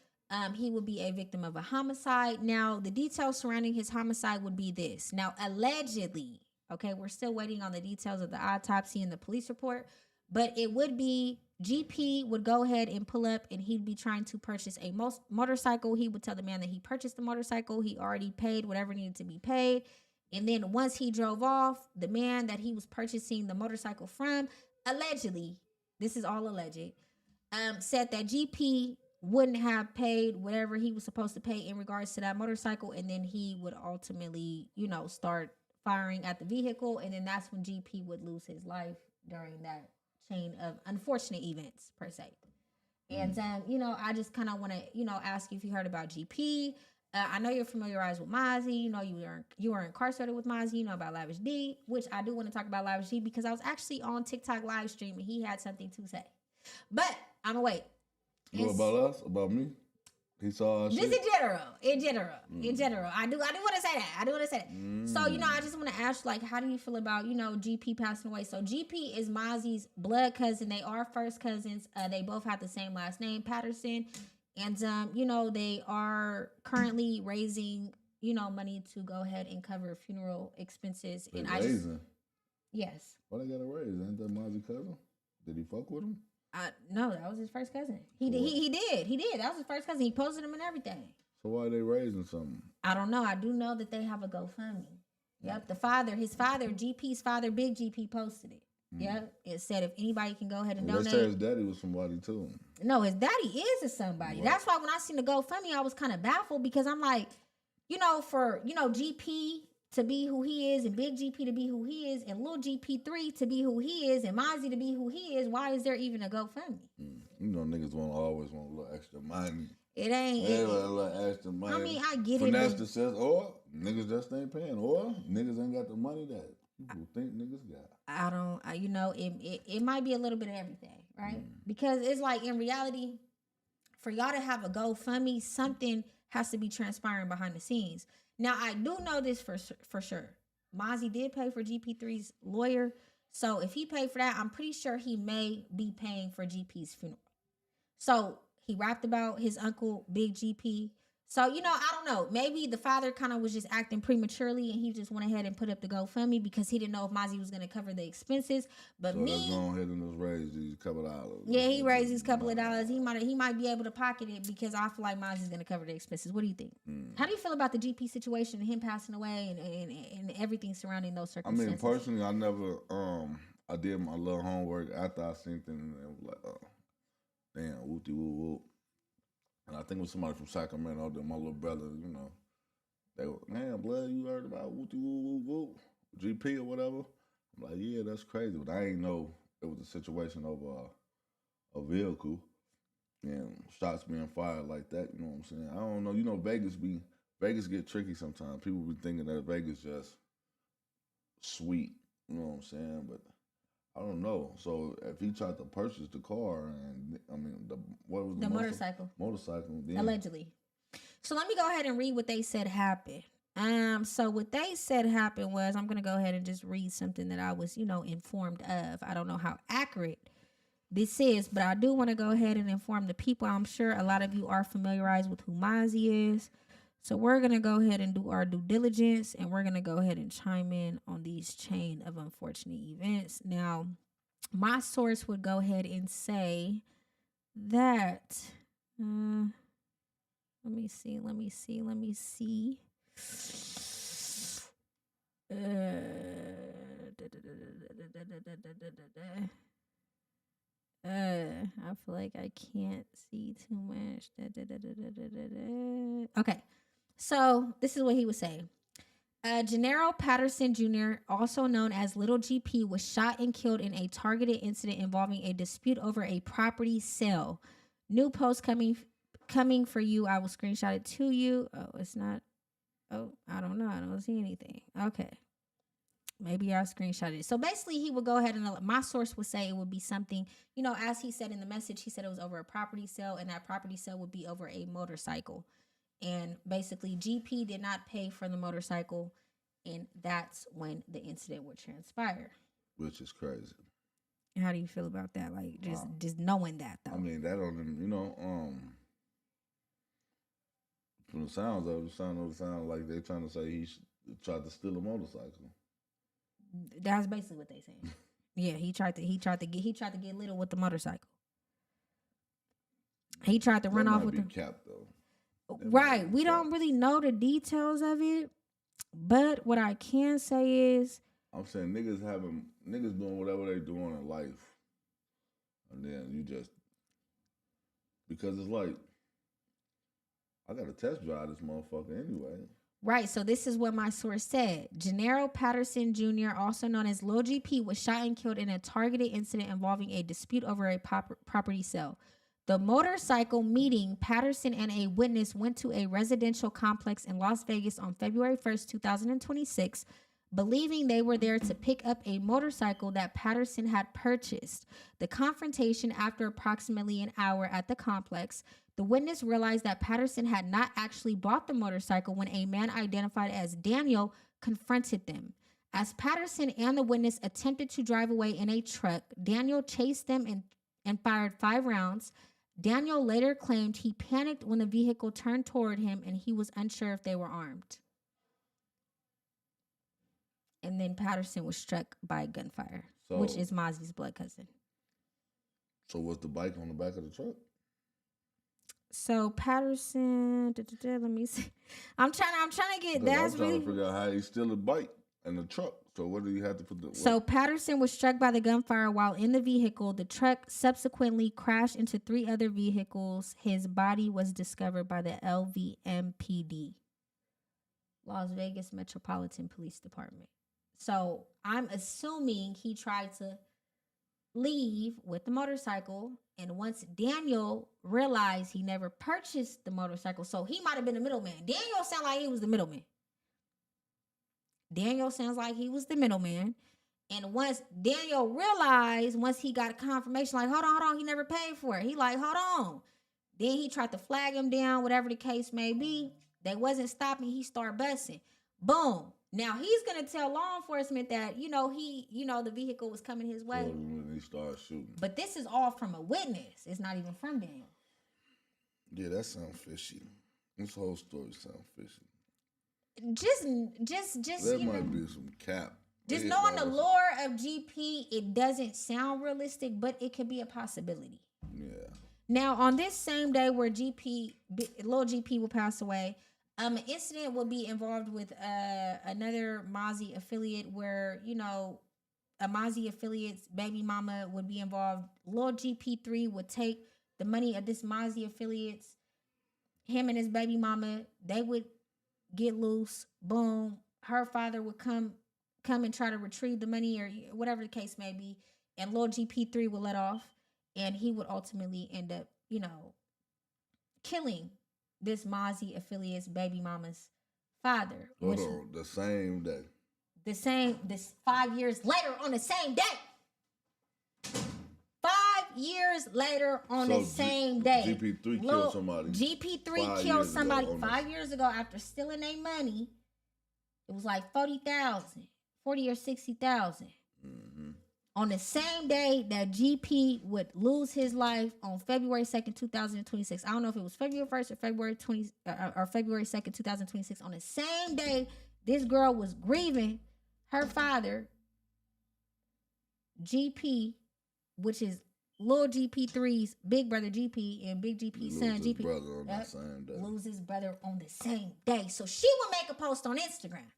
He would be a victim of a homicide. Now, the details surrounding his homicide would be this. Now, allegedly, okay, we're still waiting on the details of the autopsy and the police report, but it would be GP would go ahead and pull up and he'd be trying to purchase a motorcycle. He would tell the man that he purchased the motorcycle. He already paid whatever needed to be paid. And then once he drove off, the man that he was purchasing the motorcycle from, allegedly, this is all alleged, said that GP wouldn't have paid whatever he was supposed to pay in regards to that motorcycle. And then he would ultimately, start firing at the vehicle. And then that's when GP would lose his life during that chain of unfortunate events, per se. And, I just kind of want to, ask you if you heard about GP. I know you're familiarized with Mozzie. You were incarcerated with Mozzie. You know about Lavish D, which I do want to talk about Lavish D because I was actually on TikTok live stream and he had something to say. But I'm going to wait. What about us? About me? He saw us. Just in general. I do want to say that. So, I just want to ask, how do you feel about, GP passing away? So GP is Mozzie's blood cousin. They are first cousins. They both have the same last name, Patterson. And, they are currently raising, money to go ahead and cover funeral expenses. They and raising? Yes. Why they got to raise? Ain't that Mozzie's cousin? Did he fuck with him? No, that was his first cousin. He did. That was his first cousin. He posted him and everything. So why are they raising something? I don't know. I do know that they have a GoFundMe. Yep. His father, GP's father, Big GP, posted it. Yep. It said if anybody can go ahead and donate. They say his daddy was somebody too. No, his daddy is somebody. Right. That's why when I seen the GoFundMe, I was kind of baffled because I'm like, for GP to be who he is and Big GP to be who he is and Little GP3 to be who he is and Mozzie to be who he is, why is there even a GoFundMe? Niggas always want a little extra money. It ain't. A little extra money. I mean, I get Finesse it. Finesse says, or niggas just ain't paying, or niggas ain't got the money that people think niggas got. I don't, it might be a little bit of everything, right? Because it's like in reality, for y'all to have a GoFundMe, something has to be transpiring behind the scenes. Now, I do know this for sure. Mozzie did pay for GP3's lawyer. So if he paid for that, I'm pretty sure he may be paying for GP's funeral. So he rapped about his uncle, Big GP. So, I don't know. Maybe the father kind of was just acting prematurely and he just went ahead and put up the GoFundMe because he didn't know if Mozzie was going to cover the expenses. But so let's go ahead and just raise these couple of dollars. Yeah, he raised these couple of dollars. He might be able to pocket it because I feel like Mozzie's going to cover the expenses. What do you think? How do you feel about the GP situation and him passing away and everything surrounding those circumstances? I mean, personally, I never, I did my little homework after I seen things and it was like, damn, whoopty whoop whoop. And I think it was somebody from Sacramento, my little brother, they were, man, blood, you heard about whoopty whoop whoop whoop, GP or whatever? I'm like, yeah, that's crazy. But I ain't know it was a situation of a vehicle and shots being fired like that, you know what I'm saying? I don't know, Vegas get tricky sometimes. People be thinking that Vegas just sweet, you know what I'm saying? But I don't know. So if he tried to purchase the car and what was the motorcycle? Then. Allegedly. So let me go ahead and read what they said happened. So what they said happened was, I'm gonna go ahead and just read something that I was, informed of. I don't know how accurate this is, but I do want to go ahead and inform the people. I'm sure a lot of you are familiarized with who Mozzie is. So we're gonna go ahead and do our due diligence, and we're gonna go ahead and chime in on these chain of unfortunate events. Now, my source would go ahead and say that. Let me see. I feel like I can't see too much. Okay. So this is what he was saying. Gennaro Patterson Jr., also known as Little GP, was shot and killed in a targeted incident involving a dispute over a property sale. New post coming for you. I will screenshot it to you. Oh, it's not. Oh, I don't know. I don't see anything. Okay. Maybe I'll screenshot it. So basically, he would go ahead and my source would say it would be something, as he said in the message, he said it was over a property sale, and that property sale would be over a motorcycle. And basically, GP did not pay for the motorcycle. And that's when the incident would transpire. Which is crazy. How do you feel about that? Like just knowing that though. I mean, that don't, from the sounds of it, sound like they're trying to say he tried to steal a motorcycle. That's basically what they saying. Yeah, he tried to get little with the motorcycle. He tried to run off with the cap though. Right. We don't really know the details of it, but what I can say is I'm saying niggas doing whatever they doing in life. And then you just, because it's like, I got to test drive this motherfucker anyway. Right, so this is what my source said. Gennaro Patterson Jr., also known as Lil GP, was shot and killed in a targeted incident involving a dispute over a property sale. The motorcycle meeting, Patterson and a witness went to a residential complex in Las Vegas on February 1st, 2026, believing they were there to pick up a motorcycle that Patterson had purchased. The confrontation, after approximately an hour at the complex, the witness realized that Patterson had not actually bought the motorcycle when a man identified as Daniel confronted them. As Patterson and the witness attempted to drive away in a truck, Daniel chased them and fired 5 rounds. Daniel later claimed he panicked when the vehicle turned toward him and he was unsure if they were armed. And then Patterson was struck by gunfire, which is Mozzie's blood cousin. So was the bike on the back of the truck? So Patterson, let me see. I'm trying to get. That's really. I'm trying to figure out how he steal a bike and a truck. So what do you have to put the? So Patterson was struck by the gunfire while in the vehicle. The truck subsequently crashed into 3 other vehicles. His body was discovered by the LVMPD, Las Vegas Metropolitan Police Department. So I'm assuming he tried to leave with the motorcycle, and once Daniel realized he never purchased the motorcycle, so he might have been the middleman. Daniel sounds like he was the middleman. And once Daniel realized, once he got a confirmation, like, hold on, he never paid for it. He like, hold on. Then he tried to flag him down, whatever the case may be. They wasn't stopping. He started busting. Boom. Now he's gonna tell law enforcement that the vehicle was coming his way. When he started shooting. But this is all from a witness. It's not even from Daniel. Yeah, that sounds fishy. This whole story sounds fishy. Just that might be some cap. Just knowing the lore of GP, it doesn't sound realistic, but it could be a possibility. Yeah. Now on this same day where Lil GP will pass away, an incident will be involved with another Mozzie affiliate where, a Mozzie affiliate's baby mama would be involved. Lil GP3 would take the money of this Mozzie affiliate's, him and his baby mama, they would get loose. Boom. Her father would come and try to retrieve the money or whatever the case may be. And Lil GP3 would let off. And he would ultimately end up, killing this Mozzie affiliate's baby mama's father. Hold on, the same day. This 5 years later on the same day. 5 years later on the same day. GP3 killed somebody. GP3 killed somebody 5 years ago after stealing their money. It was like 40,000, 40 or 60,000. Mm-hmm. On the same day that GP would lose his life on February 2nd, 2026. I don't know if it was February 1st or February 2nd, 2026. On the same day, this girl was grieving her father, GP, which is Lil GP3's big brother GP and big GP's son GP. Brother on the same day. Lose his brother on the same day. So she would make a post on Instagram.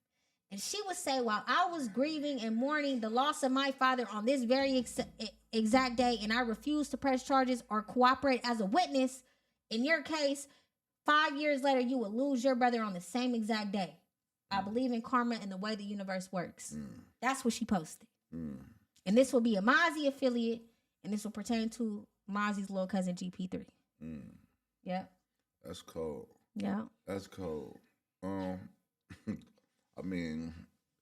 And she would say, while I was grieving and mourning the loss of my father on this very exact day, and I refused to press charges or cooperate as a witness, in your case, 5 years later, you will lose your brother on the same exact day. I believe in karma and the way the universe works. That's what she posted. And this will be a Mozzie affiliate, and this will pertain to Mozzie's little cousin GP3. Yeah. That's cold. Yeah. That's cold. I mean,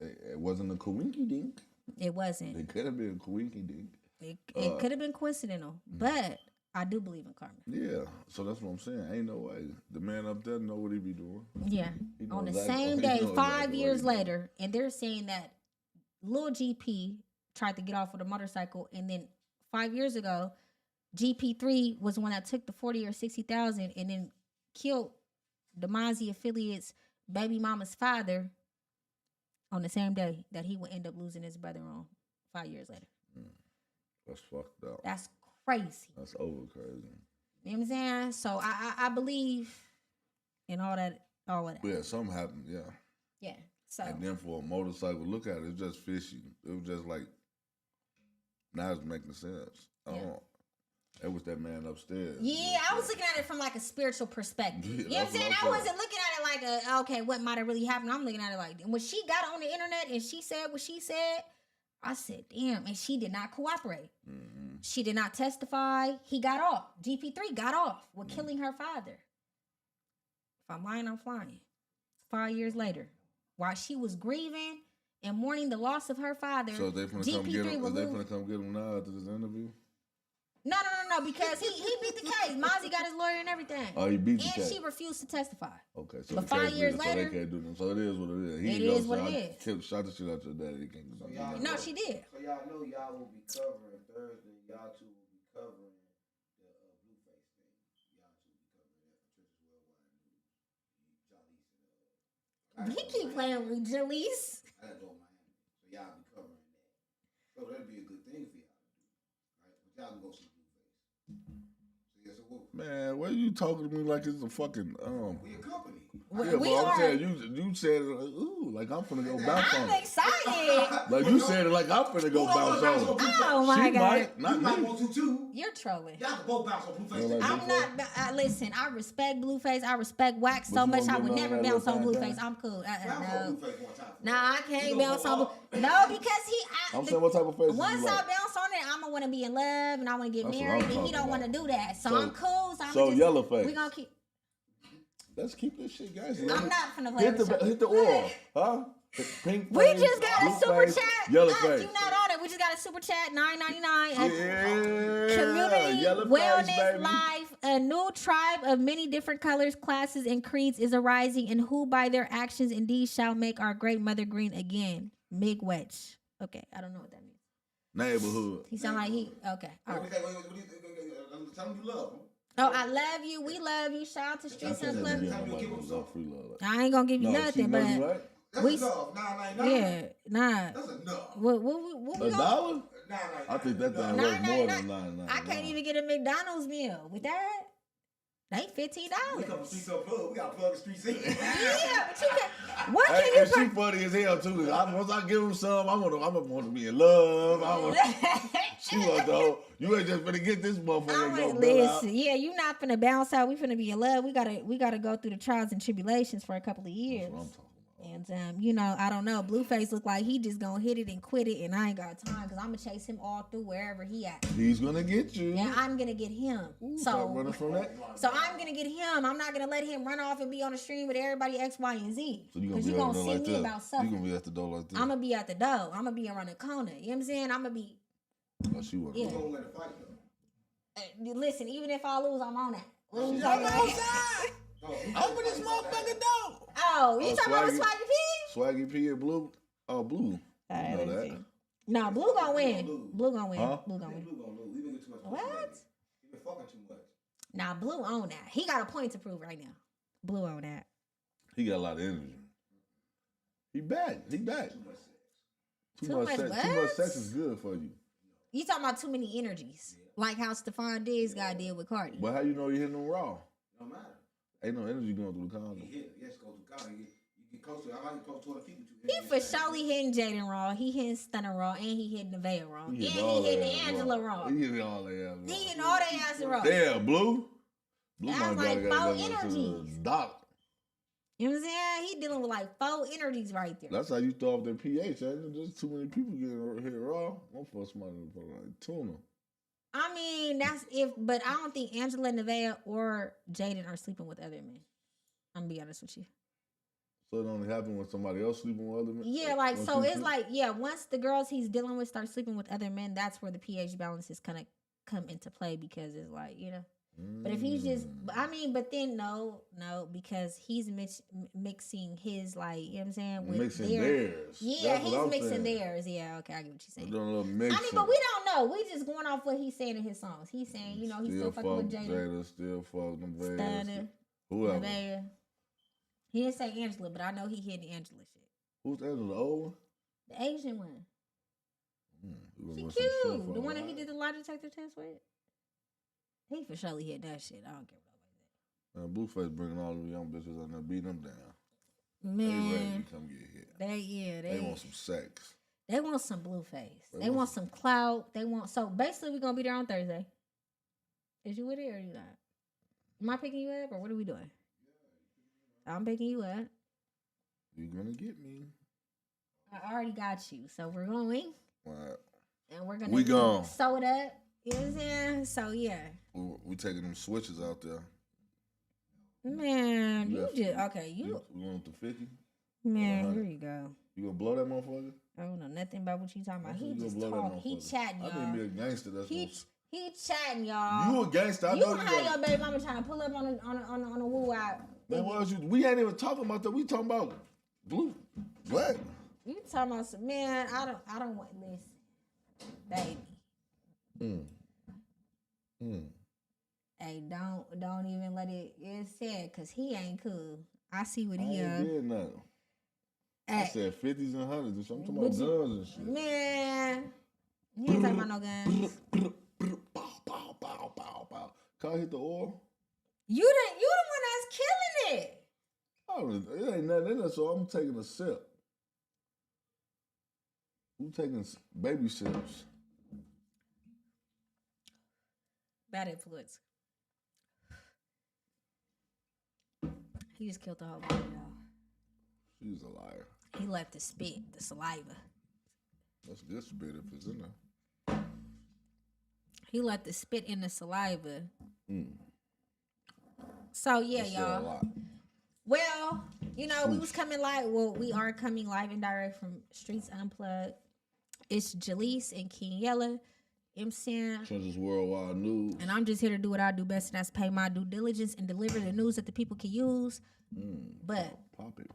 it wasn't a coinky dink. It wasn't. It could have been a coinky dink. It could have been coincidental. But I do believe in karma. Yeah, so that's what I'm saying. Ain't no way. The man up there know what he be doing. Yeah. He know On the exactly- same he day, know 5 exactly what years he doing. later, and they're saying that Lil GP tried to get off with a motorcycle, and then 5 years ago, GP3 was the one that took the 40 or 60,000 and then killed the Mozzie affiliates baby mama's father on the same day that he would end up losing his brother on 5 years later. That's fucked up. That's crazy. That's over crazy. You know what I'm saying? So I believe in all that. Yeah, something happened. Yeah. Yeah. So And then for a motorcycle, look at it. It's just fishy. It was just like, now it's making sense. Yeah. It was that man upstairs. yeah, I was looking at it from like a spiritual perspective. Yeah, You know what I'm that's saying? what I I'm wasn't looking at it like okay, what might have really happened? I'm looking at it like when she got on the internet and she said what she said, I said, damn, and she did not cooperate. Mm-hmm. She did not testify. He got off. GP3 got off with killing her father. If I'm lying, I'm flying. 5 years later, while she was grieving and mourning the loss of her father, So they finna come get him. Is they finna come get him now after this interview? No, because he beat the case. Mozzie got his lawyer and everything. Oh, he beat the And case. she refused to testify. Okay, so But the 5 case years did it, later- so they can't do nothing. So it is what it is. It He is what it is. Shot the shit out your daddy. He can't do nothing. y'all- No, she did. So y'all know y'all will be covering Thursday. Y'all two will be covering the Blueface thing. Y'all two will be covering that for Churches Worldwide News. Jaleec and He keep playing with Jaleese. I gotta go to Miami. So y'all be covering that. So that'd be a good thing for y'all to do. Right? But y'all can go see Blueface. So yeah, so Man, why you talking to me like it's a fucking we a company. Yeah, We but I'm are. saying you said it like, ooh, like I'm finna go bounce on I'm it. excited. Like you said it like I'm finna go bounce on it. Oh my She God. might, You not might me. want to too. You're trolling. Y'all can both bounce on Blueface. Yeah, like I'm not. Listen, I respect Blueface. I respect Wax so But you much. won't I get would none never of that bounce on little Blueface. time. I'm cool. Bounce on No. Blueface one time. Nah, I can't You bounce gonna on. go No, because I'm saying what type of face is once you I like? bounce on it, I'm gonna want to be in love and I want to get That's what married, I'm and he talking don't want to about. do that. So So- I'm cool. So I'm so just, yellow face. We gonna keep. Let's keep this shit, guys. I'm not finna play Hit with the y'all. hit the oil, huh? Pink We face, just got a blue super face, chat. yellow Us, face. you not on it. We just got a super chat, $9.99. Yeah, Community yellow Wellness face, baby. Life. A new tribe of many different colors, classes, and creeds is arising, and who by their actions indeed shall make our great mother green again. Mig Wedge. Okay, I don't know what that means. Neighborhood. He sound like he. Okay, all right. Tell them you love them. Oh, I love you. We love you. Shout out to Streets and Club. Yeah, nobody knows about free love. I ain't gonna give you No, she nothing, know but you right. That's We- enough. $9.99. yeah, nah. That's enough. What we A gonna? dollar? $9.99. I think that thing worth more than $9.99. I can't even get a McDonald's meal with that. They $15. We come from Streets Up Plug. We got to plug the streets in. Yeah, but you can. What Hey, can you and she funny as hell too. Once I give him some, I'm gonna want to be in love. She was though. You ain't just gonna get this motherfucker and go bail out. Listen, yeah, you not finna bounce out. We finna be in love. We gotta go through the trials and tribulations for a couple of years. That's what I'm talking about. And I don't know. Blueface look like he just gonna hit it and quit it, and I ain't got time because I'm gonna chase him all through wherever he at. He's gonna get you. And I'm gonna get him. Stop running from that. So I'm gonna get him. I'm not gonna let him run off and be on the stream with everybody X, Y, and Z. So you Because gonna you be gonna over see there like me that. about You something. gonna be at the door like that. I'm gonna be at the door. I'm gonna be around the corner. You know what I'm saying? I'm gonna be. Oh, she wasn't. Yeah. We're going to win the fight, though. Listen, even if I lose, I'm on that. What you I'm talking about? outside. Open this motherfucker door. Oh, you Oh, talking about Swaggy. Swaggy P? Swaggy P and Blue. Oh, Blue. You know that. No, Blue gonna win. Blue. Blue gonna win. Huh? Blue gonna win. Blue gonna lose. We been getting too much. What? He been fucking too much. Nah, Blue on that. He got a point to prove right now. Blue on that. He got a lot of energy. He back. He back. Too much sex. Too much sex. what? Too much sex is good for you. You talking about too many energies, like how Stefon Diggs got did with Cardi. But how you know you hitting them raw? No matter. Ain't no energy going through the condom. He hit. Yes, go to God. You get close to. I like you close to other people. He for surely hitting Jaden Raw. He hitting Stunner Raw, and he hitting Nevaeh Raw, and He he hitting all hitting that ass Angela Raw. He hitting all that ass He raw. hitting all they ass raw. Damn, Blue. Blue That's might like gotta four go to the energies. doc. You know what I'm saying? He dealing with like 4 energies right there. That's how you throw off their pH. Ain't There's too many people getting hit raw. I'm for somebody to put like tuna. I mean, that's if, but I don't think Angela, Nevaeh, or Jaden are sleeping with other men. I'm gonna be honest with you. So it only happen when somebody else sleeping with other men? Yeah, like, Once so you it's sleep? like, yeah, once the girls he's dealing with start sleeping with other men, that's where the pH balance is kind of come into play because it's like, you know. But if he's just, I mean, but then no, because he's mixing his, like, you know what I'm saying? With mixing theirs. Yeah, That's he's mixing theirs. Yeah, okay, I get what you're saying. Doing a little mixing. I mean, but we don't know. We just going off what he's saying in his songs. He's saying, you know, he's still fucking with Jada. Still fucking them Vegas. Stunner. Whoever. Nevaeh. He didn't say Angela, but I know he hit the Angela shit. Who's Angela? The old one? The Asian one. She cute. The one that he did the lie detector test with. He for surely hit that shit. I don't care what nobody Blueface bringing all the young bitches out there, beating them down. Man, They ready to come get hit. They want some sex. They want some Blueface. They want some clout. They want, so basically we're gonna be there on Thursday. Is you with it or you not? Am I picking you up or what are we doing? I'm picking you up. You're gonna get me. I already got you. So we're going. Right. And we're gonna We gone. Soda. You know what I'm saying? So yeah. We taking them switches out there. Man, you just okay. You want the 50? Man, here you go. You gonna blow that motherfucker? I don't know nothing about what you talking about. He You just gonna blow that talk. He motherfucker. chatting, y'all. I didn't be a gangster. That's He chatting, y'all. You a gangster? I You know had your baby mama trying to pull up on a woo out. Man, what else you? We ain't even talking about that. We talking about blue, black. You talking about some, man? I don't want this, baby. Hey, don't even let it. It's sad because he ain't cool. I see what he ain't did nothing. I said 50s and 100s and shit. I'm talking about guns and shit. Man, you ain't talking about no guns. Bow, bow, bow, bow. Can I hit the oil? You the one that's killing it. Oh, it ain't nothing in there, so I'm taking a sip. I'm taking baby sips. Bad influence. He just killed the whole body, y'all. She's a liar. He left the spit, the saliva. That's good spit if it's in there. He left the spit in the saliva. So yeah, That's y'all. Well, you know, we was coming live. Well, we are coming live and direct from Streets Unplugged. It's Jalecc and King Yella. You know what I'm saying? Trenches Worldwide News. And I'm just here to do what I do best, and that's pay my due diligence and deliver the news that the people can use. But pop it.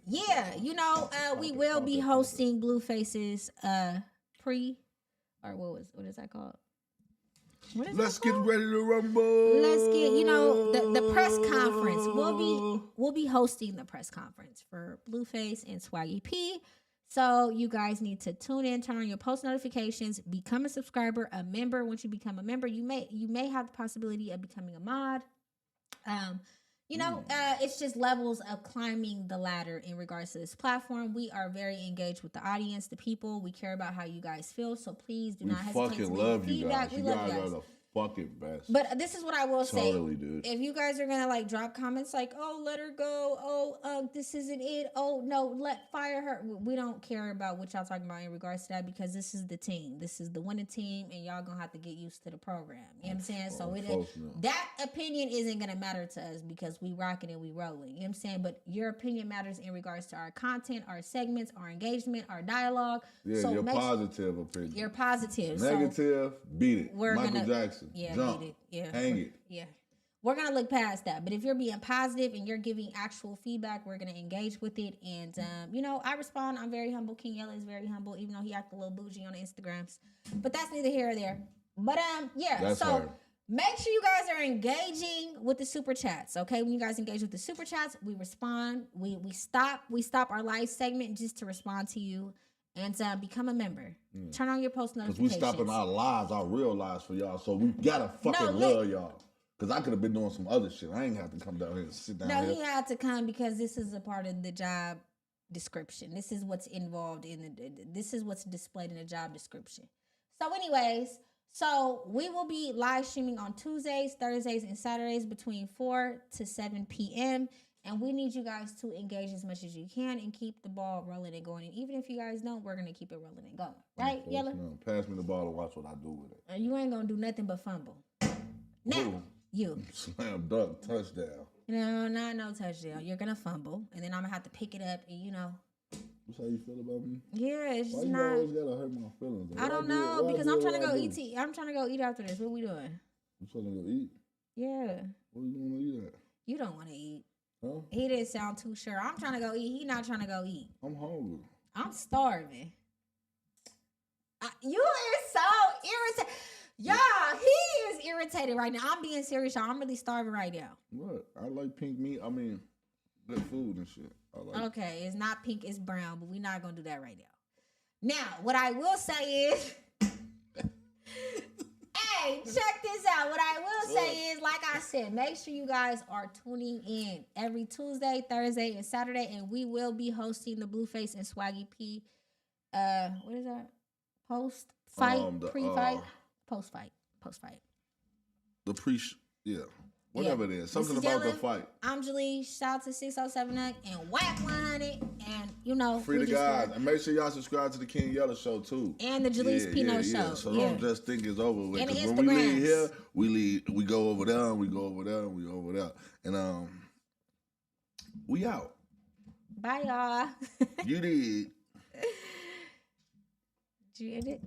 Yeah, you know, we will be hosting Blueface's what is that called? Let's get ready to rumble. Let's get, you know, the press conference. We'll be hosting the press conference for Blueface and Swaggy P. So you guys need to tune in, turn on your post notifications, become a subscriber, a member. Once you become a member, you may have the possibility of becoming a mod. You know, it's just levels of climbing the ladder in regards to this platform. We are very engaged with the audience, the people. We care about how you guys feel. So please do not hesitate to leave feedback. We love you guys. Fucking best. But this is what I will say. Totally, dude. If you guys are gonna like drop comments like, "Oh, let her go," "Oh, this isn't it," "Oh, no, fire her," we don't care about what y'all talking about in regards to that because this is the team. This is the winning team, and y'all gonna have to get used to the program. You know what I'm saying? So that opinion isn't gonna matter to us because we rocking and we rolling. You know what I'm saying? But your opinion matters in regards to our content, our segments, our engagement, our dialogue. Yeah, so your positive opinion. Your positive. Negative, beat it. Michael Jackson. Yeah, jump. beat it. Yeah. Hang it. Yeah. We're going to look past that. But if you're being positive and you're giving actual feedback, we're going to engage with it. And, you know, I respond. I'm very humble. King Yella is very humble, even though he acts a little bougie on the Instagrams. But that's neither here or there. But, yeah. That's so her. Make sure you guys are engaging with the super chats. Okay. When you guys engage with the super chats, we respond. We stop our live segment just to respond to you. And become a member. Turn on your post notifications. Because we stopping our lives, our real lives for y'all. So we gotta fucking love y'all. Because I could have been doing some other shit. I ain't have to come down here and sit down here. No, he had to come because this is a part of the job description. This is what's involved in this is what's displayed in the job description. So anyways, we will be live streaming on Tuesdays, Thursdays, and Saturdays between 4 to 7 p.m. And we need you guys to engage as much as you can and keep the ball rolling and going. And even if you guys don't, we're going to keep it rolling and going. Right, Yella? No, pass me the ball and watch what I do with it. And you ain't going to do nothing but fumble. Now, you. Slam dunk, touchdown. No touchdown. You're going to fumble. And then I'm going to have to pick it up and, you know, That's how you feel about me? Yeah, it's Why just you not. always gotta hurt my feelings? Though? I don't know because I'm trying to go eat. I'm trying to go eat after this. What we doing? You trying to go eat? Yeah. Where you want to eat at? You don't want to eat. Huh? He didn't sound too sure. I'm trying to go eat. He not trying to go eat. I'm hungry. I'm starving. You is so irritated. Y'all, he is irritated right now. I'm being serious, y'all. I'm really starving right now. What? I like pink meat. I mean, good food and shit. I like Okay, it's not pink, it's brown, but we're not going to do that right now. Now, what I will say is... Hey, check this out. What I will say is, like I said, make sure you guys are tuning in every Tuesday, Thursday, and Saturday, and we will be hosting the Blueface and Swaggy P. What is that? Post-fight, pre-fight, post-fight. Yeah. Whatever it is. Something about the fight. I'm Jalecc. Shout out to 607 and Whack 100. And, you know. Free the guys. And make sure y'all subscribe to the King Yellow Show, too. And the Jalecc Pino Show. So don't just think it's over with. And the Because Instagrams. when we leave here, we go over there, and we go over there, and we go over there. And we out. Bye, y'all. You did. Did you end it?